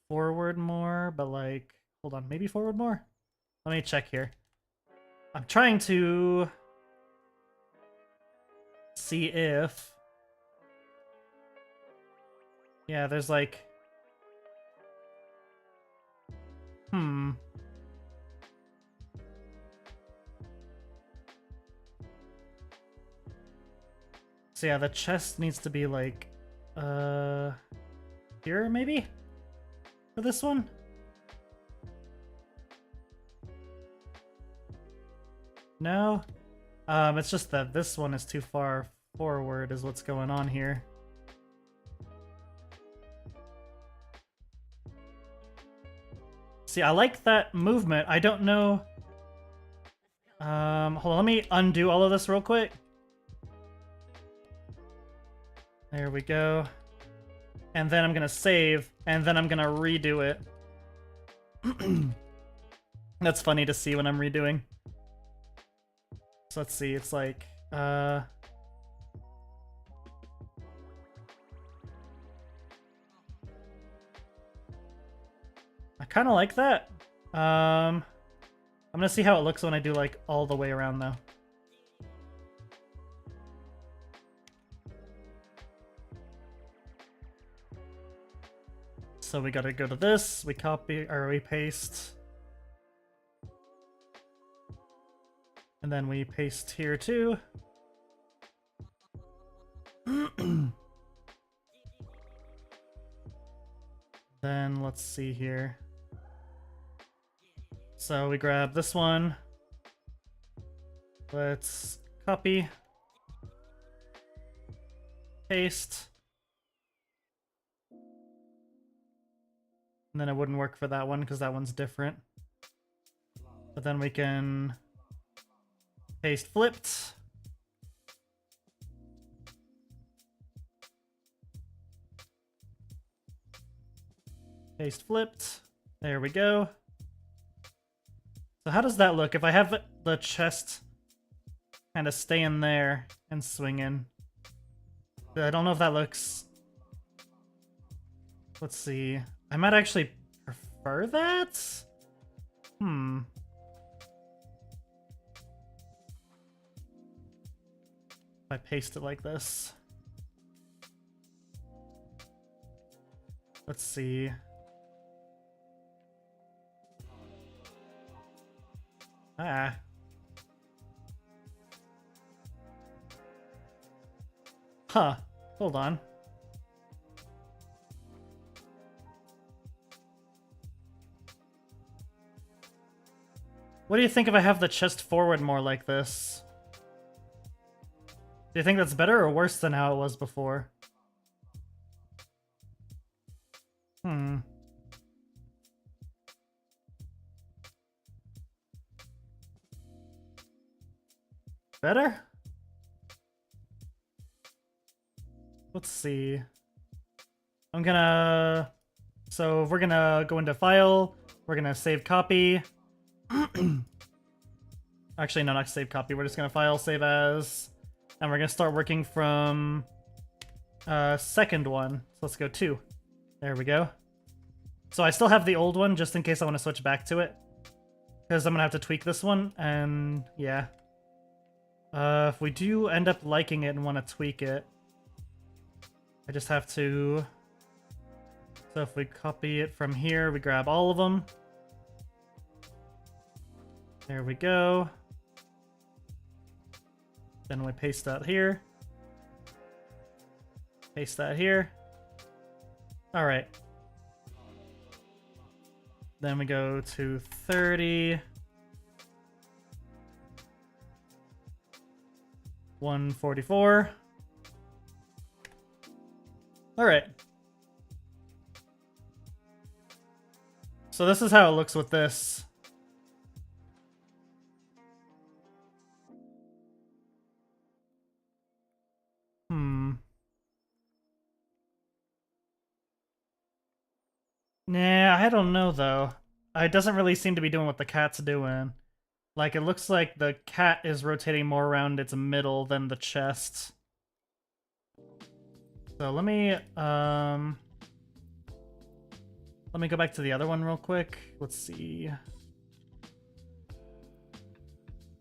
forward more, but like, hold on, maybe forward more? Let me check here. I'm trying to see if... Yeah, there's like... So yeah, the chest needs to be like, here maybe? For this one? No? It's just that this one is too far forward is what's going on here. See, I like that movement. I don't know... hold on, let me undo all of this real quick. There we go. And then I'm gonna save, and then I'm gonna redo it. That's funny to see when I'm redoing. So let's see, it's like, I kind of like that. I'm gonna see how it looks when I do like all the way around though. So we gotta go to this, we copy, or we paste. And then we paste here too. Then let's see here. So we grab this one. Let's copy. Paste. And then it wouldn't work for that one because that one's different. But then we can paste flipped. Paste flipped. There we go. So how does that look if I have the chest kind of stay in there and swing in? I don't know if that looks... Let's see. I might actually prefer that? If I paste it like this. Let's see. Ah. Huh. Hold on. What do you think if I have the chest forward more like this? Do you think that's better or worse than how it was before? Better? Let's see. I'm gonna... So we're gonna go into File, we're gonna save copy. Actually, no, not save copy, we're just gonna File, save as, and we're gonna start working from second one. So let's go 2. There we go. So I still have the old one just in case I want to switch back to it. Because I'm going to have to tweak this one, and yeah. If we do end up liking it and want to tweak it, I just have to... So if we copy it from here, we grab all of them. There we go. Then we paste that here. Paste that here. All right. Then we go to 30. 144. All right. So this is how it looks with this. Nah, I don't know though. It doesn't really seem to be doing what the cat's doing. Like, it looks like the cat is rotating more around its middle than the chest. So let me go back to the other one real quick. Let's see.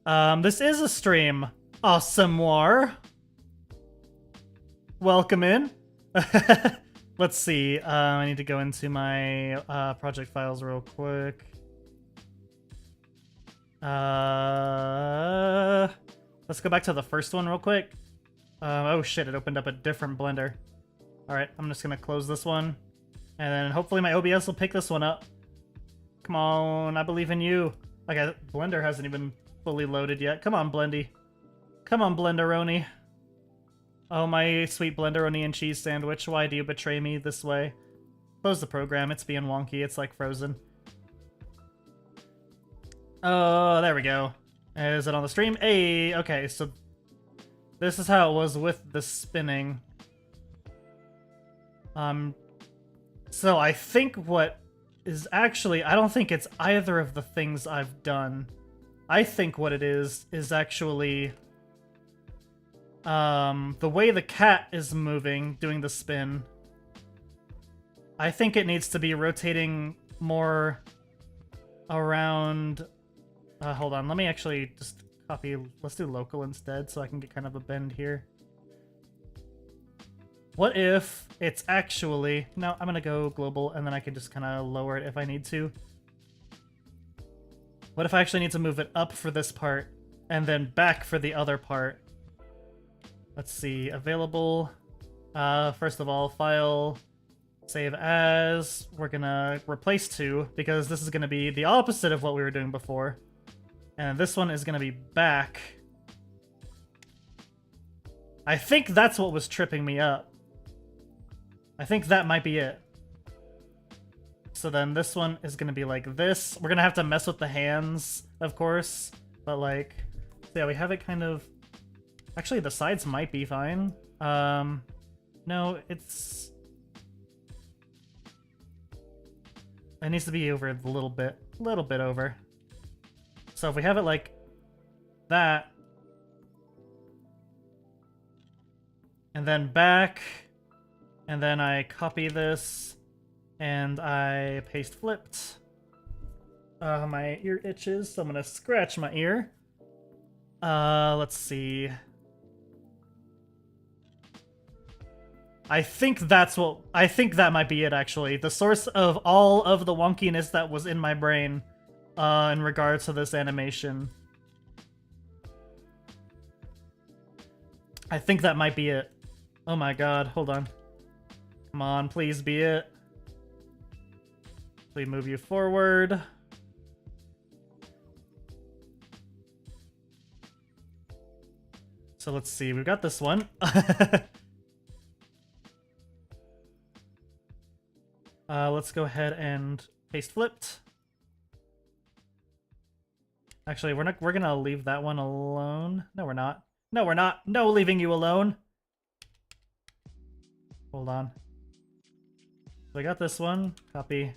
This is a stream. Awesome war. Welcome in. Let's see. I need to go into my project files real quick. Let's go back to the first one real quick. Oh shit, it opened up a different blender. Alright, I'm just gonna close this one. And then hopefully my OBS will pick this one up. Come on, I believe in you. Okay, Blender hasn't even fully loaded yet. Come on, Blendy. Come on, Blenderoni. Oh, my sweet Blenderoni and cheese sandwich. Why do you betray me this way? Close the program. It's being wonky. It's like frozen. Oh, there we go. Is it on the stream? Hey, okay, so this is how it was with the spinning. So I think what is actually, I don't think it's either of the things I've done. I think what it is actually the way the cat is moving, doing the spin. I think it needs to be rotating more around... hold on, let me actually just copy... Let's do local instead so I can get kind of a bend here. What if it's actually... No, I'm gonna go global and then I can just kind of lower it if I need to. What if I actually need to move it up for this part and then back for the other part? Let's see, available. First of all, file, save as. We're gonna replace to because this is gonna be the opposite of what we were doing before. And this one is gonna be back. I think that's what was tripping me up. I think that might be it. So then this one is gonna be like this. We're gonna have to mess with the hands, of course. But like, yeah, we have it kind of... Actually, the sides might be fine. No, it's... It needs to be over a little bit over. So if we have it like that, and then back, and then I copy this, and I paste flipped. My ear itches, so I'm gonna scratch my ear. Let's see. I think that might be it, actually. The source of all of the wonkiness that was in my brain, in regards to this animation. I think that might be it. Oh my god, hold on. Come on, please be it. Please move you forward. So let's see, we've got this one. Let's go ahead and paste flipped. Actually, we're gonna leave that one alone. No, we're not. No, we're not. No leaving you alone. Hold on. So I got this one. Copy.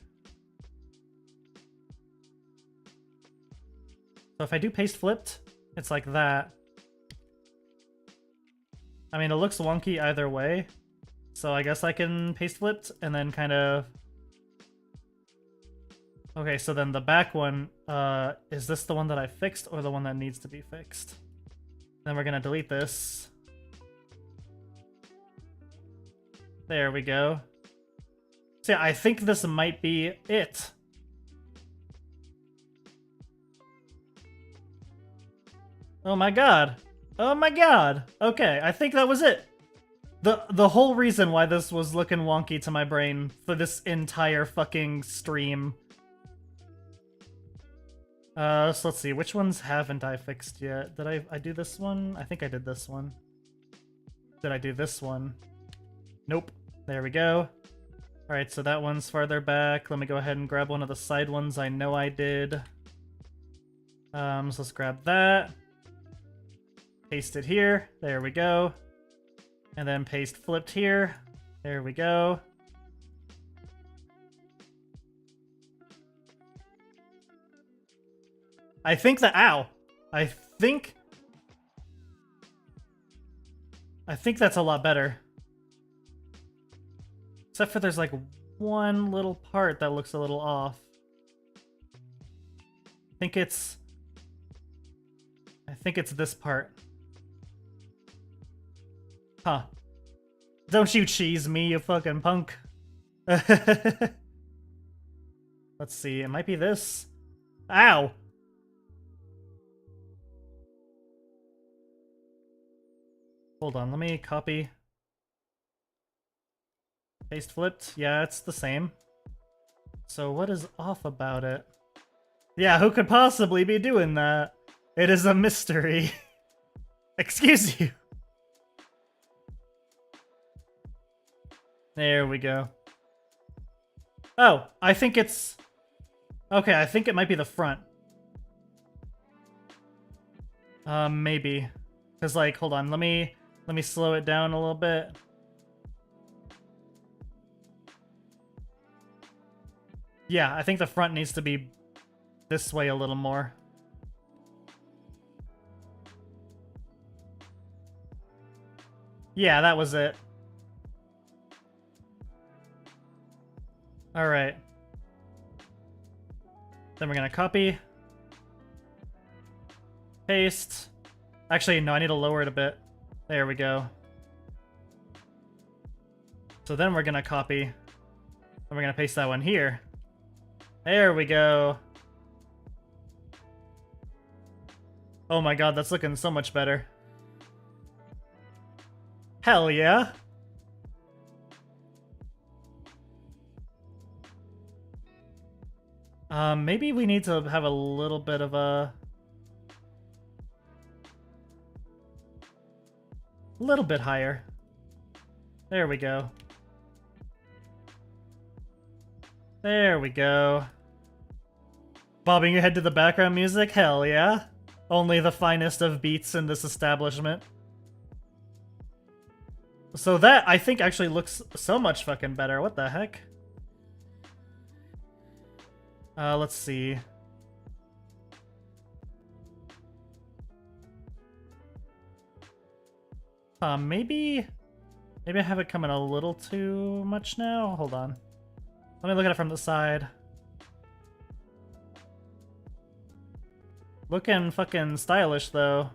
So if I do paste flipped, it's like that. I mean, it looks wonky either way. So I guess I can paste flipped and then kind of Okay, so then the back one, is this the one that I fixed or the one that needs to be fixed? Then we're gonna delete this. There we go. So yeah, I think this might be it. Oh my god. Oh my god. Okay, I think that was it. The whole reason why this was looking wonky to my brain for this entire fucking stream. So let's see, which ones haven't I fixed yet? Did I do this one? I think I did this one. Did I do this one? Nope. There we go. Alright, so that one's farther back. Let me go ahead and grab one of the side ones I know I did. So let's grab that. Paste it here. There we go. And then paste flipped here. There we go. I think that, ow! I think that's a lot better. Except for there's like one little part that looks a little off. I think it's this part. Huh. Don't you cheese me, you fucking punk. Let's see, it might be this. Ow! Hold on, let me copy. Paste flipped. Yeah, it's the same. So what is off about it? Yeah, who could possibly be doing that? It is a mystery. Excuse you. There we go. Oh, I think it's... Okay, I think it might be the front. Maybe. Because, like, hold on, let me slow it down a little bit. Yeah, I think the front needs to be this way a little more. Yeah, that was it. Alright. Then we're gonna copy. Paste. Actually, no, I need to lower it a bit. There we go. So then we're gonna copy. And we're gonna paste that one here. There we go. Oh my god, that's looking so much better. Hell yeah. Maybe we need to have a little bit of a... little bit higher. There we go. There we go. Bobbing your head to the background music? Hell yeah. Only the finest of beats in this establishment. So that, I think, actually looks so much fucking better. What the heck? Let's see. Maybe I have it coming a little too much now? Hold on. Let me look at it from the side. Looking fucking stylish, though.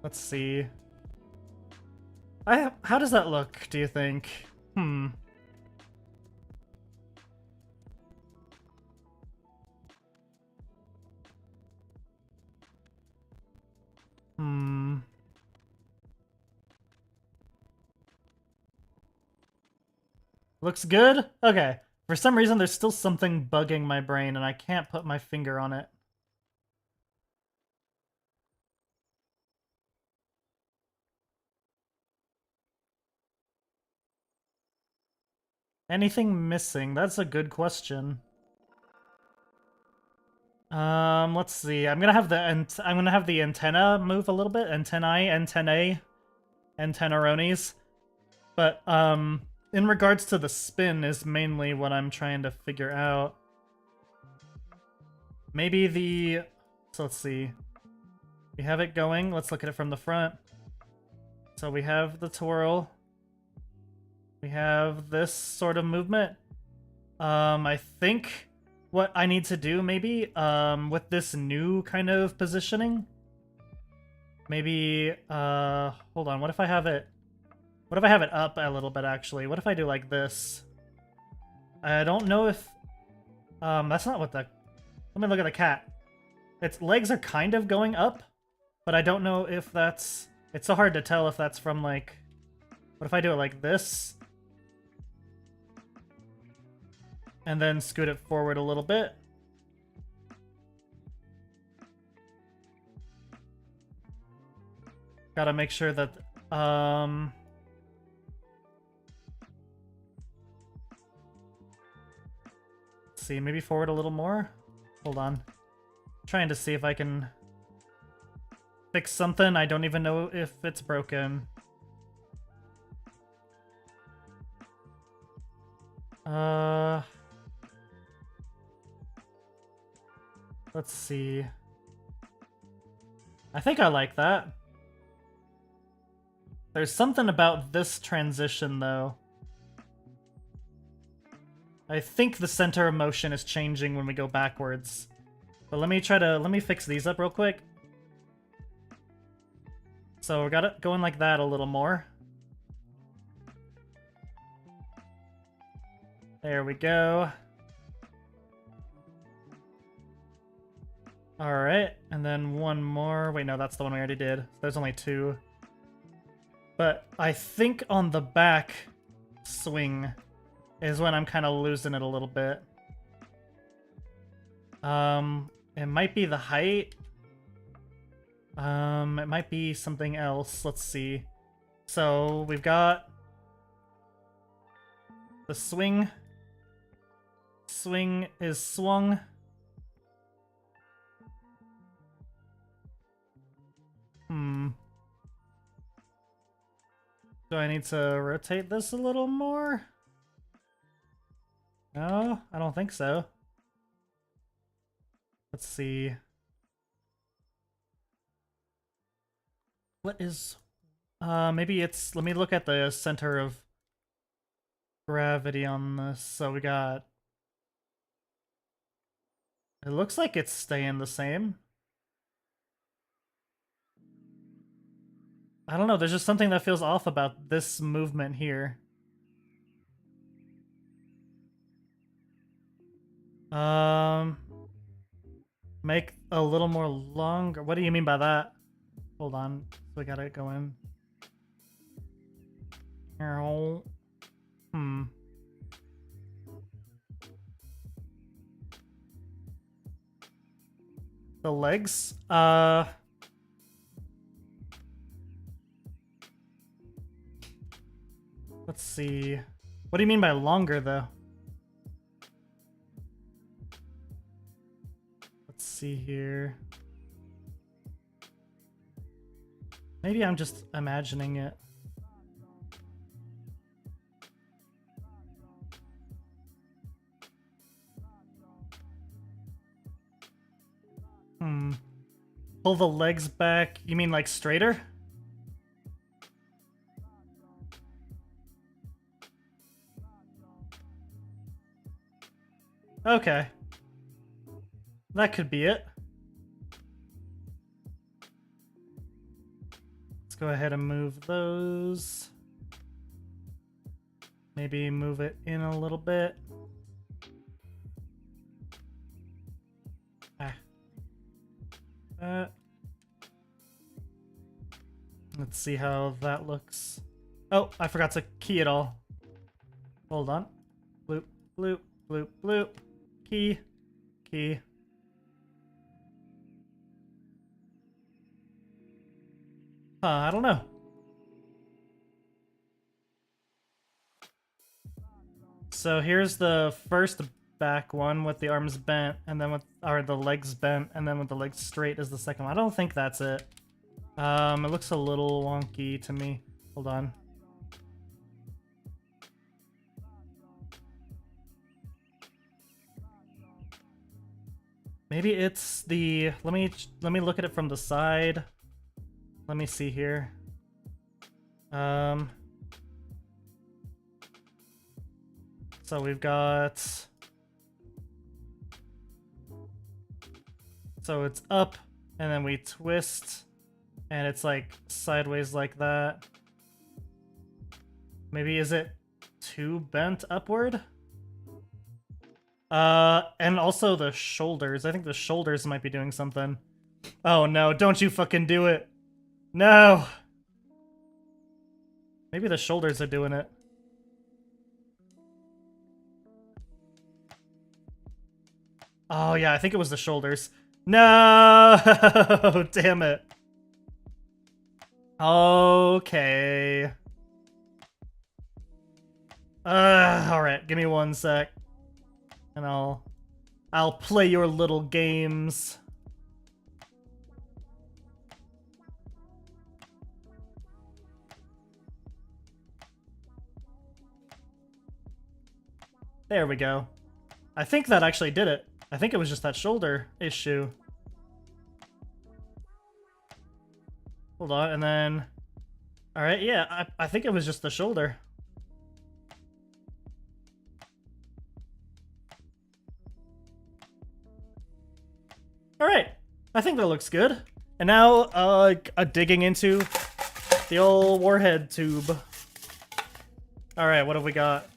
Let's see. How does that look, do you think? Hmm. Looks good? Okay. For some reason, there's still something bugging my brain, and I can't put my finger on it. Anything missing? That's a good question. Let's see. I'm gonna have the antenna move a little bit. Antennae, antennaronies. But in regards to the spin is mainly what I'm trying to figure out. Maybe the... So let's see. We have it going. Let's look at it from the front. So we have the twirl. we have this sort of movement. I think what I need to do maybe, with this new kind of positioning, maybe, hold on, what if I have it up a little bit, actually? What if I do like this? I don't know if, that's not what the, let me look at the cat. Its legs are kind of going up, but I don't know if that's, it's so hard to tell if that's from, like, what if I do it like this? And then scoot it forward a little bit. Gotta make sure that, let's see, maybe forward a little more? Hold on. Trying to see if I can fix something. I don't even know if it's broken. Let's see. I think I like that. There's something about this transition, though. I think the center of motion is changing when we go backwards. But let me fix these up real quick. So we got it going like that a little more. There we go. Alright, and then one more. Wait, no, that's the one we already did. There's only two. But I think on the back swing is when I'm kind of losing it a little bit. It might be the height. It might be something else. Let's see. So we've got the swing. Swing is swung. Do I need to rotate this a little more? No, I don't think so. Let's see. What is... maybe it's... Let me look at the center of gravity on this. So we got... It looks like it's staying the same. I don't know, there's just something that feels off about this movement here. Make a little more longer. What do you mean by that? Hold on, we gotta go in. The legs? Let's see. What do you mean by longer, though? Let's see here. Maybe I'm just imagining it. Pull the legs back. You mean like straighter? Okay. That could be it. Let's go ahead and move those. Maybe move it in a little bit. Let's see how that looks. Oh, I forgot to key it all. Hold on. Bloop, bloop, bloop, bloop. Key. Key. I don't know. So here's the first back one with the arms bent, and then with the legs bent, and then with the legs straight is the second one. I don't think that's it. It looks a little wonky to me. Hold on. Maybe it's the... Let me look at it from the side. Let me see here. So we've got... So it's up, and then we twist, and it's like sideways like that. Maybe is it too bent upward? And also the shoulders. I think the shoulders might be doing something. Oh no, don't you fucking do it. No! Maybe the shoulders are doing it. Oh yeah, I think it was the shoulders. No! Damn it. Okay. Alright, give me 1 sec. And I'll play your little games. There we go. I think that actually did it. I think it was just that shoulder issue. Hold on, and then... Alright, yeah, I think it was just the shoulder. Alright, I think that looks good. And now, digging into the old warhead tube. Alright, what have we got?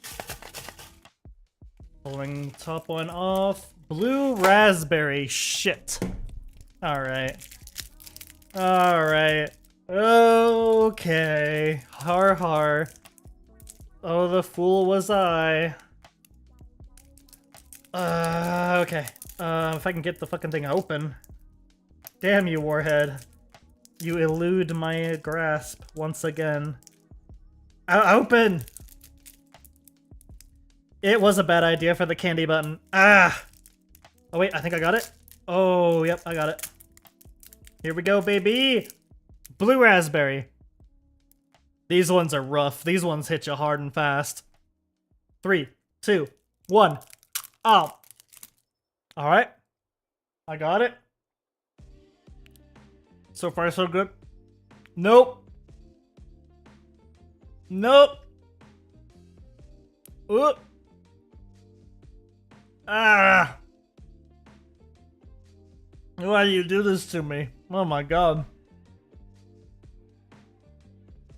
Pulling top one off. Blue raspberry. Shit. Alright. Alright. Okay. Har har. Oh, the fool was I. Okay. If I can get the fucking thing open. Damn you, warhead. You elude my grasp once again. Open! It was a bad idea for the candy button. Ah! Oh wait, I think I got it. Oh, yep, I got it. Here we go, baby! Blue raspberry. These ones are rough. These ones hit you hard and fast. 3, 2, 1. Oh! Alright. I got it. So far, so good. Nope. Nope. Oop. Ah! Why do you do this to me? Oh my god.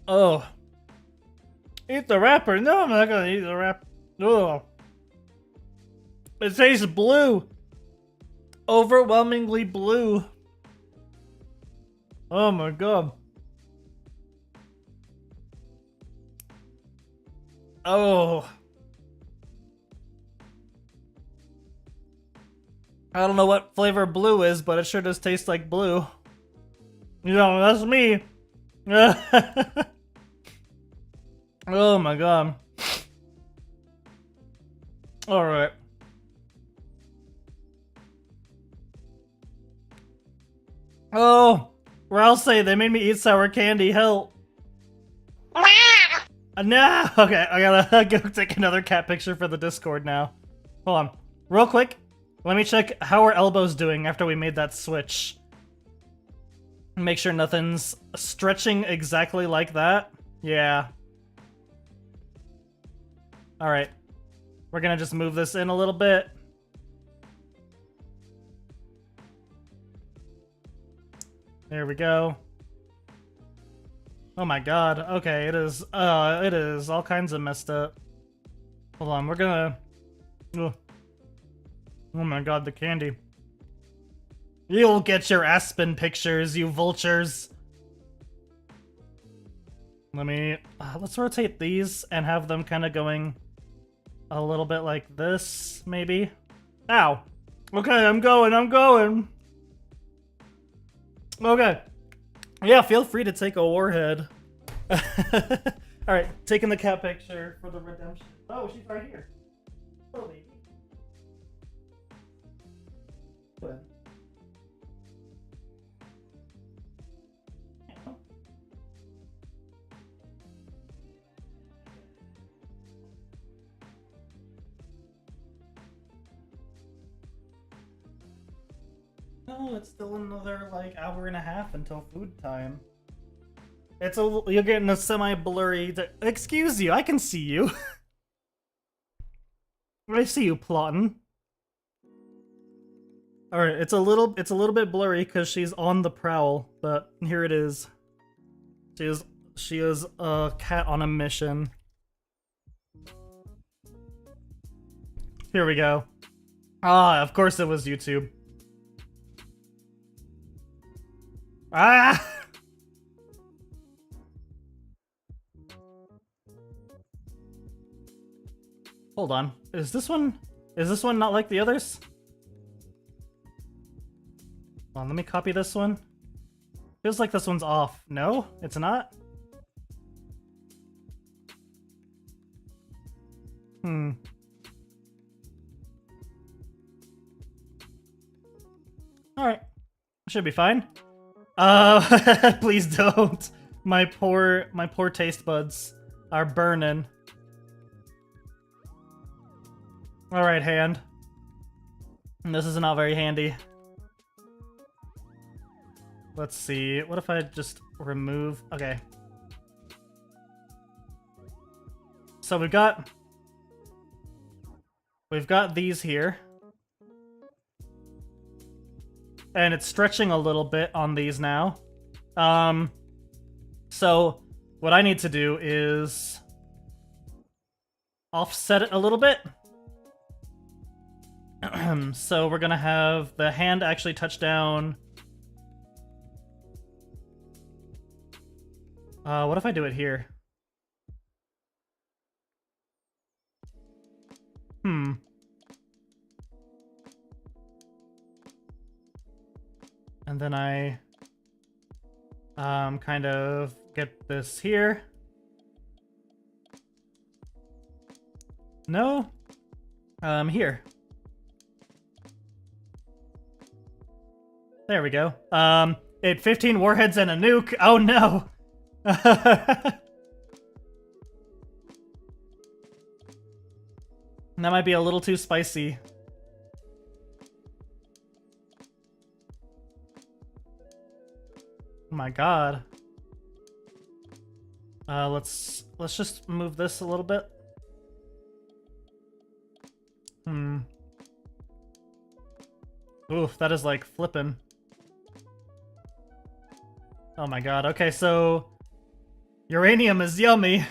Oh. Eat the wrapper? No, I'm not gonna eat the wrapper. Oh. It tastes blue. Overwhelmingly blue. Oh my god. Oh. I don't know what flavor blue is, but it sure does taste like blue. You know, that's me. Oh my god. Alright. Oh, or I'll say they made me eat sour candy. Help. No. Okay, I gotta go take another cat picture for the Discord now. Hold on. Real quick. Let me check how our elbow's doing after we made that switch. Make sure nothing's stretching exactly like that. Yeah. Alright. We're gonna just move this in a little bit. There we go. Oh my god. Okay, it is all kinds of messed up. Hold on, we're gonna... Ugh. Oh my god, the candy. You'll get your Aspen pictures, you vultures. Let me... let's rotate these and have them kind of going a little bit like this, maybe. Ow. Okay, I'm going. Okay. Yeah, feel free to take a warhead. Alright, taking the cat picture for the redemption. Oh, she's right here. Oh, baby. Good. No, it's still another, like, hour and a half until food time. You're getting a semi-blurry... Excuse you, I can see you. I see you plotting. All right, it's a little bit blurry because she's on the prowl, but here it is. She is a cat on a mission. Here we go. Ah, of course it was YouTube. Ah! Hold on. Is this one not like the others? Hold on, let me copy this one. Feels like this one's off. No, it's not? Alright. Should be fine. Please don't. My poor taste buds are burning. Alright, hand. This is not very handy. Let's see. What if I just remove... Okay. So we've got these here. And it's stretching a little bit on these now. So what I need to do is offset it a little bit. So we're gonna have the hand actually touch down. What if I do it here? And then I kind of get this here. No? Here. There we go. It 15 warheads and a nuke. Oh no! That might be a little too spicy. Oh my god. Let's just move this a little bit. Oof, that is like flipping. Oh my god. Okay, so uranium is yummy.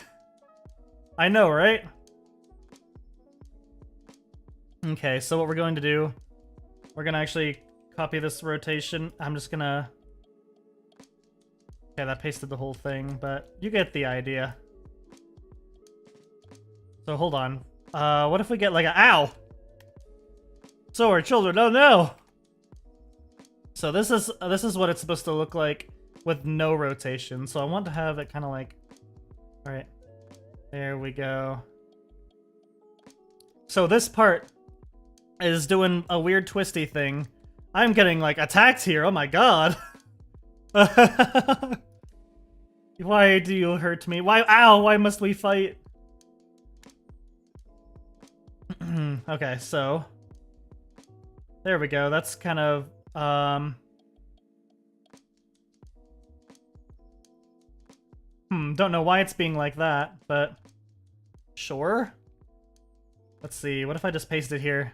I know, right? Okay, so what we're going to do, we're gonna actually copy this rotation. I'm just gonna... Okay, that pasted the whole thing, but you get the idea. So hold on. What if we get like a... Ow! So are children. Oh no! So this is what it's supposed to look like with no rotation. So I want to have it kind of like... Alright. There we go. So this part is doing a weird twisty thing. I'm getting like attacked here. Oh my god. Why do you hurt me? Why? Ow! Why must we fight? Okay, so there we go. That's kind of don't know why it's being like that, but sure. Let's see. What if I just paste it here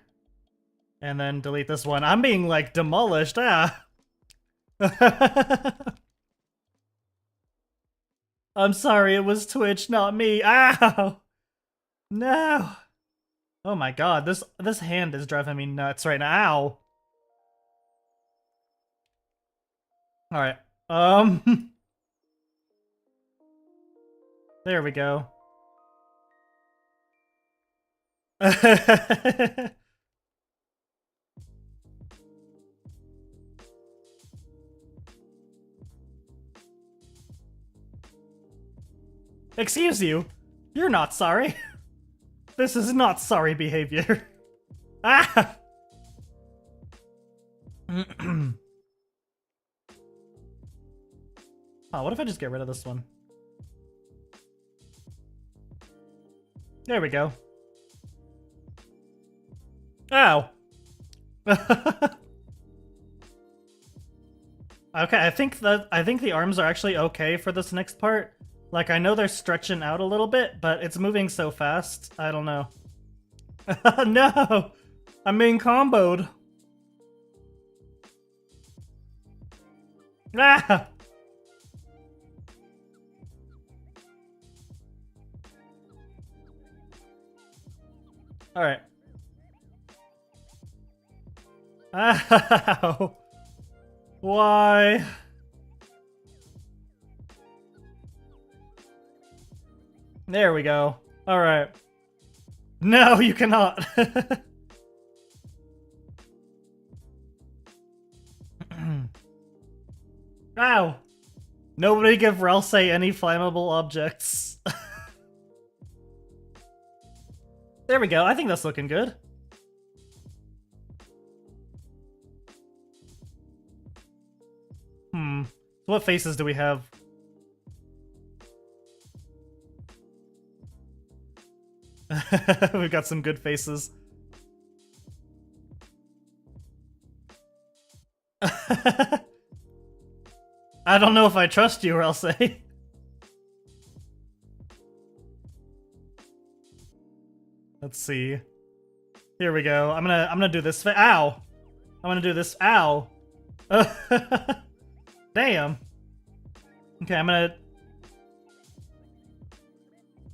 and then delete this one? I'm being like demolished. Ah. I'm sorry, it was Twitch, not me. Ow! No! Oh my god, this hand is driving me nuts right now. Ow! Alright, there we go. Excuse you, you're not sorry. This is not sorry behavior. Ah! Oh, what if I just get rid of this one? There we go. Ow. Okay, I think the arms are actually okay for this next part. Like, I know they're stretching out a little bit, but it's moving so fast. I don't know. No! I'm being comboed. Ah! Alright. Ow! Why? There we go. Alright. No, you cannot! Ow! Nobody give Ralse any flammable objects. There we go, I think that's looking good. What faces do we have? We've got some good faces. I don't know if I trust you, Ralse. Let's see. Here we go. I'm gonna do this. Ow! I'm gonna do this. Ow! Damn. Okay, I'm gonna.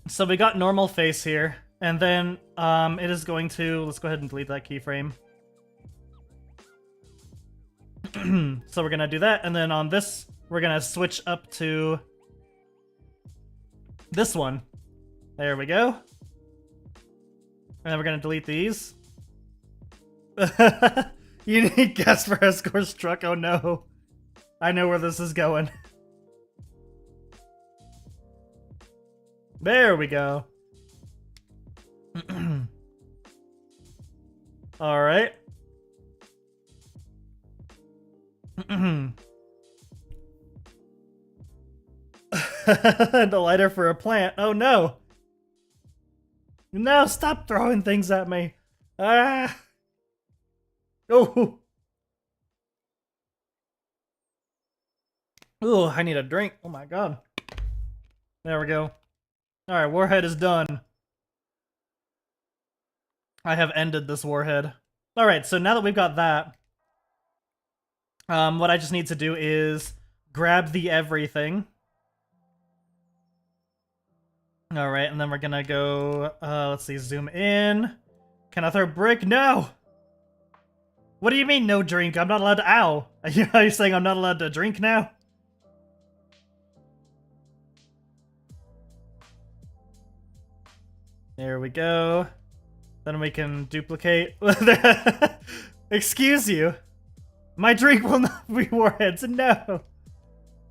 So we got normal face here, and then it is going to. Let's go ahead and delete that keyframe. So we're gonna do that, and then on this, we're gonna switch up to this one. There we go. And then we're gonna delete these. You need gas for Escort's truck. Oh no. I know where this is going. There we go. Alright. The lighter for a plant. Oh no. No, stop throwing things at me. Ah. Oh. Ooh, I need a drink. Oh my god. There we go. Alright, warhead is done. I have ended this warhead. Alright, so now that we've got that, what I just need to do is grab the everything. Alright, and then we're gonna go, let's see, zoom in. Can I throw a brick? No! What do you mean, no drink? I'm not allowed to, ow! Are you saying I'm not allowed to drink now? There we go. Then we can duplicate. Excuse you. My drink will not be warheads. No.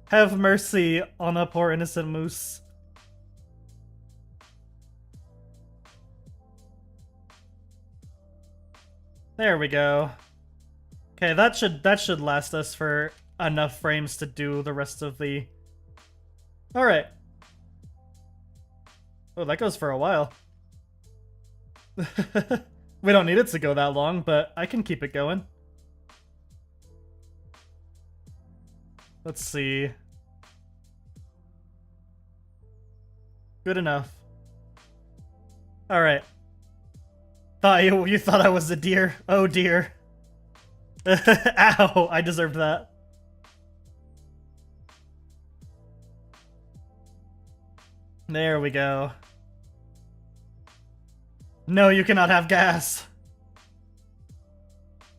Have mercy on a poor innocent moose. There we go. Okay, that should last us for enough frames to do the rest of the. All right. Oh, that goes for a while. We don't need it to go that long, but I can keep it going. Let's see. Good enough. Alright. Thought you thought I was a deer. Oh dear. Ow, I deserved that. There we go. No, you cannot have gas.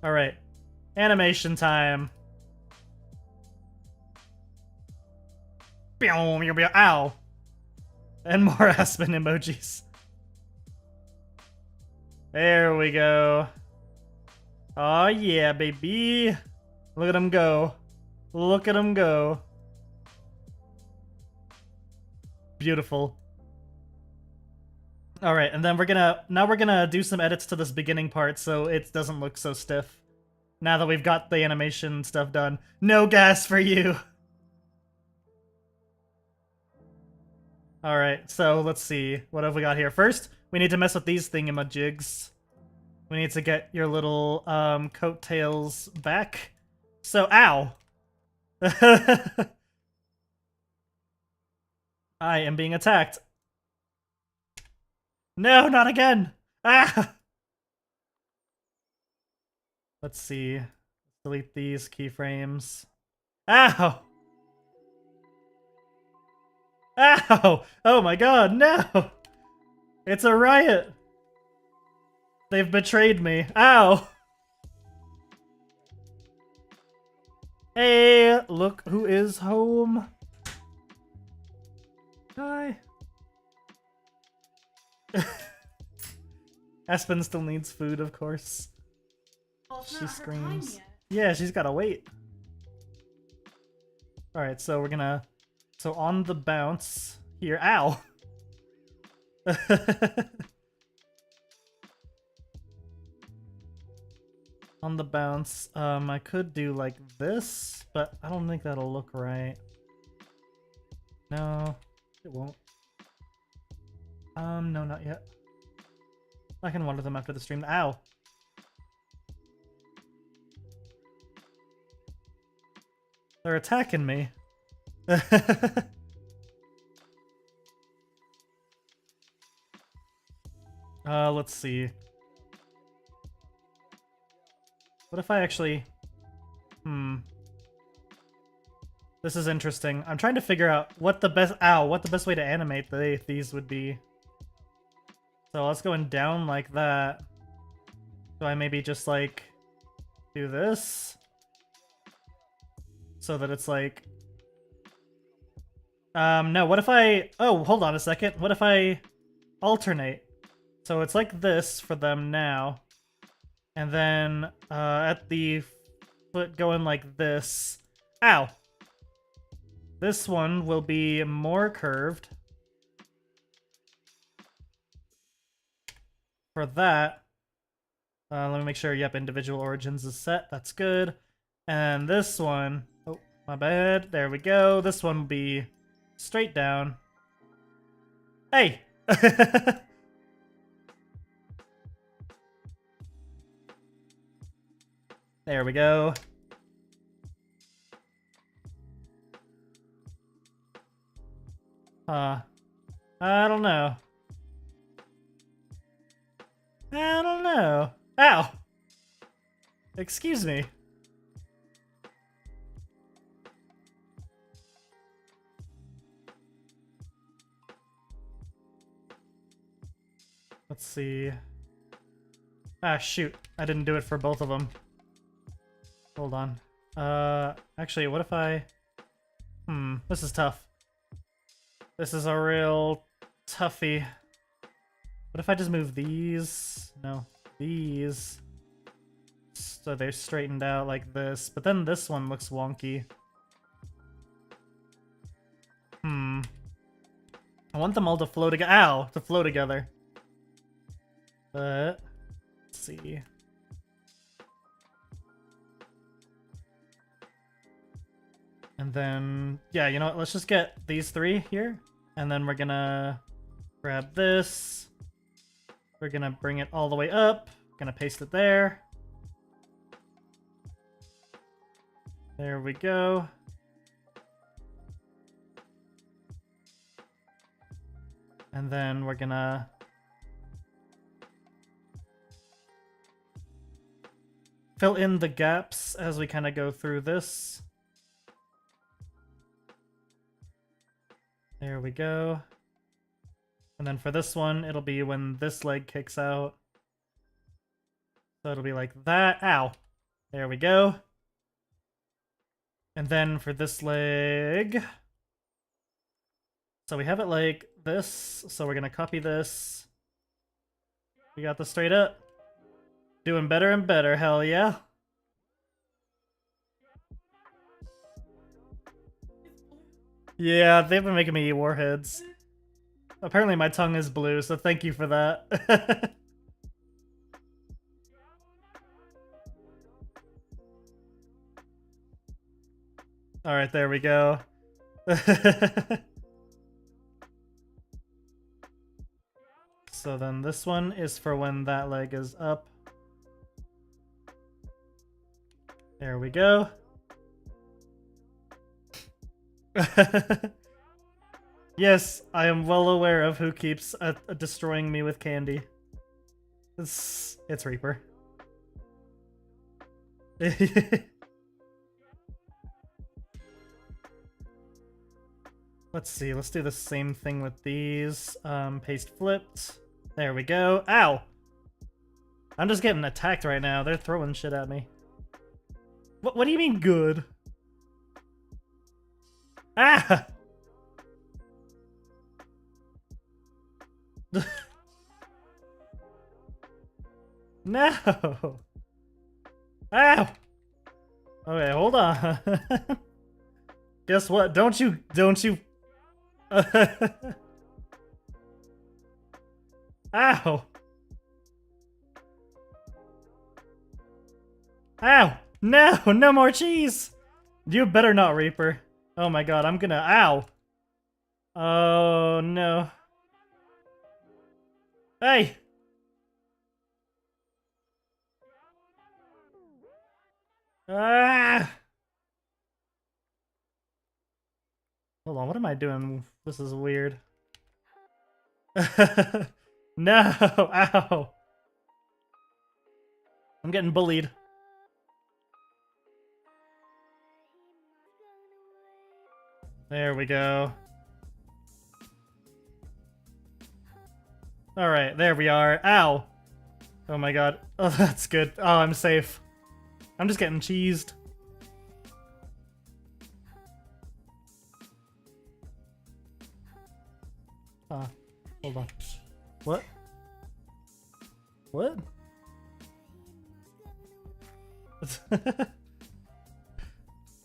Alright. Animation time. Ow. And more Aspen emojis. There we go. Oh yeah, baby. Look at him go. Look at him go. Beautiful. Alright, and then we're gonna do some edits to this beginning part so it doesn't look so stiff. Now that we've got the animation stuff done. No gas for you! Alright, so let's see. What have we got here? First, we need to mess with these thingamajigs. We need to get your little, coattails back. So, ow! I am being attacked. No, not again! Ah! Let's see. Delete these keyframes. Ow! Ow! Oh my god, no! It's a riot! They've betrayed me. Ow! Hey, look who is home. Hi. Aspen still needs food, of course. Well, it's She not her time screams. yet. Yeah, she's gotta wait. Alright, so we're gonna... So on the bounce... Here, ow! On the bounce, I could do like this, but I don't think that'll look right. No, it won't. No, not yet. I can water them after the stream. Ow! They're attacking me. Let's see. What if I actually... This is interesting. I'm trying to figure out what the best... Ow! What the best way to animate these would be. So let's go down like that. So I maybe just like... do this? So that it's like... no, what if I... Oh, hold on a second. What if I alternate? So it's like this for them now. And then at the foot going like this. Ow! This one will be more curved. For that, let me make sure, yep, individual origins is set. That's good. And this one, oh, my bad. There we go. This one will be straight down. Hey! There we go. I don't know. I don't know. Ow! Excuse me. Let's see. Ah, shoot. I didn't do it for both of them. Hold on. Actually, what if I... this is tough. This is a real toughie. What if I just move these? No, these. So they're straightened out like this, but then this one looks wonky. I want them all to flow together. Ow! To flow together. But, let's see. And then, yeah, you know what? Let's just get these three here. And then we're gonna grab this. We're gonna bring it all the way up. Gonna paste it there. There we go. And then we're gonna... fill in the gaps as we kind of go through this. There we go. And then for this one, it'll be when this leg kicks out. So it'll be like that. Ow! There we go. And then for this leg... So we have it like this. So we're gonna copy this. We got this straight up. Doing better and better, hell yeah. Yeah, they've been making me eat warheads. Apparently my tongue is blue, so thank you for that. Alright, there we go. So then this one is for when that leg is up. There we go. Yes, I am well aware of who keeps destroying me with candy. It's Reaper. Let's see, let's do the same thing with these. Paste flipped. There we go. Ow! I'm just getting attacked right now. They're throwing shit at me. What do you mean good? Ah! No! Ow! Okay, hold on. Guess what? Don't you... Ow! Ow! No! No more cheese! You better not, Reaper. Oh my god, I'm gonna... Ow! Oh no. Hey! Ah! Hold on, what am I doing? This is weird. No! Ow! I'm getting bullied. There we go. Alright, there we are. Ow! Oh my god. Oh, that's good. Oh, I'm safe. I'm just getting cheesed. Hold on. What? What?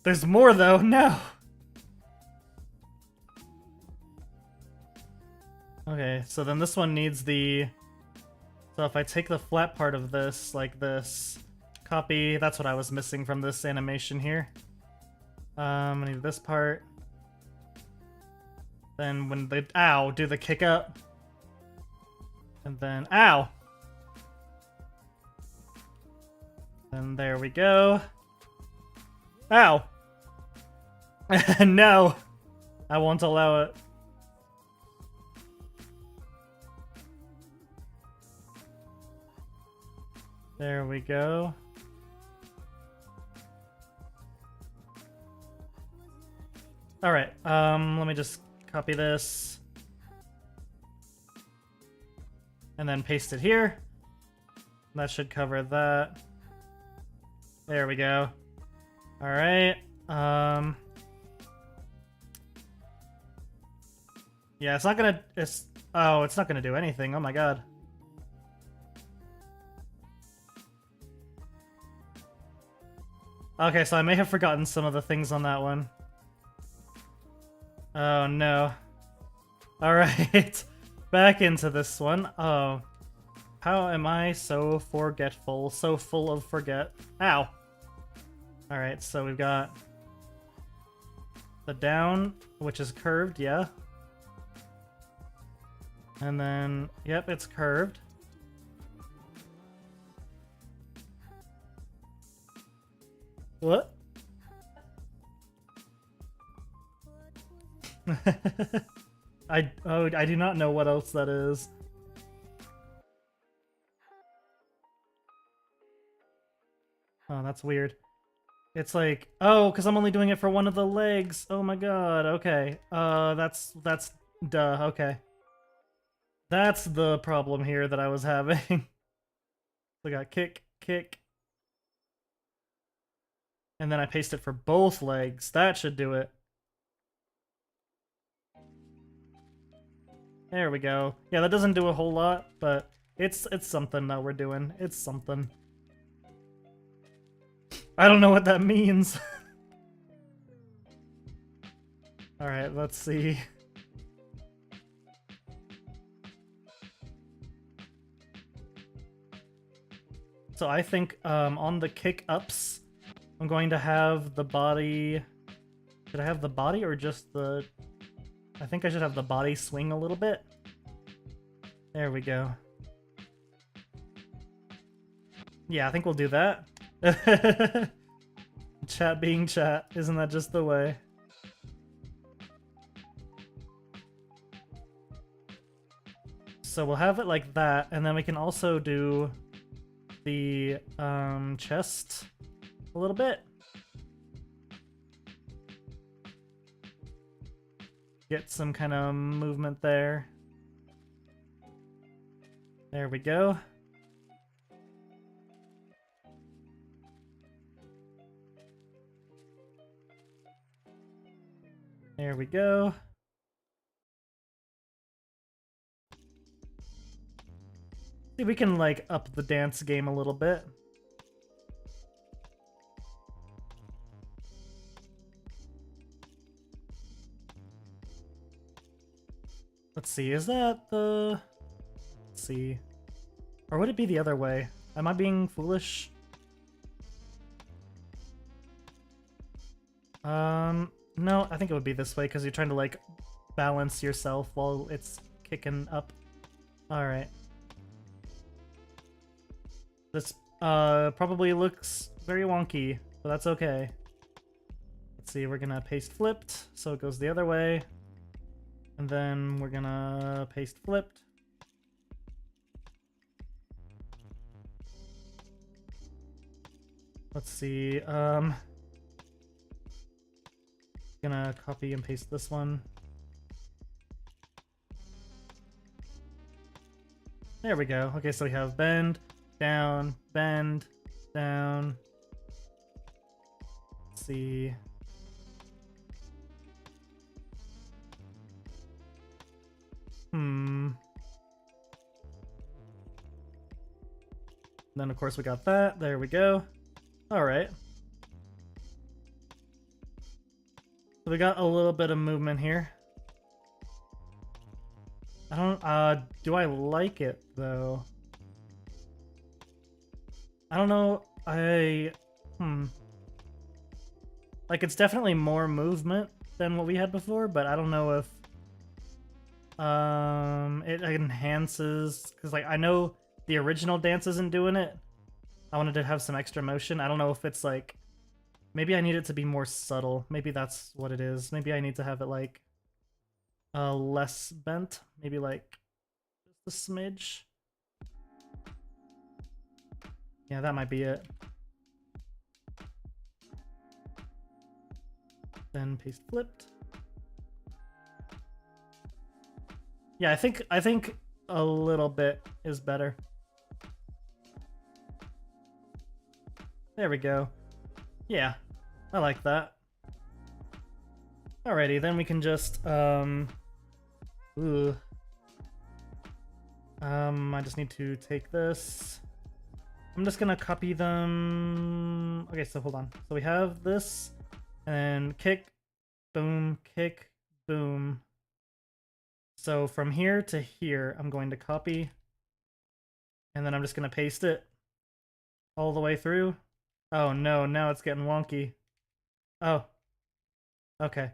There's more though, no! Okay, so then this one needs the... So if I take the flat part of this, like this, copy, that's what I was missing from this animation here. I need this part. Then when they, ow, do the kick up. And then, ow! And there we go. Ow! No! I won't allow it. There we go. Alright, let me just copy this. And then paste it here. That should cover that. There we go. Alright, yeah, it's not gonna, it's not gonna do anything, oh my god. Okay, so I may have forgotten some of the things on that one. Oh no. Alright, back into this one. Oh. How am I so forgetful? So full of forget. Ow! Alright, so we've got the down, which is curved, yeah. And then, yep, it's curved. What? I do not know what else that is. Oh, that's weird. It's like, oh, because I'm only doing it for one of the legs. Oh my god, okay. That's duh, okay. That's the problem here that I was having. We got kick, kick. And then I paste it for both legs. That should do it. There we go. Yeah, that doesn't do a whole lot, but it's something that we're doing. It's something. I don't know what that means. Alright, let's see. So I think on the kick ups, I'm going to have the body... Should I have the body or just the... I think I should have the body swing a little bit. There we go. Yeah, I think we'll do that. Chat being chat, isn't that just the way? So we'll have it like that, and then we can also do the chest a little bit. Get some kind of movement there. There we go. There we go. See, we can like up the dance game a little bit. Let's see, is that the... Let's see. Or would it be the other way? Am I being foolish? No, I think it would be this way because you're trying to like balance yourself while it's kicking up. Alright. This probably looks very wonky, but that's okay. Let's see, we're gonna paste flipped, so it goes the other way. And then we're gonna paste flipped. Let's see, gonna copy and paste this one. There we go. Okay, so we have bend, down, bend, down. Let's see. Then of course we got that. There we go. All right. So we got a little bit of movement here. I don't, do I like it though? I don't know, like it's definitely more movement than what we had before, but I don't know if, it enhances, because like I know the original dance isn't doing it. I wanted to have some extra motion. I don't know if it's like, maybe I need it to be more subtle. Maybe that's what it is. Maybe I need to have it like less bent. Maybe like just a smidge. Yeah, that might be it. Then paste flipped. Yeah, I think a little bit is better. There we go. Yeah, I like that. Alrighty, then we can just, I just need to take this. I'm just gonna copy them. Okay, so hold on. So we have this, and kick, boom, kick, boom. So from here to here, I'm going to copy, and then I'm just gonna paste it all the way through. Oh no, now it's getting wonky. Oh. Okay.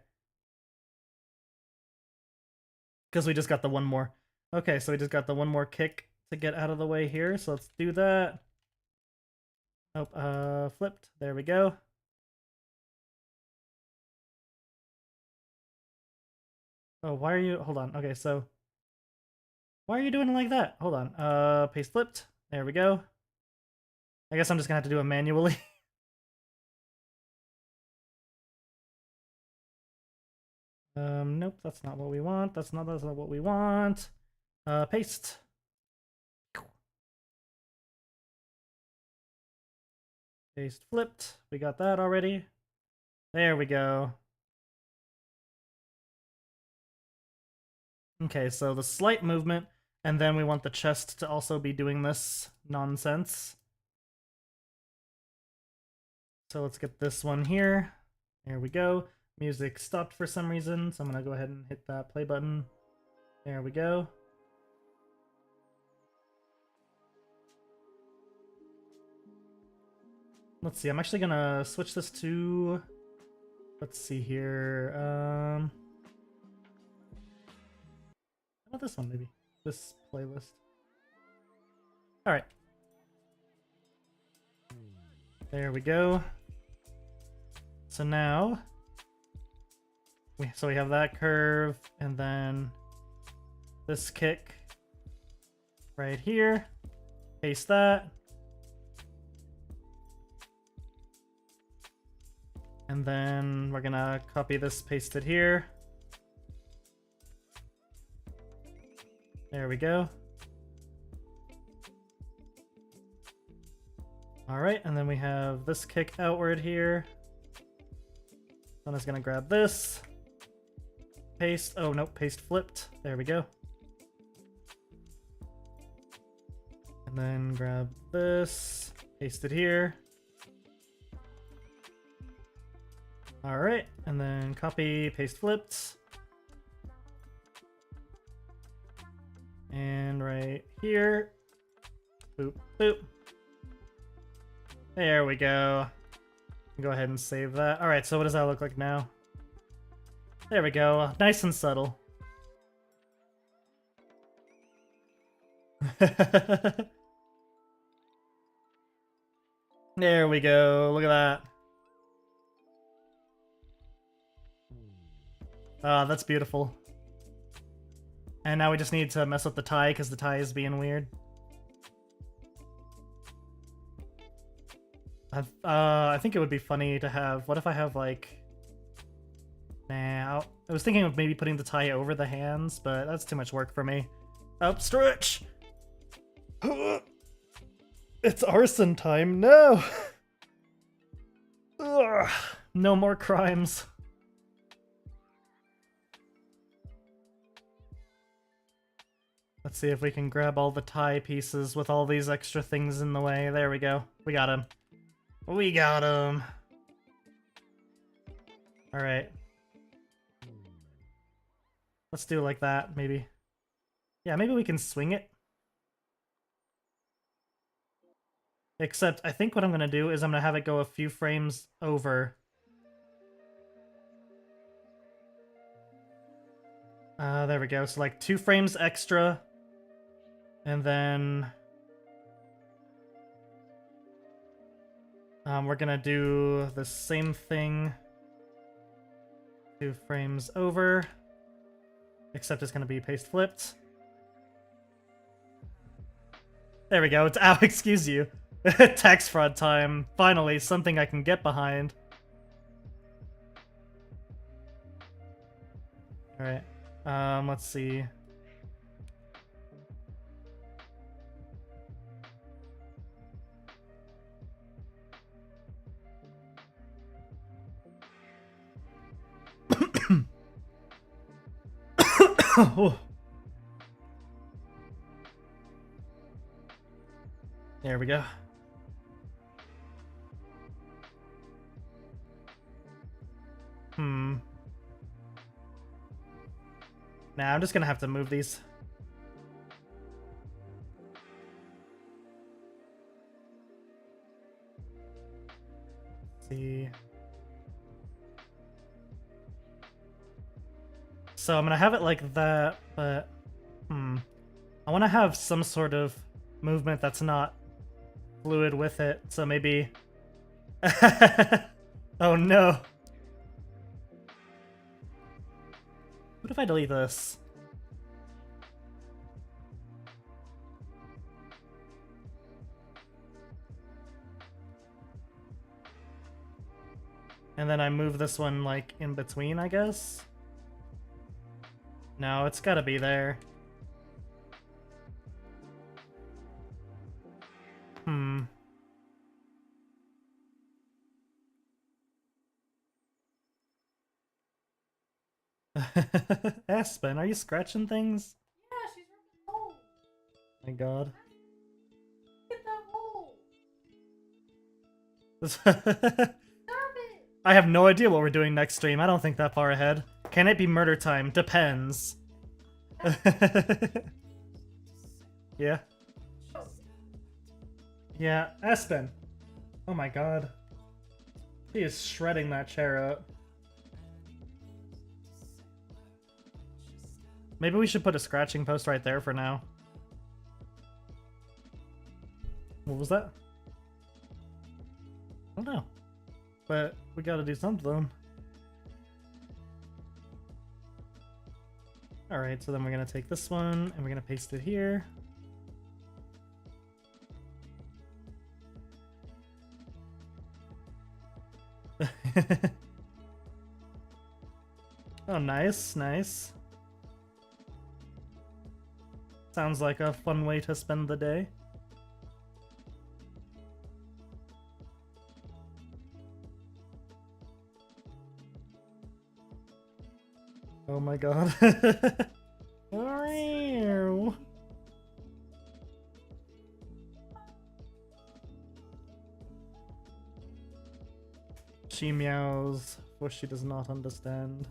Because we just got the one more. Okay, so we just got the one more kick to get out of the way here, so let's do that. Oh, flipped. There we go. Oh, why are you... Hold on. Okay, so... Why are you doing it like that? Hold on. Paste flipped. There we go. I guess I'm just gonna have to do it manually. Nope, that's not what we want. That's not what we want. Paste. Paste flipped. We got that already. There we go. Okay, so the slight movement, and then we want the chest to also be doing this nonsense. So let's get this one here. There we go. Music stopped for some reason, so I'm gonna go ahead and hit that play button. There we go. Let's see, I'm actually gonna switch this to... Let's see here, how about this one, maybe? This playlist. Alright. There we go. So now... So we have that curve, and then this kick right here. Paste that. And then we're gonna copy this, paste it here. There we go. Alright, and then we have this kick outward here. I'm just gonna grab this. Paste. Oh, nope, paste flipped. There we go. And then grab this, paste it here. Alright, and then copy, paste flipped. And right here. Boop, boop. There we go. Go ahead and save that. Alright, so what does that look like now? There we go. Nice and subtle. There we go. Look at that. Ah, that's beautiful. And now we just need to mess up the tie because the tie is being weird. I think it would be funny to have... What if I have, like... Nah, I was thinking of maybe putting the tie over the hands, but that's too much work for me. Up, stretch! It's arson time, no! Ugh, no more crimes. Let's see if we can grab all the tie pieces with all these extra things in the way. There we go. We got him. We got him. Alright. Let's do it like that, maybe. Yeah, maybe we can swing it. Except, I think what I'm gonna do is I'm gonna have it go a few frames over. There we go. So like 2 frames extra. And then... we're gonna do the same thing 2 frames over, except it's gonna be paste flipped. There we go. It's ow, excuse you. Tax fraud time. Finally, something I can get behind. Alright. Let's see. Oh. There we go. Nah, I'm just gonna have to move these. Let's see. So I'm gonna have it like that, but I want to have some sort of movement that's not fluid with it. So maybe. Oh no! What if I delete this? And then I move this one like in between, I guess. No, it's gotta be there. Aspen, are you scratching things? Yeah, she's ripping holes. My god. Get that hole. Stop it. I have no idea what we're doing next stream. I don't think that far ahead. Can it be murder time? Depends. Yeah. Yeah, Aspen. Oh my god. He is shredding that chair up. Maybe we should put a scratching post right there for now. What was that? I don't know. But we gotta do something. Alright, so then we're gonna take this one and we're gonna paste it here. Oh, nice, nice. Sounds like a fun way to spend the day. Oh my god. She meows, for she does not understand.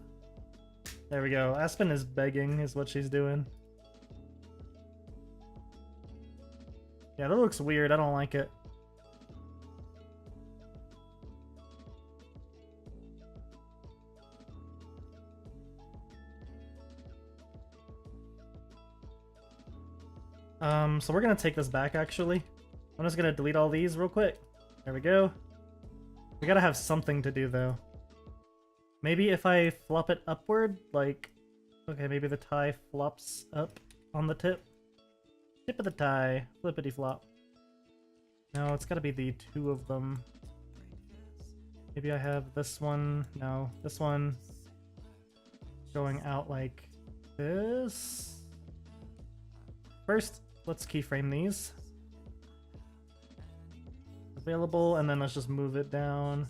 There we go. Aspen is begging, is what she's doing. Yeah, that looks weird. I don't like it. So we're gonna take this back, actually. I'm just gonna delete all these real quick. There we go. We gotta have something to do, though. Maybe if I flop it upward, like... Okay, maybe the tie flops up on the tip. Tip of the tie. Flippity flop. No, it's gotta be the two of them. Maybe I have this one. No, this one going out like this. First, let's keyframe these. Available, and then let's just move it down.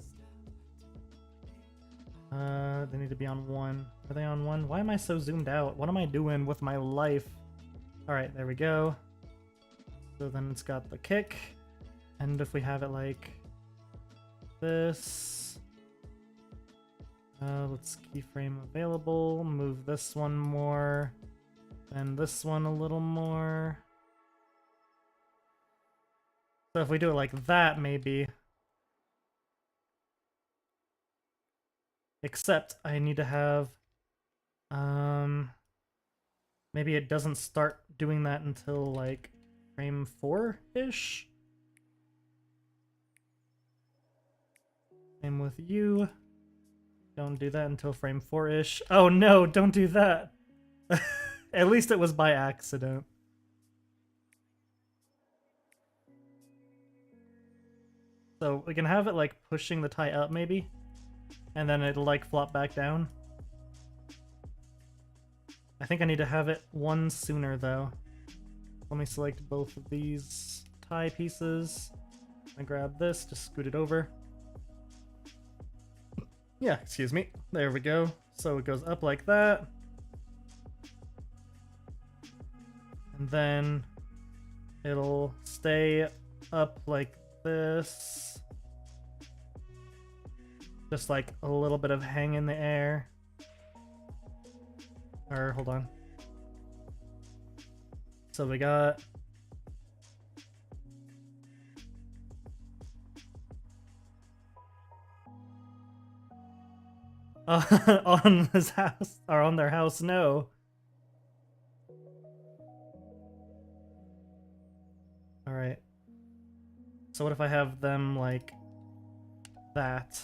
They need to be on 1. Are they on 1? Why am I so zoomed out? What am I doing with my life? Alright, there we go. So then it's got the kick. And if we have it like this... let's keyframe available, move this one more, and this one a little more. So if we do it like that, maybe... Except I need to have, maybe it doesn't start doing that until like frame 4-ish. Same with you. Don't do that until frame 4-ish. Oh no, don't do that. At least it was by accident. So we can have it like pushing the tie up maybe. And then it'll like flop back down. I think I need to have it one sooner though. Let me select both of these tie pieces. I grab this, just scoot it over. Yeah, excuse me. There we go. So it goes up like that. And then it'll stay up like this. Just like a little bit of hang in the air. Or, hold on. So we got... on his house, or on their house, no. Alright. So what if I have them like that?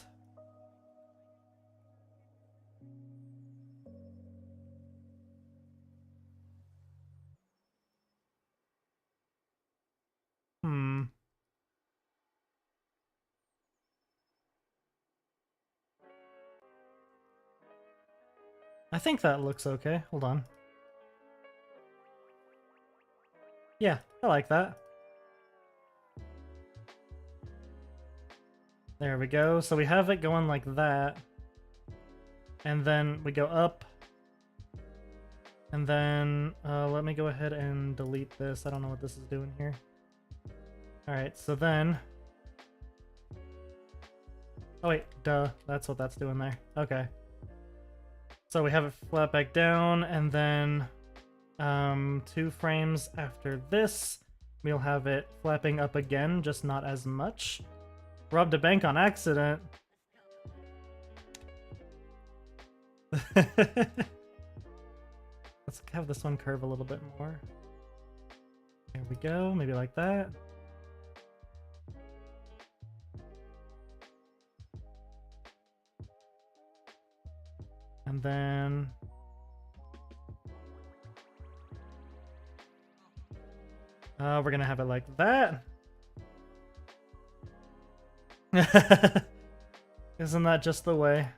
I think that looks okay. Hold on. Yeah, I like that. There we go. So we have it going like that. And then we go up. And then let me go ahead and delete this. I don't know what this is doing here. Alright, so then... Oh wait, duh. That's what that's doing there. Okay. So we have it flat back down, and then 2 frames after this, we'll have it flapping up again, just not as much. Robbed a bank on accident. Let's have this one curve a little bit more. There we go, maybe like that. And then... we're gonna have it like that. Isn't that just the way?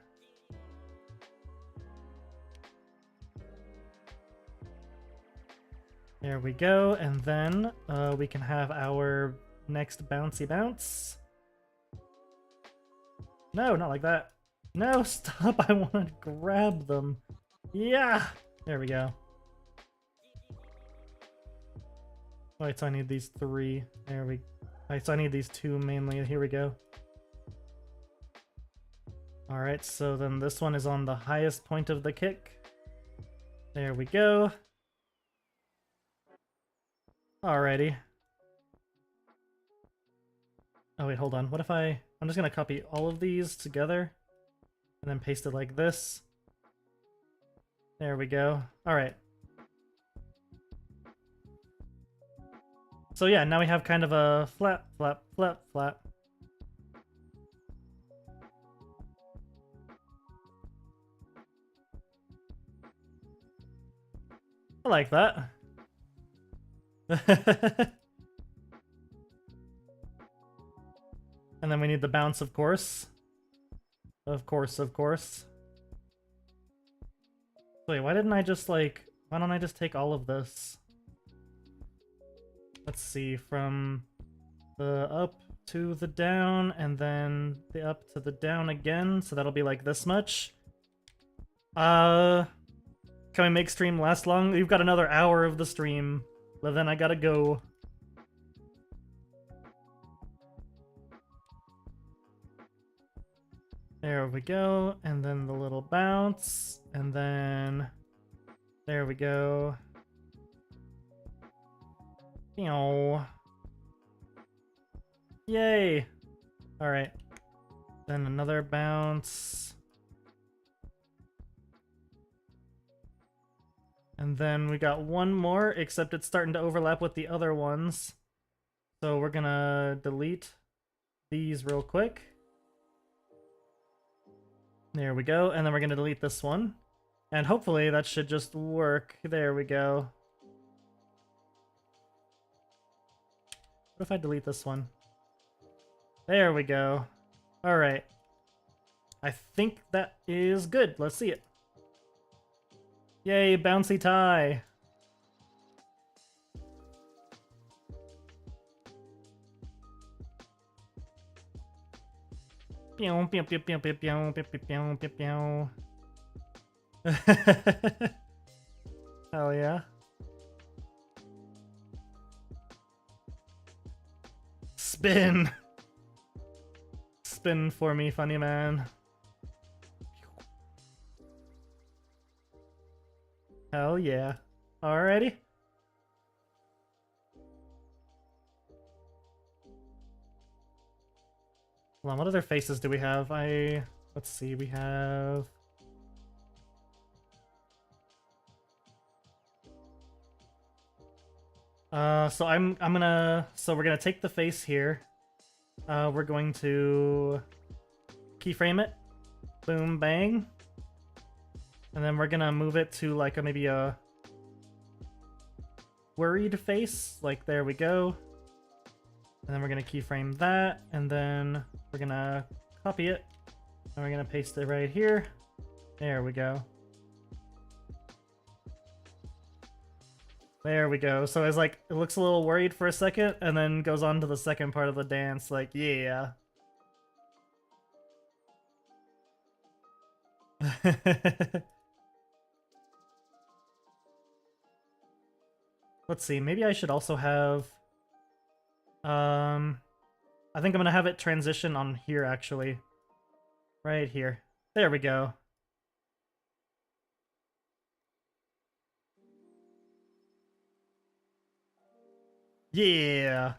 There we go, and then we can have our next bouncy bounce. No, not like that. No, stop! I want to grab them. Yeah! There we go. Wait, so I need these 3. There we... Alright, so I need these 2 mainly. Here we go. Alright, so then this one is on the highest point of the kick. There we go. Alrighty. Oh wait, hold on. What if I'm just gonna copy all of these together and then paste it like this. There we go. Alright. So yeah, now we have kind of a flap, flap, flap, flap. I like that. And then we need the bounce, of course. Of course, of course. Wait, why don't I just take all of this? Let's see, from the up to the down, and then the up to the down again, so that'll be like this much. Can we make stream last long? We've got another hour of the stream, but then I gotta go. There we go, and then the little bounce, and then there we go. Yay! Alright. Then another bounce. And then we got one more, except it's starting to overlap with the other ones. So we're gonna delete these real quick. There we go, and then we're gonna delete this one. And hopefully that should just work. There we go. What if I delete this one? There we go. Alright. I think that is good. Let's see it. Yay, bouncy tie! Pew, pew, pew, pew, pew, pew, pew, pew, pew, pew. Hell yeah. Spin! Spin for me, funny man. Hell yeah. Alrighty. Hold on, what other faces do we have? Let's see, we have... so we're gonna take the face here. We're going to keyframe it. Boom, bang. And then we're gonna move it to like maybe a worried face. Like, there we go. And then we're gonna keyframe that, and then we're gonna copy it, and we're gonna paste it right here. There we go. There we go. So it's like, it looks a little worried for a second, and then goes on to the second part of the dance, like, yeah. Let's see, maybe I should also have... I think I'm gonna have it transition on here, actually. Right here. There we go. Yeah!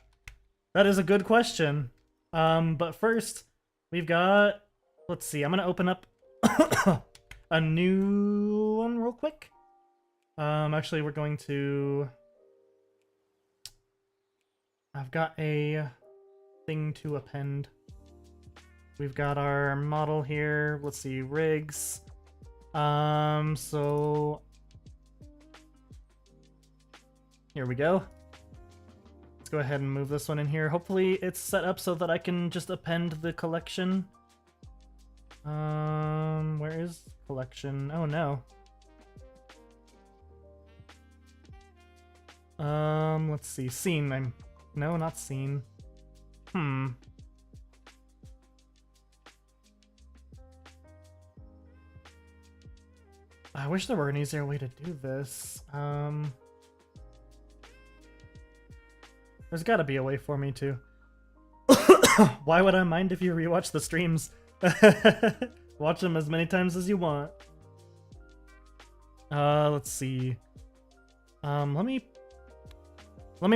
That is a good question. But first, we've got... Let's see, I'm gonna open up a new one real quick. Actually, we're going to... I've got a thing to append. We've got our model here. Let's see, rigs. So here we go. Let's go ahead and move this one in here. Hopefully it's set up so that I can just append the collection. Where is collection? Oh no. Let's see. Scene. No, not scene. I wish there were an easier way to do this. There's gotta be a way for me to. Why would I mind if you rewatch the streams? Watch them as many times as you want. Let's see. Let me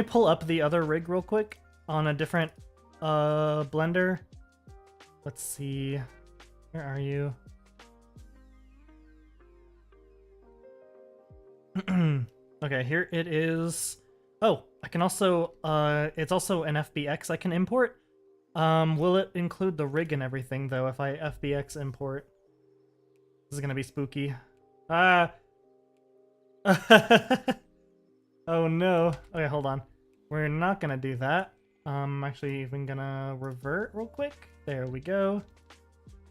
pull up the other rig real quick on a different blender. Let's see. Where are you? Okay, here it is. Oh, I can also it's also an FBX I can import. Will it include the rig and everything though if I FBX import? This is gonna be spooky. Ah. Oh no. Okay, hold on. We're not gonna do that. Actually even gonna revert real quick. There we go.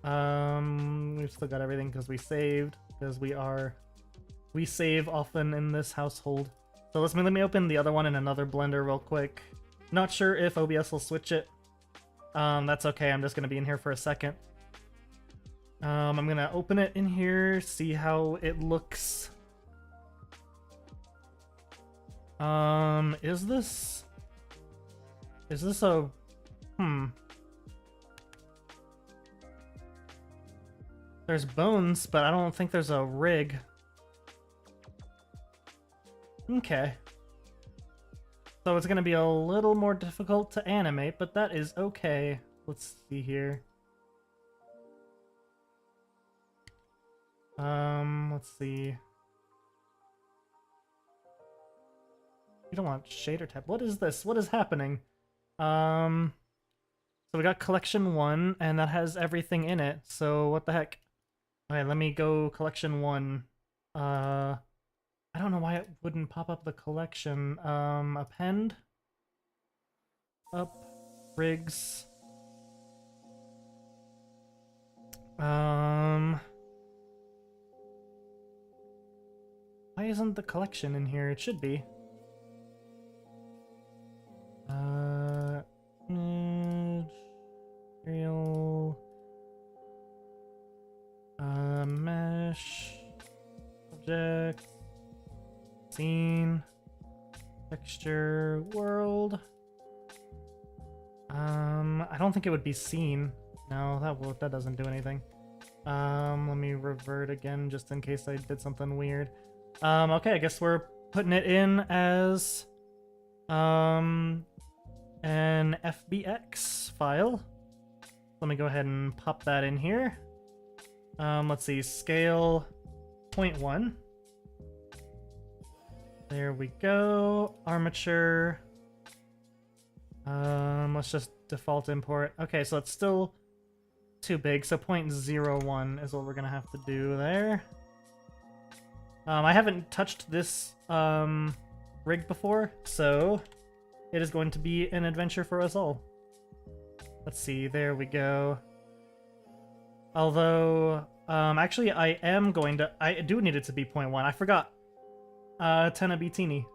We've still got everything because we saved, because we save often in this household. So let me open the other one in another blender real quick. Not sure if OBS will switch it. That's okay, I'm just gonna be in here for a second. I'm gonna open it in here, see how it looks. Is this a... There's bones, but I don't think there's a rig. Okay. So it's gonna be a little more difficult to animate, but that is okay. Let's see here. Let's see. You don't want shader tab. What is this? What is happening? So we got collection 1, and that has everything in it. So what the heck? Okay, let me go collection 1. I don't know why it wouldn't pop up the collection. Append. Up. Rigs. Why isn't the collection in here? It should be. Material. Mesh. Object. Scene. Texture. World. I don't think it would be scene. No, that doesn't do anything. Let me revert again just in case I did something weird. Okay, I guess we're putting it in as an FBX file. Let me go ahead and pop that in here. Let's see, scale 0.1. There we go. Armature. Let's just default import. Okay, so it's still too big, so 0.01 is what we're gonna have to do there. I haven't touched this rig before, so it is going to be an adventure for us all. Let's see, there we go. Although, actually I do need it to be 0.1. I forgot. Tenna be teeny.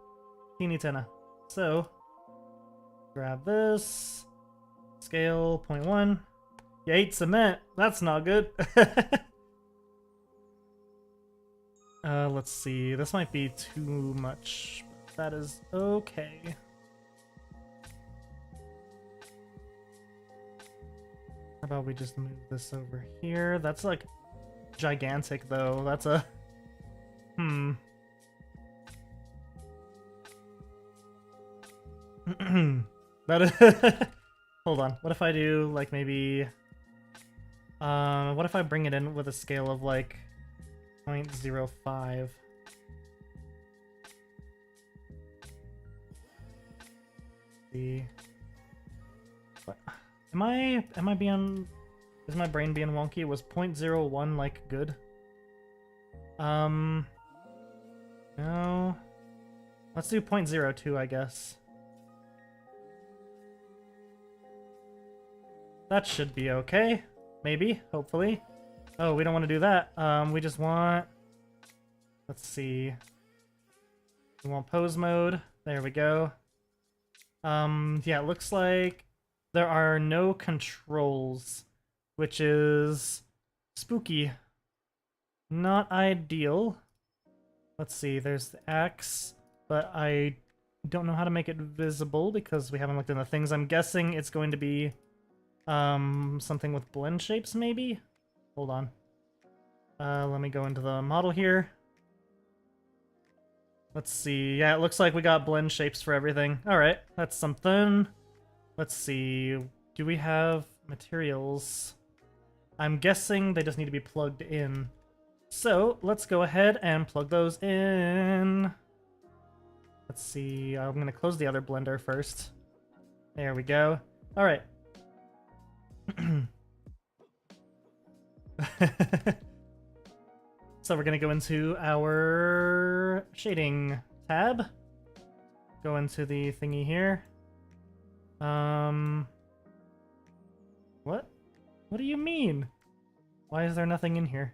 Teeny tenna. So, grab this. Scale 0.1. You ate cement. That's not good. Let's see. This might be too much. That is okay. How about we just move this over here? That's like gigantic though. That's a... That is... Hold on. What if I do like maybe... what if I bring it in with a scale of like 0.05? See. What? Am I being... Is my brain being wonky? Was 0.01 like good? No. Let's do 0.02, I guess. That should be okay. Maybe, hopefully. Oh, we don't want to do that. We just want... Let's see. We want pose mode. There we go. Yeah, it looks like there are no controls, which is spooky. Not ideal. Let's see, there's the axe, but I don't know how to make it visible because we haven't looked in the things. I'm guessing it's going to be something with blend shapes, maybe? Hold on. Let me go into the model here. Let's see. Yeah, it looks like we got blend shapes for everything. Alright, that's something. Let's see. Do we have materials? I'm guessing they just need to be plugged in. So, let's go ahead and plug those in. Let's see. I'm going to close the other blender first. There we go. Alright. So we're going to go into our shading tab. Go into the thingy here. What? What do you mean? Why is there nothing in here?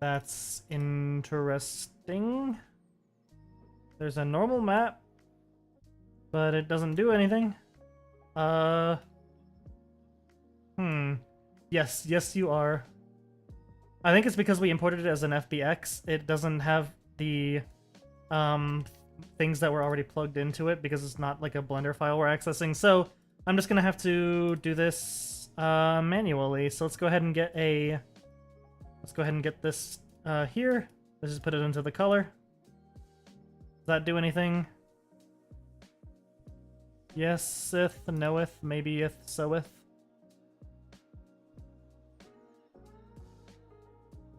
That's interesting. There's a normal map, but it doesn't do anything. Yes, you are. I think it's because we imported it as an FBX. It doesn't have the things that were already plugged into it because it's not like a Blender file we're accessing. So I'm just gonna have to do this manually. So let's go ahead and get this here. Let's just put it into the color. Does that do anything? Yeseth, knoweth, maybeeth, soweth.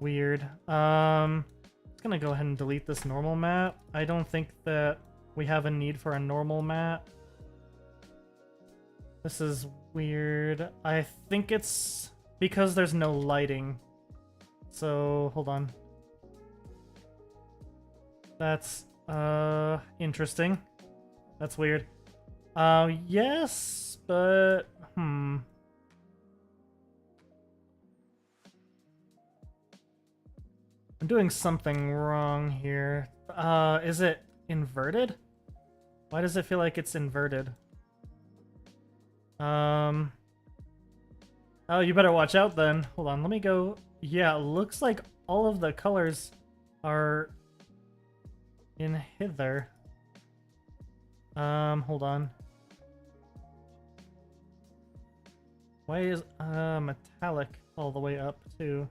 Weird. Just gonna go ahead and delete this normal map. I don't think that we have a need for a normal map. This is weird. I think it's because there's no lighting. So, hold on. That's, interesting. That's weird. Yes, but, I'm doing something wrong here. Is it inverted? Why does it feel like it's inverted? Oh, you better watch out then. Hold on, let me go. Yeah, it looks like all of the colors are in hither. Hold on. Why is metallic all the way up too?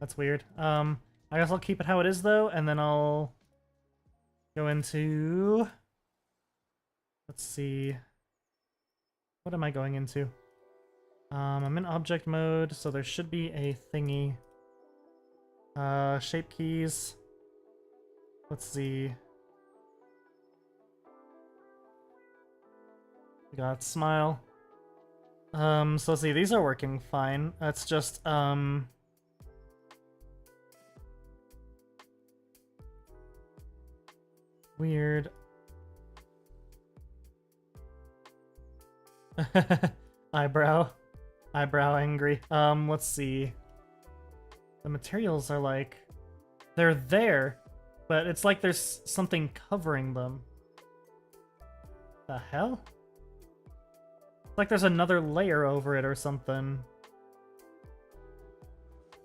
That's weird. I guess I'll keep it how it is though, and then I'll go into, let's see. What am I going into? I'm in object mode, so there should be a thingy. Shape keys. Let's see. We got smile. So let's see, these are working fine. That's just, weird. Eyebrow angry. Let's see. The materials are like, they're there, but it's like there's something covering them. The hell? It's like there's another layer over it or something.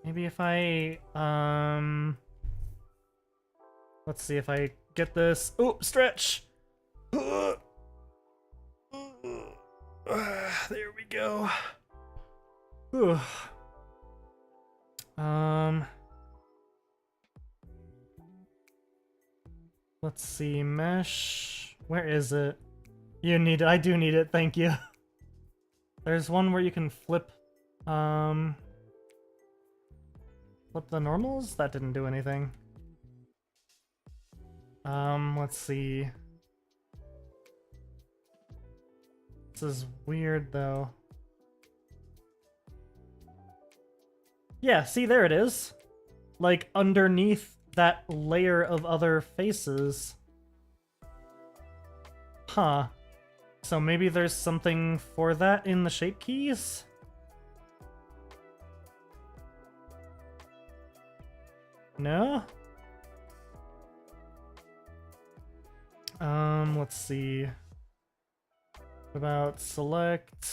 Maybe if I, let's see if I get this. Oh, stretch! There we go. Whew. Let's see, mesh. Where is it? You need it. I do need it. Thank you. There's one where you can flip, flip the normals? That didn't do anything. Let's see. This is weird, though. Yeah, see, there it is. Like, underneath that layer of other faces. Huh. So maybe there's something for that in the shape keys? No? Let's see. What about select,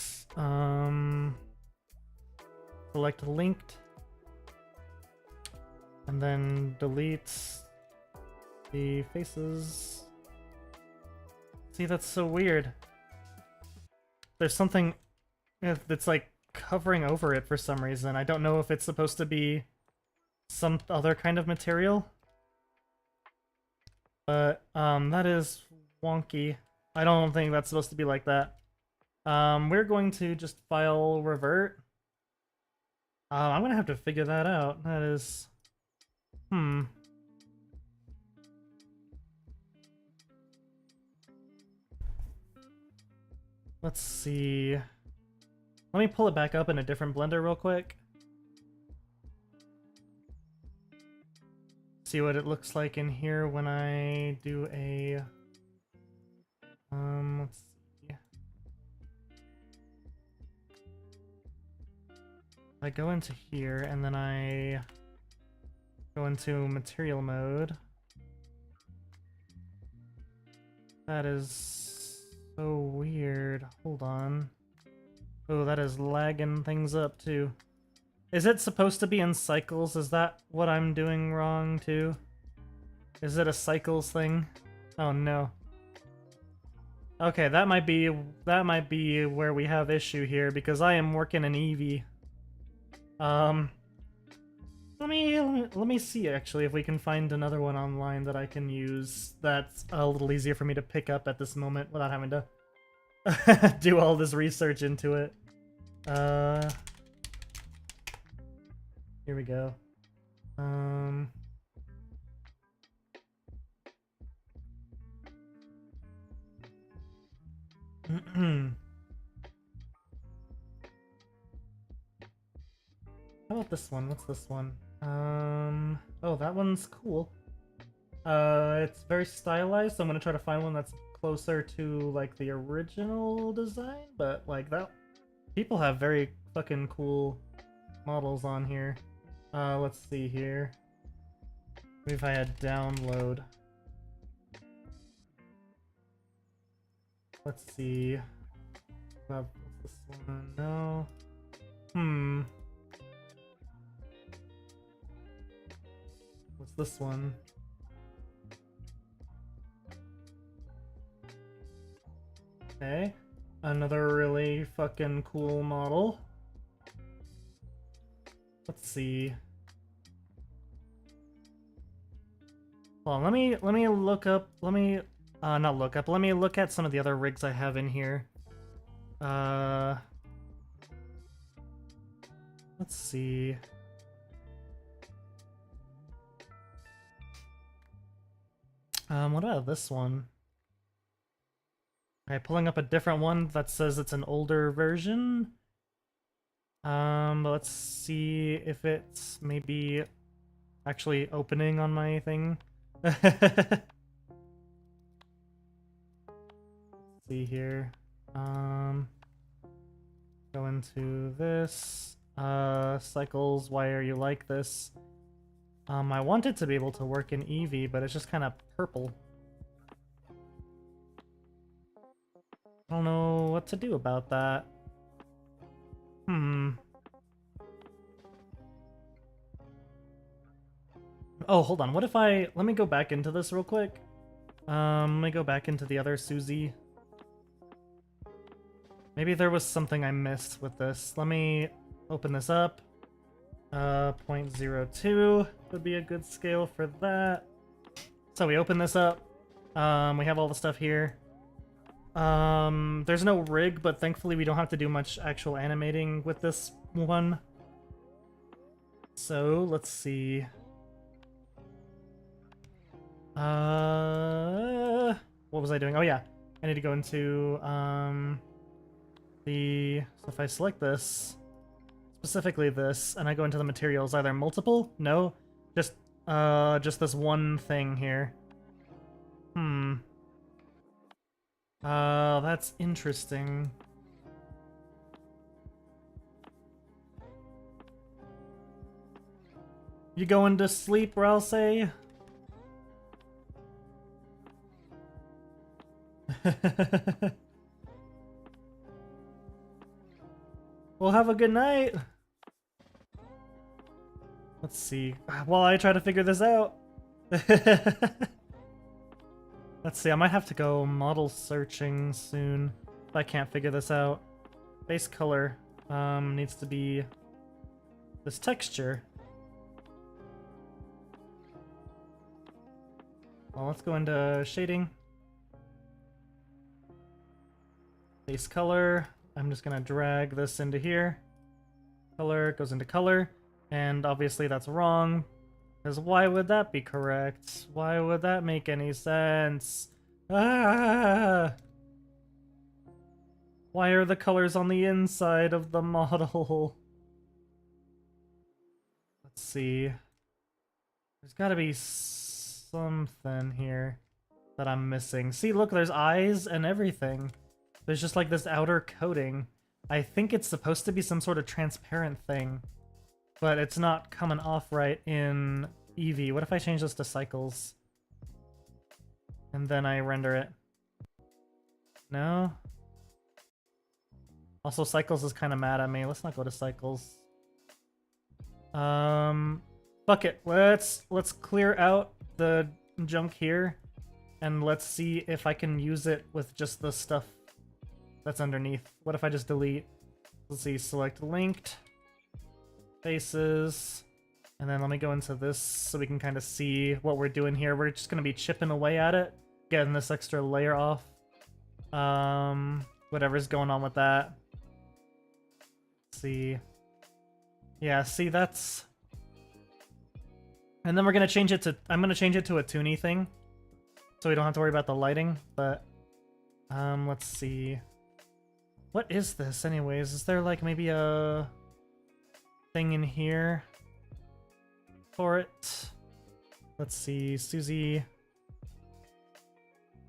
select linked, and then delete the faces. See, that's so weird. There's something that's like covering over it for some reason. I don't know if it's supposed to be some other kind of material. But, that is wonky. I don't think that's supposed to be like that. We're going to just file revert. I'm gonna have to figure that out. That is... Let's see... Let me pull it back up in a different blender real quick. See what it looks like in here when I do a... let's see. I go into here and then I go into material mode. That is so weird. Hold on. Oh, that is lagging things up too. Is it supposed to be in cycles? Is that what I'm doing wrong too? Is it a cycles thing? Oh no. Okay, that might be where we have issue here because I am working in Eevee. Let me see actually if we can find another one online that I can use that's a little easier for me to pick up at this moment without having to do all this research into it. Here we go. How about this one? What's this one? Oh, that one's cool. It's very stylized, so I'm gonna try to find one that's closer to, like, the original design, but, like, that... People have very fucking cool models on here. Let's see here. Maybe if I had download. Let's see. What's this one? No. What's this one? Okay. Another really fucking cool model. Let's see. Well, let me look up, let me look at some of the other rigs I have in here. Let's see. What about this one? Okay, pulling up a different one that says it's an older version. But let's see if it's maybe actually opening on my thing. Let's see here. Go into this. Cycles, why are you like this? I want it to be able to work in Eevee, but it's just kind of purple. I don't know what to do about that. Oh, hold on. What if I... Let me go back into this real quick. Let me go back into the other Susie. Maybe there was something I missed with this. Let me open this up. 0.02 would be a good scale for that. So we open this up. We have all the stuff here. There's no rig, but thankfully we don't have to do much actual animating with this one. So, let's see. What was I doing? Oh yeah, I need to go into, so if I select this, specifically this, and I go into the materials, are there multiple? No? Just this one thing here. That's interesting. You going to sleep, Ralsei? Well, have a good night. Let's see. While I try to figure this out. Let's see, I might have to go model searching soon if I can't figure this out. Base color needs to be this texture. Well, let's go into shading. Base color. I'm just gonna drag this into here. Color goes into color. And obviously that's wrong. Because why would that be correct? Why would that make any sense? Ah! Why are the colors on the inside of the model? Let's see. There's gotta be something here that I'm missing. See, look, there's eyes and everything. There's just like this outer coating. I think it's supposed to be some sort of transparent thing, but it's not coming off right in Eevee. What if I change this to cycles? And then I render it. No? Also, cycles is kind of mad at me. Let's not go to cycles. Fuck it. Let's clear out the junk here, and let's see if I can use it with just the stuff that's underneath. What if I just delete? Let's see, select linked, faces, and then let me go into this so we can kind of see what we're doing here. We're just going to be chipping away at it, getting this extra layer off. Whatever's going on with that. Let's see. Yeah, see, that's... And then we're going to change it to... I'm going to change it to a toony thing, so we don't have to worry about the lighting, but... let's see... What is this, anyways? Is there, like, maybe a thing in here for it? Let's see, Susie...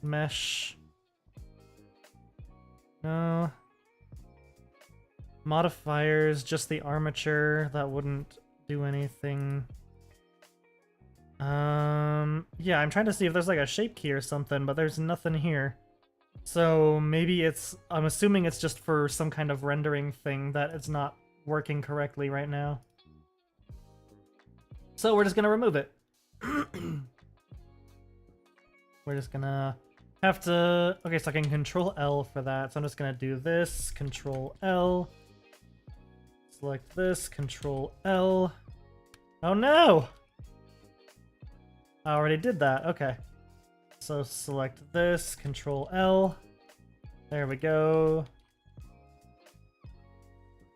Mesh... No... Modifiers, just the armature, that wouldn't do anything. Yeah, I'm trying to see if there's like a shape key or something, but there's nothing here. So maybe it's, I'm assuming it's just for some kind of rendering thing that it's not working correctly right now. So we're just gonna remove it. We're just gonna have to, okay, so I can control L for that. So I'm just gonna do this, control L. Select this, control L. Oh no! I already did that, okay. So select this, control L. There we go.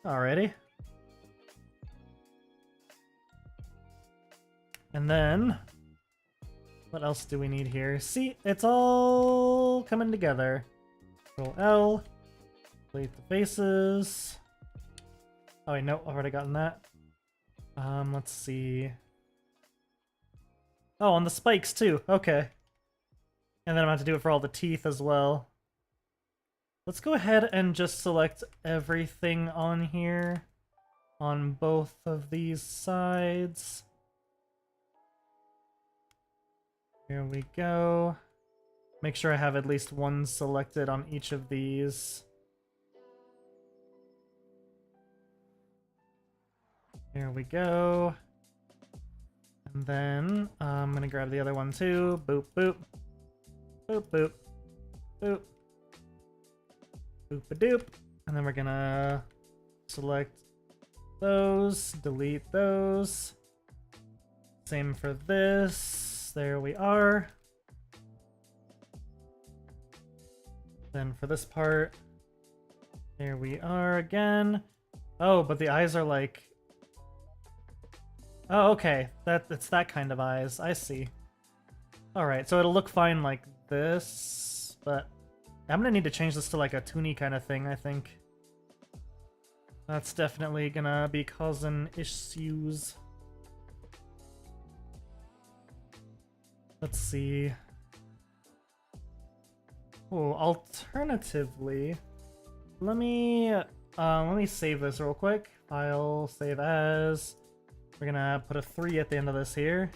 Alrighty. And then, what else do we need here? See, it's all coming together. Control L. Delete the faces. Oh wait, no, I've already gotten that. Let's see. Oh, on the spikes too, okay. And then I'm going to have to do it for all the teeth as well. Let's go ahead and just select everything on here. On both of these sides. Here we go. Make sure I have at least one selected on each of these. Here we go. And then I'm gonna grab the other one too. Boop, boop. Boop, boop. Boop. Boop-a-doop. And then we're gonna select those, delete those. Same for this. There we are. Then for this part, there we are again. Oh, but the eyes are like... Oh, okay. It's that kind of eyes. I see. Alright, so it'll look fine like this, but I'm gonna need to change this to like a toony kind of thing, I think. That's definitely gonna be causing issues. Let's see. Oh, alternatively, let me save this real quick. File, save as. We're gonna put a 3 at the end of this here.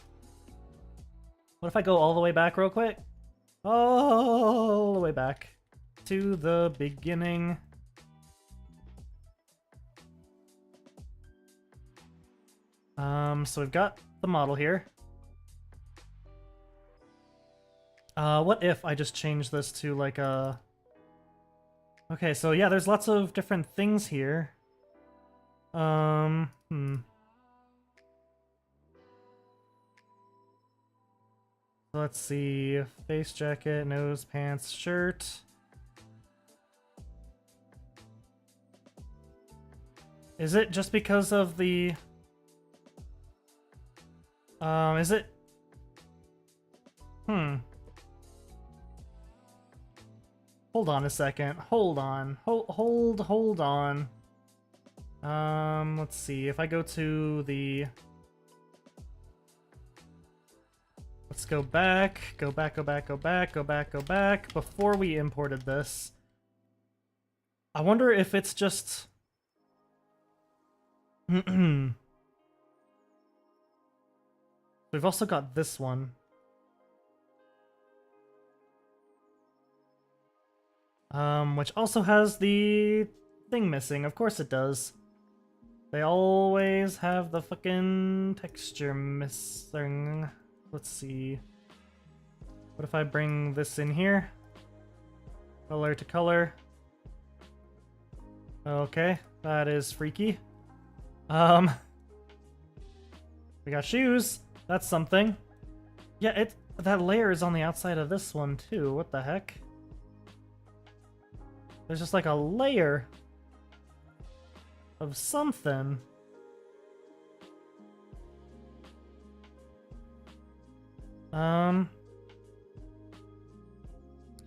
What if I go all the way back real quick? All the way back to the beginning. So we've got the model here. What if I just change this to like a... Okay, so yeah, there's lots of different things here. Let's see. Face jacket, nose, pants, shirt. Is it just because of the... is it... Hold on a second. Hold on. Hold on. Let's see. If I go to the... Let's go back. Go back, go back, go back, go back, go back. Before we imported this. I wonder if it's just... We've also got this one. Which also has the thing missing. Of course it does. They always have the fucking texture missing. Let's see. What if I bring this in here? Color to color. Okay, that is freaky. We got shoes. That's something. Yeah, that layer is on the outside of this one too. What the heck? There's just like a layer of something. Hold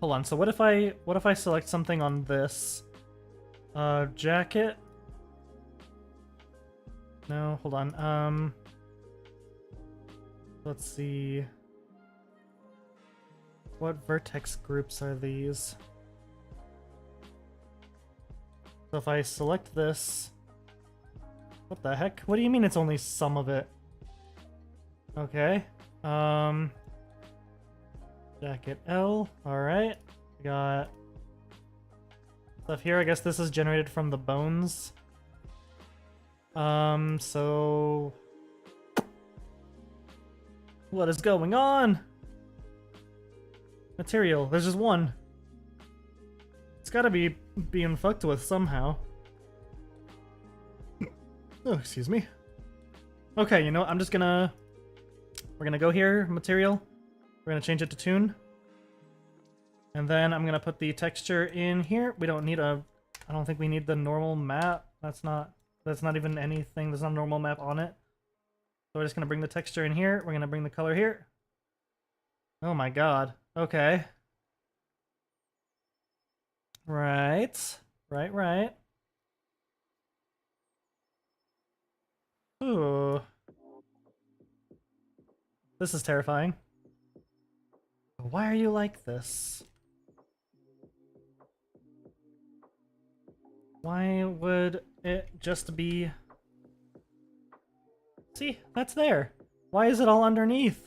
on. So what if I select something on this? Jacket? No, hold on. Let's see. What vertex groups are these? So if I select this... What the heck? What do you mean it's only some of it? Okay. Jacket L. Alright. We got stuff here. I guess this is generated from the bones. So... What is going on? Material. There's just one. It's gotta be being fucked with somehow. Oh, excuse me. Okay, you know what? We're gonna go here, material. We're gonna change it to tune. And then I'm gonna put the texture in here. We don't need I don't think we need the normal map. That's not even anything. There's not a normal map on it. So we're just gonna bring the texture in here. We're gonna bring the color here. Oh my god. Okay. Right. Right. Ooh. This is terrifying. Why are you like this? Why would it just be... See, that's there. Why is it all underneath?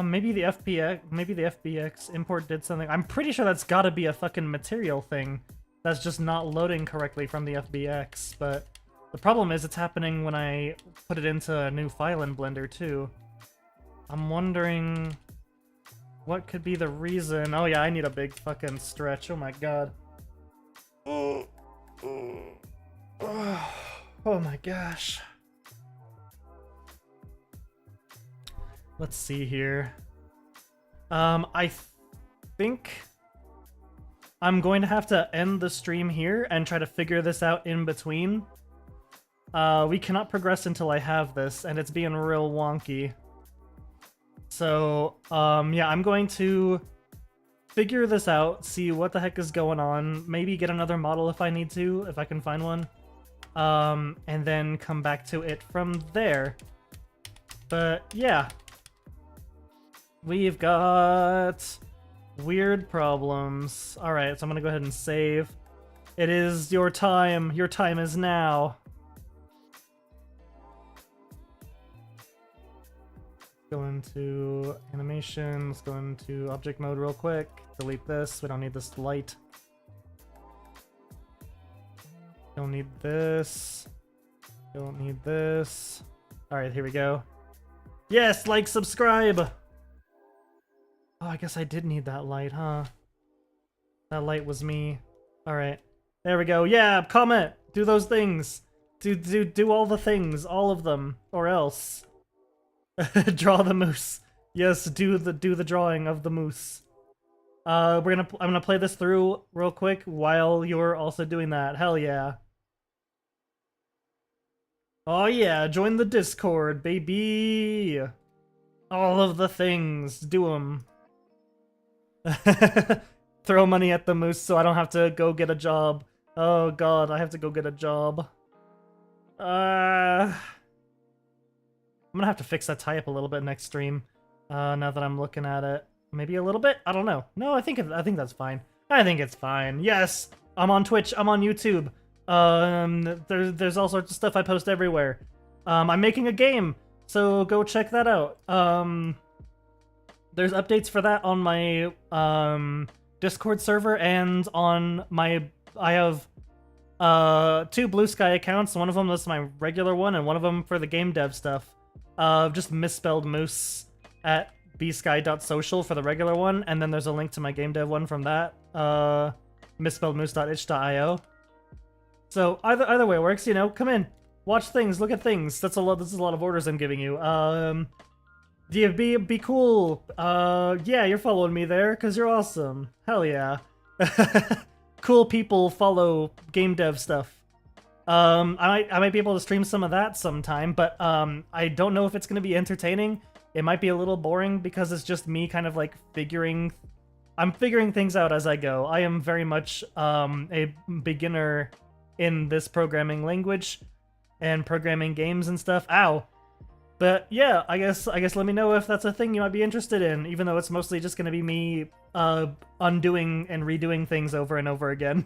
Maybe the FBX import did something. I'm pretty sure that's gotta be a fucking material thing. That's just not loading correctly from the FBX, but the problem is it's happening when I put it into a new file in Blender too. I'm wondering what could be the reason. Oh yeah, I need a big fucking stretch. Oh my god. Oh my gosh. Let's see here. I think I'm going to have to end the stream here and try to figure this out in between. We cannot progress until I have this, and it's being real wonky. So, yeah, I'm going to figure this out, see what the heck is going on, maybe get another model if I need to, if I can find one. and then come back to it from there. But yeah, we've got weird problems. All right, so I'm gonna go ahead and save. It is your time. Your time is now. Go into animations, go into object mode real quick. Delete this. We don't need this light. Don't need this. Don't need this. All right, here we go. Yes, like, subscribe. Oh, I guess I did need that light, huh? That light was me. All right, there we go. Yeah, comment. Do those things. Do all the things, all of them, or else. Draw the moose. Yes, do the drawing of the moose. I'm gonna play this through real quick while you're also doing that. Hell yeah. Oh yeah, join the Discord, baby. All of the things, do them. Throw money at the moose so I don't have to go get a job. Oh god, I have to go get a job. I'm gonna have to fix that tie up a little bit next stream. Now that I'm looking at it, maybe a little bit. I don't know. No, I think that's fine. I think it's fine. Yes, I'm on Twitch. I'm on YouTube. There's all sorts of stuff I post everywhere. I'm making a game, so go check that out. There's updates for that on my Discord server and on my. I have 2 Blue Sky accounts. One of them is my regular one, and one of them for the game dev stuff. Just MisspelledMoos at bsky.social for the regular one, and then there's a link to my game dev one from that. MisspelledMoos.itch.io. So either way it works, you know. Come in, watch things, look at things. That's a lot. This is a lot of orders I'm giving you. Be cool. Yeah, you're following me there because you're awesome. Hell yeah. Cool people follow game dev stuff. I might be able to stream some of that sometime, but I don't know if it's gonna be entertaining. It might be a little boring because it's just me kind of like I'm figuring things out as I go. I am very much a beginner in this programming language and programming games and stuff. Ow. But yeah, I guess let me know if that's a thing you might be interested in, even though it's mostly just gonna be me undoing and redoing things over and over again.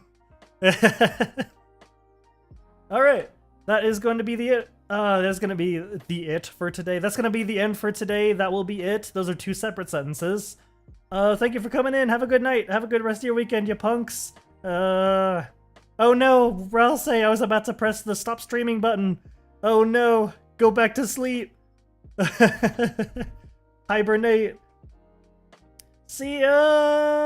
Alright, that is going to be the it. That's going to be the it for today. That's going to be the end for today. That will be it. Those are 2 separate sentences. Thank you for coming in. Have a good night. Have a good rest of your weekend, you punks. Oh no, Ralse, I was about to press the stop streaming button. Oh no, go back to sleep. Hibernate. See ya!